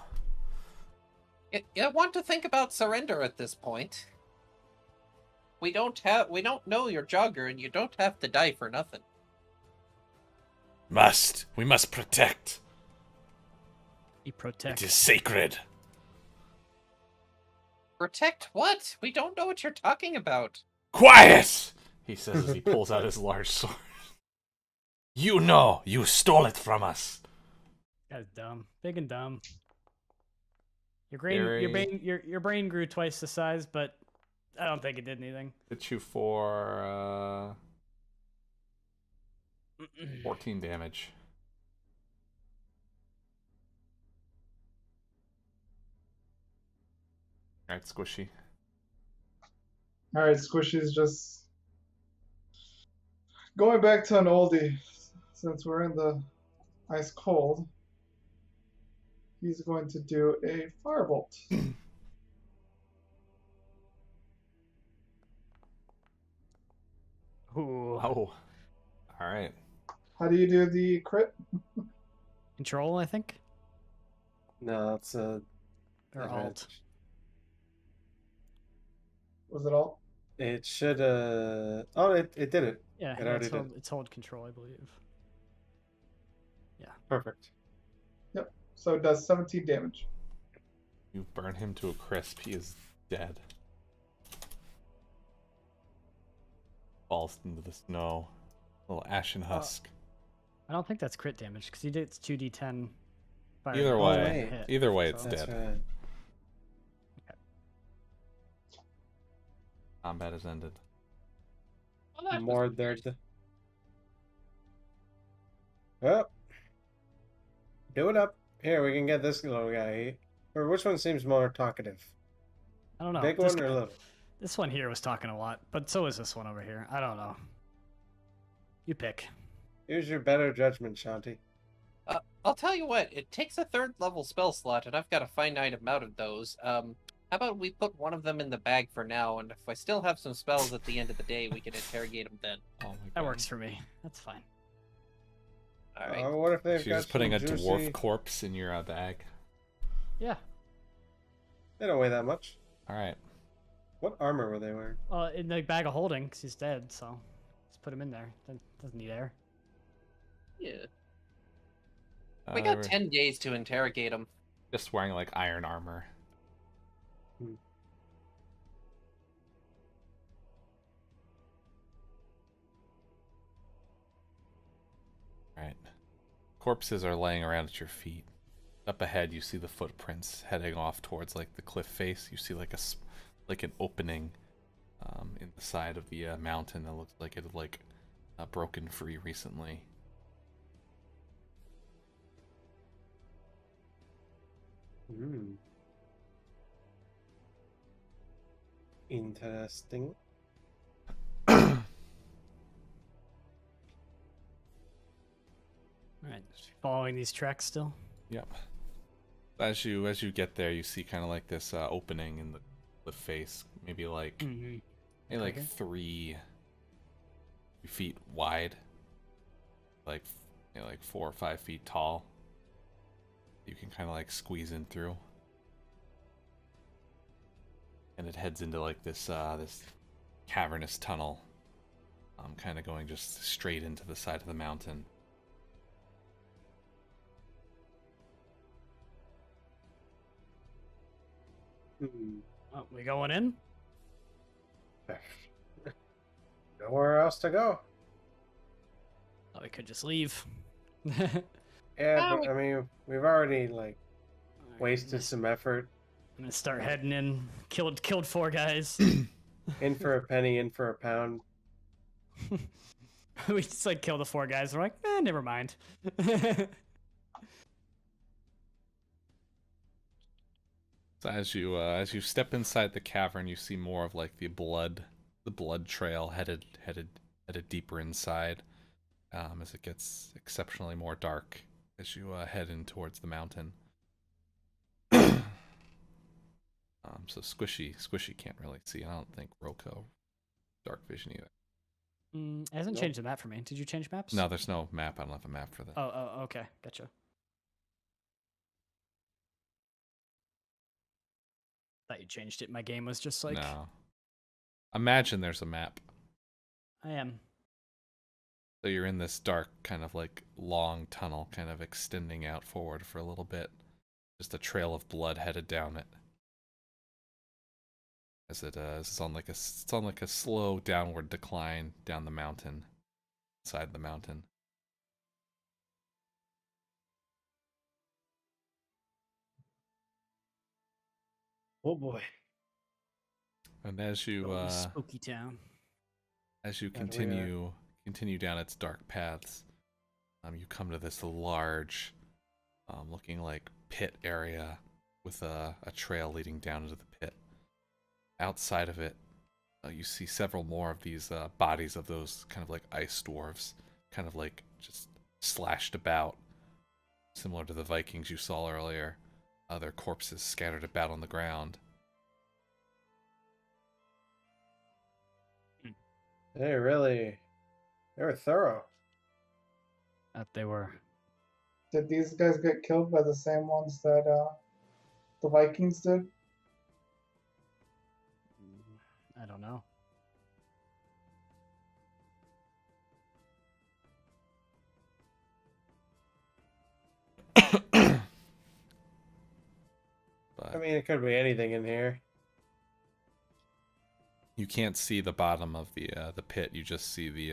You want to think about surrender at this point. We don't know you're Jogger, and you don't have to die for nothing. We must protect. You protect. It is sacred. Protect what? We don't know what you're talking about. Quiet! He says as he pulls out his large sword. You know, you stole it from us. That's dumb. Big and dumb. Your brain grew twice the size, but I don't think it did anything. Hit you for 14 damage. Alright, Squishy. All right, Squishy's just going back to an oldie. Since we're in the ice cold, he's going to do a firebolt. Ooh. Oh. Alright. How do you do the crit? Control, I think. No, it's a Or alt. Was it all? It should oh, it did it. Yeah, It already did. it's hold control, I believe. Yeah. Perfect. Yep. So it does 17 damage. You burn him to a crisp. He is dead. Falls into the snow. Little ashen husk. I don't think that's crit damage because he did 2d10. Either way, wait. either way, it's That's dead. right. Combat has ended. Well, that was More weird. there's the. Oh. Do it up. Here, we can get this little guy. Or which one seems more talkative? I don't know. Big This one or guy- little? This one here was talking a lot, but so is this one over here. I don't know. You pick. Use your better judgment, Shanty. I'll tell you what, it takes a 3rd level spell slot, and I've got a finite amount of those. How about we put one of them in the bag for now, and if I still have some spells at the end of the day, we can interrogate them then. Oh my That god. works for me. That's fine. Alright. Oh, what if they've She's got just putting some a juicy... dwarf corpse in your bag. Yeah. They don't weigh that much. Alright. What armor were they wearing? In the bag of holding, because he's dead, so just put him in there. Doesn't need air. Yeah. We got 10 days to interrogate him. Just wearing like iron armor. Alright. Corpses are laying around at your feet. Up ahead, you see the footprints heading off towards like the cliff face. You see like an opening in the side of the mountain that looks like it had like broken free recently. Interesting. Alright. Following these tracks still? Yep. As you get there, you see kind of like this opening in the face, maybe like maybe like Okay. 3 feet wide, like like 4 or 5 feet tall. You can kind of like squeeze in through, and it heads into like this this cavernous tunnel, kind of going just straight into the side of the mountain. Oh, we going in? Nowhere else to go. Oh, we could just leave. Yeah, Oh, but I mean, we've already like wasted some effort. I'm gonna start heading in. Killed 4 guys. In for a penny, in for a pound. We just like kill the 4 guys. We're like, never mind. So as you step inside the cavern, you see more of like the blood trail headed deeper inside, as it gets exceptionally more dark as you head in towards the mountain. So Squishy can't really see. I don't think Roko dark vision either. It hasn't changed the map for me. Did you change maps? No, there's no map. I don't have a map for that. Oh, okay. Gotcha. Thought you changed it. My game was just like No. Imagine there's a map. I am. So you're in this dark, kind of like long tunnel, kind of extending out forward for a little bit. Just a trail of blood headed down it. As it's on like a slow downward decline down the mountain, inside the mountain. Oh boy. And as you Going to Spooky Town. as you And we are- continue down its dark paths, you come to this large, looking like pit area with a trail leading down into the pit. Outside of it, you see several more of these bodies of those kind of like ice dwarves, kind of like just slashed about, similar to the Vikings you saw earlier. Their corpses scattered about on the ground. They were thorough. That they were. Did these guys get killed by the same ones that the Vikings did? I don't know. But I mean, it could be anything in here. you can't see the bottom of the pit. You just see the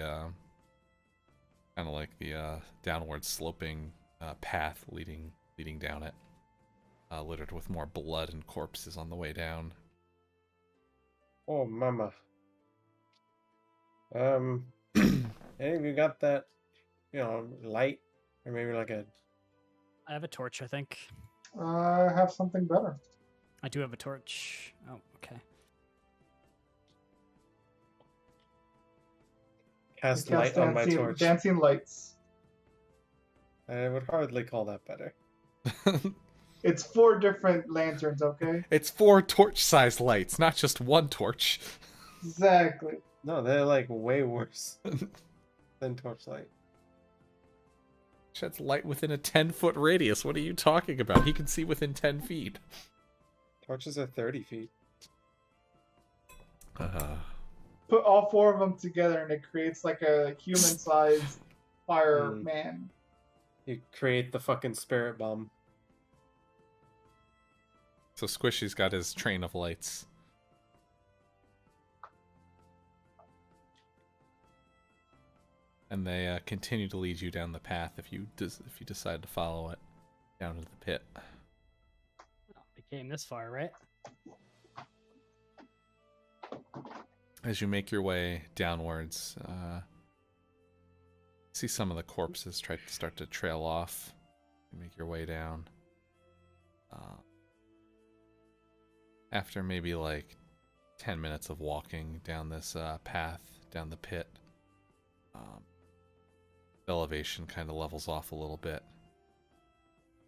kind of like the downward sloping path leading down it, littered with more blood and corpses on the way down. Oh, mama. Any of you got that, light? Or maybe like a... I have a torch, I think. I have something better. I do have a torch. Oh, okay. cast You light on my dancing, torch. dancing lights. I would hardly call that better. It's 4 different lanterns, okay? It's 4 torch-sized lights, not just one torch. Exactly. No, they're like way worse than torchlight. Sheds light within a 10-foot radius. What are you talking about? He can see within 10 feet. Torches are 30 feet. Put all 4 of them together and it creates like a human-sized fireman. You create the fucking spirit bomb. So Squishy's got his train of lights. And they continue to lead you down the path if you decide to follow it down to the pit. We came this far, right? As you make your way downwards, see some of the corpses start to trail off. You make your way down. After maybe like 10 minutes of walking down this path, down the pit, the elevation kind of levels off a little bit.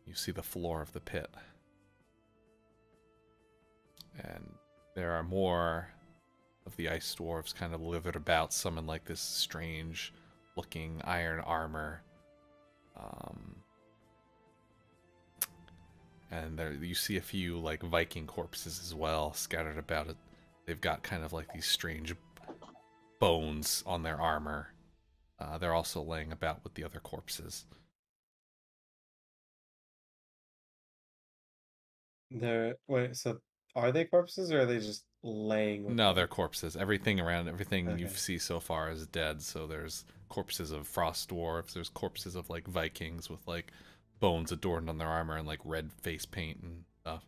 You see the floor of the pit. And there are more of the ice dwarves kind of lithered about, some in like this strange looking iron armor. And there you see a few like Viking corpses as well scattered about it. They've got kind of like these strange bones on their armor. They're also laying about with the other corpses. Wait, so are they corpses or are they just laying with No, them? they're corpses. Everything Okay. you see so far is dead. So there's corpses of frost dwarves. There's corpses of like Vikings with like bones adorned on their armor and like red face paint and stuff.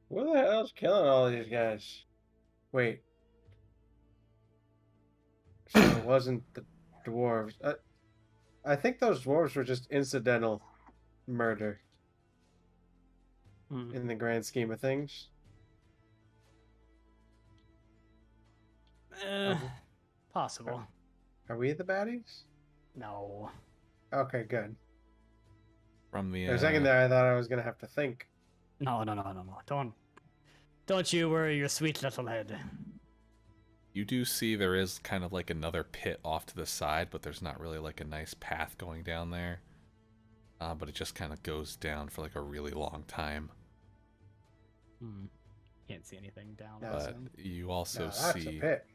Who the hell's killing all these guys? Wait. So it wasn't the dwarves. I think those dwarves were just incidental murder in the grand scheme of things. Possible. Are we the baddies? No. Okay, good. From the For a second there, I thought I was gonna have to think. No. Don't you worry your sweet little head. you do see there is kind of like another pit off to the side, but there's not really like a nice path going down there. But it just kind of goes down for like a really long time. Can't see anything down. Yeah, I But assume. you also Now that's a see pit.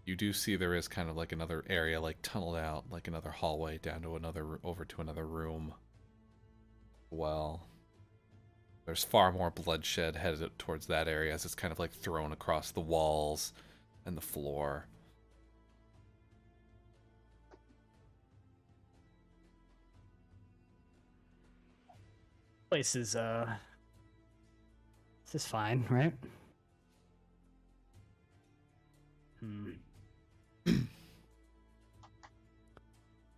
you do see there is kind of like another area like tunneled out, like another hallway down to over to another room. Well, there's far more bloodshed headed towards that area as it's kind of like thrown across the walls and the floor. Place is this is fine, right? Hmm.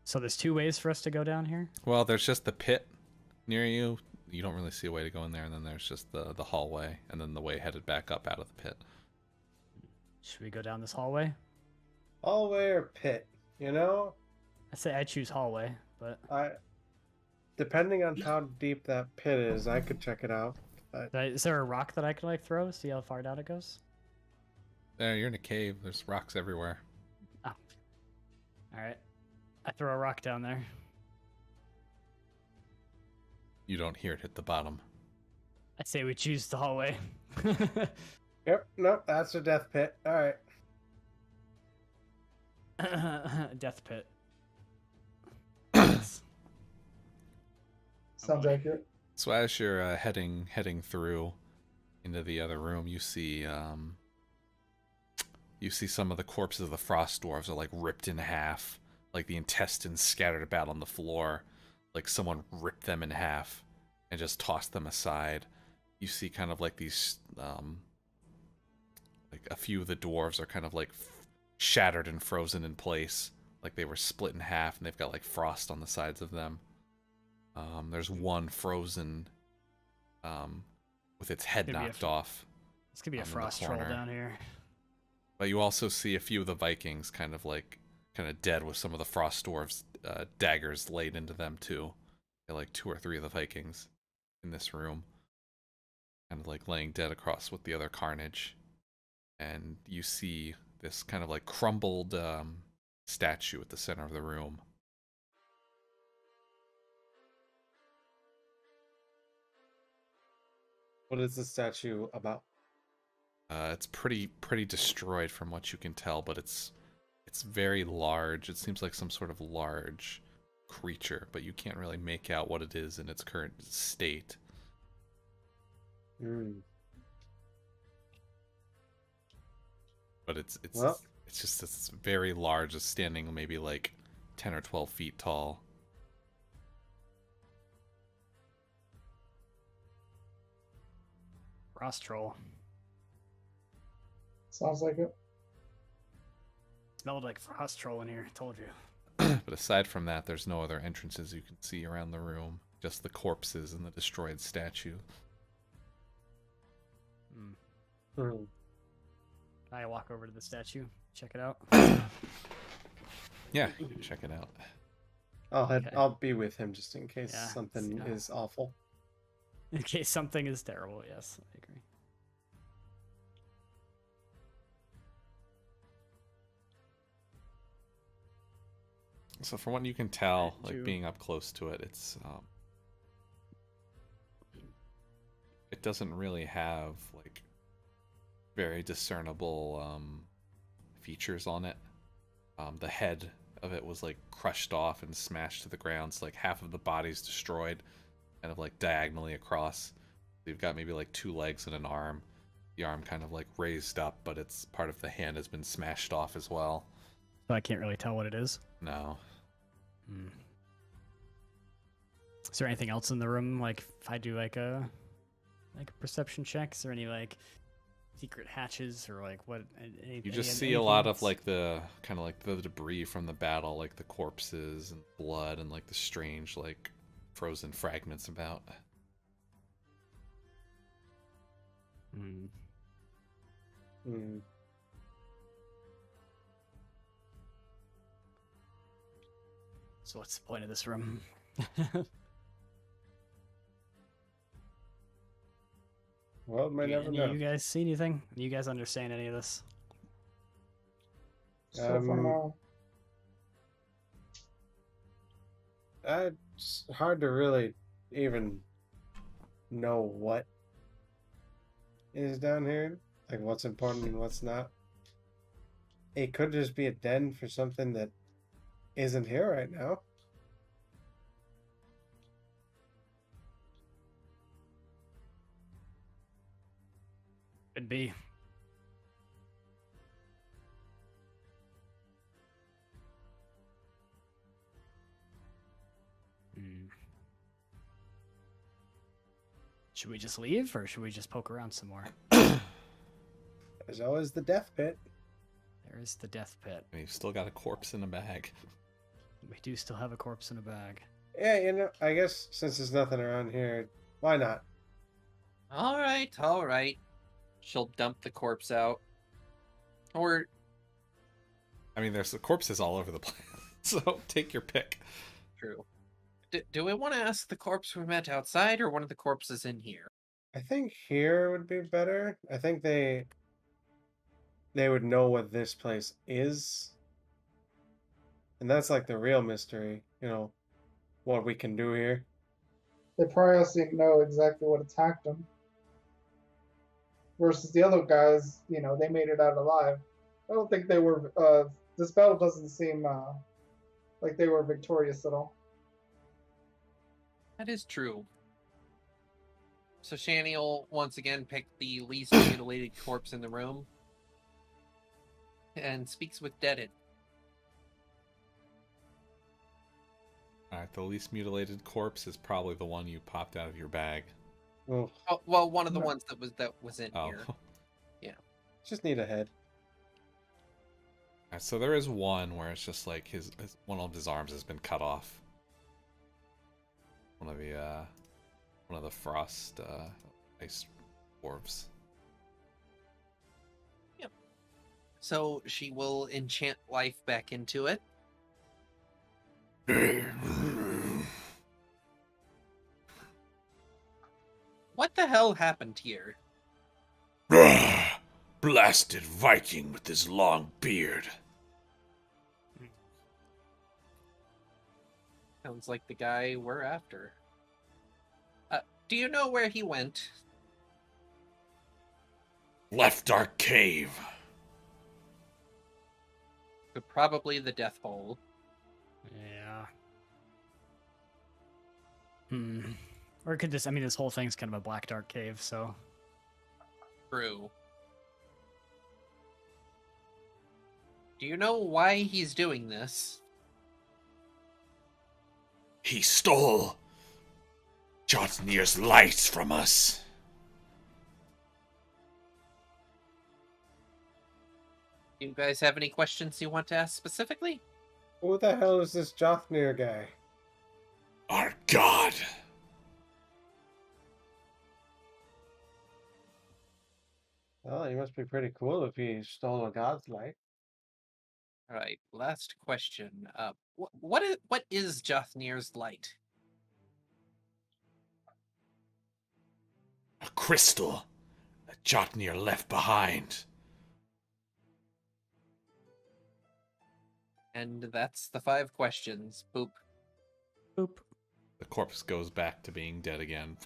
So there's two ways for us to go down here. Well, there's just the pit near you. You don't really see a way to go in there, and then there's just the hallway, and then the way headed back up out of the pit. Should we go down this hallway? Hallway or pit? You know, I say I choose hallway, but depending on how deep that pit is, I could check it out. But is there a rock that I could like throw? See how far down it goes? There, you're in a cave. There's rocks everywhere. All right, I throw a rock down there. You don't hear it hit the bottom. I say we choose the hallway. yep, nope, that's a death pit. All right. Death pit. Sounds boy. accurate. So as you're heading through into the other room, you see some of the corpses of the frost dwarves are like ripped in half, like the intestines scattered about on the floor, like someone ripped them in half and just tossed them aside. You see kind of like these like a few of the dwarves are kind of like shattered and frozen in place, like they were split in half, and they've got like frost on the sides of them. There's one frozen with its head Could be a knocked off. This could be a in the frost troll corner. down here. But you also see a few of the Vikings kind of dead with some of the frost dwarves' daggers laid into them too. There are like 2 or 3 of the Vikings in this room, kind of like laying dead across with the other carnage. And you see this kind of like crumbled statue at the center of the room. What is the statue about? It's pretty destroyed from what you can tell, but it's very large. It seems like some sort of large creature, but you can't really make out what it is in its current state. But it's Well, just it's very large. It's standing maybe like 10 or 12 feet tall. Frost troll. Sounds like it. Smelled like frost troll in here. I told you. But aside from that, there's no other entrances you can see around the room. Just the corpses and the destroyed statue. I walk over to the statue, check it out. Yeah, you can check it out. Okay. I'll be with him just in case Yeah, something yeah. is awful. In case something is terrible, yes, I agree. So from what you can tell, Did you- like being up close to it, it doesn't really have like very discernible features on it. The head of it was like crushed off and smashed to the ground, so like half of the body's destroyed, kind of like diagonally across. You've got maybe like 2 legs and an arm. The arm kind of like raised up, but it's part of the hand has been smashed off as well. So I can't really tell what it is. No. Is there anything else in the room? Like, if I do like a perception check, is there any like secret hatches or like what? You just see a lot of like the kind of like the debris from the battle, like the corpses and blood and like the strange like frozen fragments about. So what's the point of this room? Well, might never know. You guys see anything? You guys understand any of this? So for now, It's hard to really even know what is down here, like what's important and what's not. It could just be a den for something that isn't here right now. Could be. Hmm. Should we just leave, or should we just poke around some more? There's always the death pit. There is the death pit. And you've still got a corpse in a bag. We do still have a corpse in a bag. Yeah, you know, I guess since there's nothing around here, why not? All right, all right. She'll dump the corpse out. Or I mean, there's the corpses all over the place, so take your pick. true. Do we want to ask the corpse we met outside or one of the corpses in here? I think here would be better. I think they would know what this place is. And that's like the real mystery, you know, what we can do here. They probably also know exactly what attacked them. Versus the other guys, you know, they made it out alive. I don't think they were. This battle doesn't seem like they were victorious at all. That is true. So Shanny will once again pick the least mutilated corpse in the room and speaks with Deaded. Alright, the least mutilated corpse is probably the one you popped out of your bag. Oh, Oh, well, one of the No. ones that was in Oh. here. just need a head. Alright, so there is one where it's just like one of his arms has been cut off. One of the frost ice dwarves. So she will enchant life back into it. What the hell happened here? Blasted Viking with his long beard. Sounds like the guy we're after. Do you know where he went? Left our cave. Probably the Death Hole. Yeah. Or it could just, I mean, this whole thing's kind of a black dark cave, so. True. Do you know why he's doing this? He stole Jotnir's lights from us. Do you guys have any questions you want to ask specifically? Who the hell is this Jothnir guy? Our god. Well, he must be pretty cool if he stole a god's light. All right, last question. What is Jothnir's light? A crystal that Jotnir left behind. And that's the 5 questions. Boop. Boop. The corpse goes back to being dead again.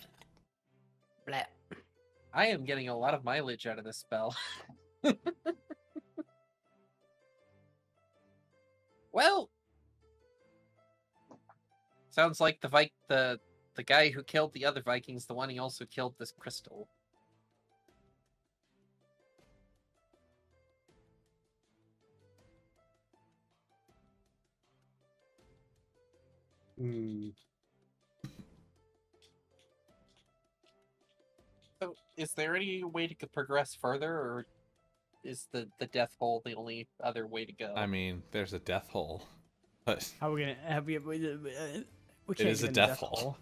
Blah. I am getting a lot of mileage out of this spell. Well, sounds like the guy who killed the other Vikings, the one he also killed this crystal. Hmm. So, is there any way to progress further, or is the death hole the only other way to go? I mean, there's a death hole, but How are we gonna have we can't it is get a in the death hole.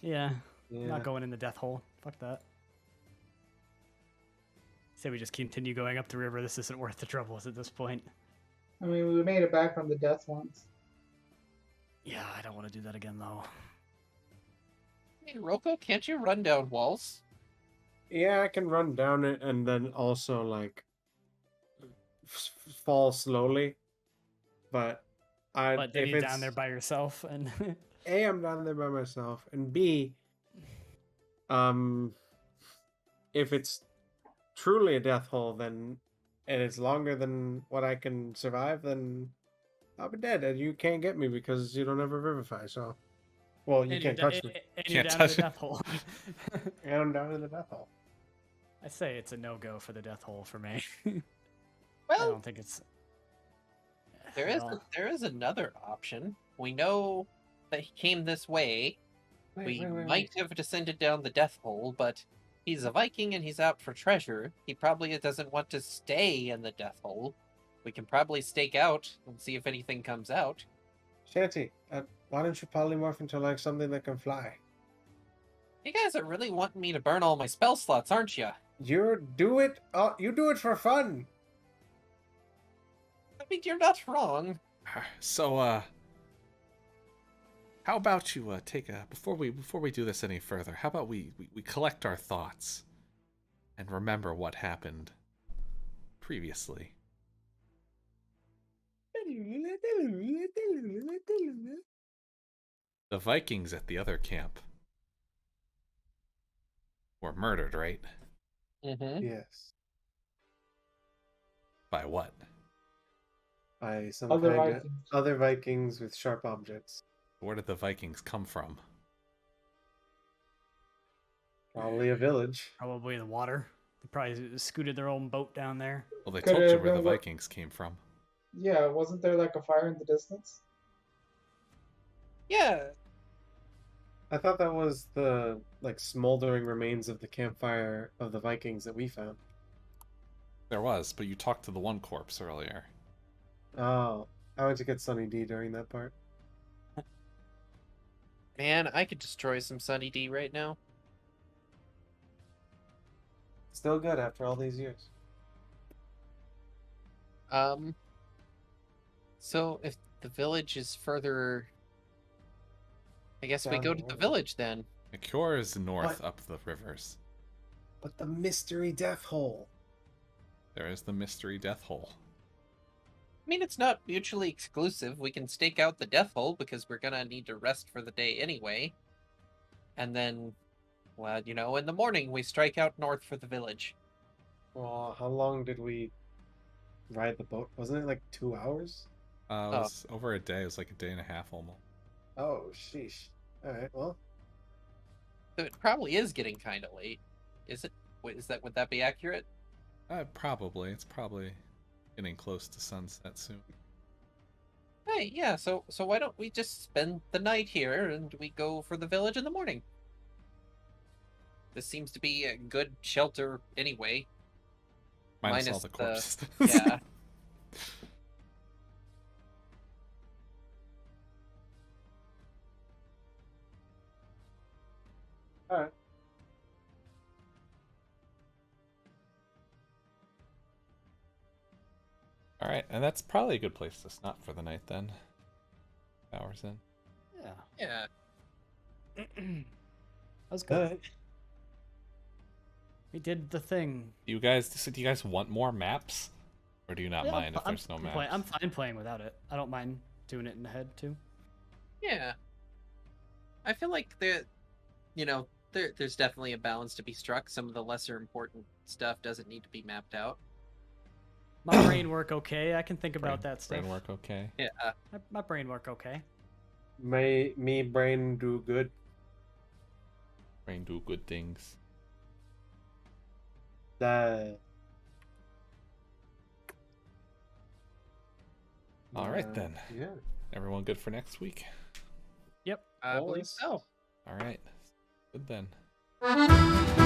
Yeah. Yeah. Not going in the death hole. Fuck that. Say we just continue going up the river. This isn't worth the troubles at this point. I mean, we made it back from the death once. Yeah, I don't want to do that again though. Hey, Roko, can't you run down walls? Yeah, I can run down it and then also like fall slowly. But But then if you're it's down there by yourself, and A, I'm down there by myself, and B, if it's truly a death hole, then, and it's longer than what I can survive, then I'll be dead, and you can't get me because you don't have a revivify. So, well, you And you're, can't touch me, and you're Can't down to touch the it. death hole. and I'm down in the death hole. I say it's a no-go for the death hole for me. I Well, don't think it's. Well, there is another option. We know that he came this way. We might have descended down the death hole, but he's a Viking and he's out for treasure. He probably doesn't want to stay in the death hole. We can probably stake out and see if anything comes out. Shanty, why don't you polymorph into like something that can fly? You guys are really wanting me to burn all my spell slots, aren't you? You do it for fun. I mean, you're not wrong. So, how about you take a before we do this any further? How about we collect our thoughts and remember what happened previously? The Vikings at the other camp were murdered, right? Mm-hmm. Yes. By what? By some Other kind of Vikings. other Vikings with sharp objects. Where did the Vikings come from? Probably a village. probably the water. They probably scooted their own boat down there. Well, they Could told it you have where the been what- Vikings came from. Yeah, wasn't there like a fire in the distance? Yeah, I thought that was the like smoldering remains of the campfire of the Vikings that we found. There was, but you talked to the one corpse earlier. Oh, I went to get Sunny D during that part. man, I could destroy some Sunny D right now. Still good after all these years. So if the village is further, I guess we Down go the to the river. village then. The cure is north What? up the rivers. But the mystery death hole. There is the mystery death hole. I mean, it's not mutually exclusive. We can stake out the death hole because we're gonna need to rest for the day anyway. And then, well, you know, in the morning we strike out north for the village. Well, how long did we ride the boat? Wasn't it like 2 hours? It was over a day. It was like a day and a half almost. Oh, sheesh. All right, well, So it probably is getting kind of late. Is it? Wait, would that be accurate? Probably. It's probably getting close to sunset soon. Hey, yeah. So why don't we just spend the night here and we go for the village in the morning? This seems to be a good shelter anyway. Minus all Minus the the- corpses. Yeah. all right. All right, and that's probably a good place to stop for the night then. Hours in. Yeah. Yeah. That was good. All right. We did the thing. Do you guys want more maps, or do you not Yeah, mind if there's no I'm maps? I'm fine playing without it. I don't mind doing it in the head too. Yeah. I feel like there's definitely a balance to be struck. Some of the lesser important stuff doesn't need to be mapped out. My brain work okay. I can think about that stuff. Brain work okay. Yeah. My brain work okay. May me brain do good. Brain do good things. That. All right then. Yeah. Everyone good for next week? I believe Always. so. All right. Good then.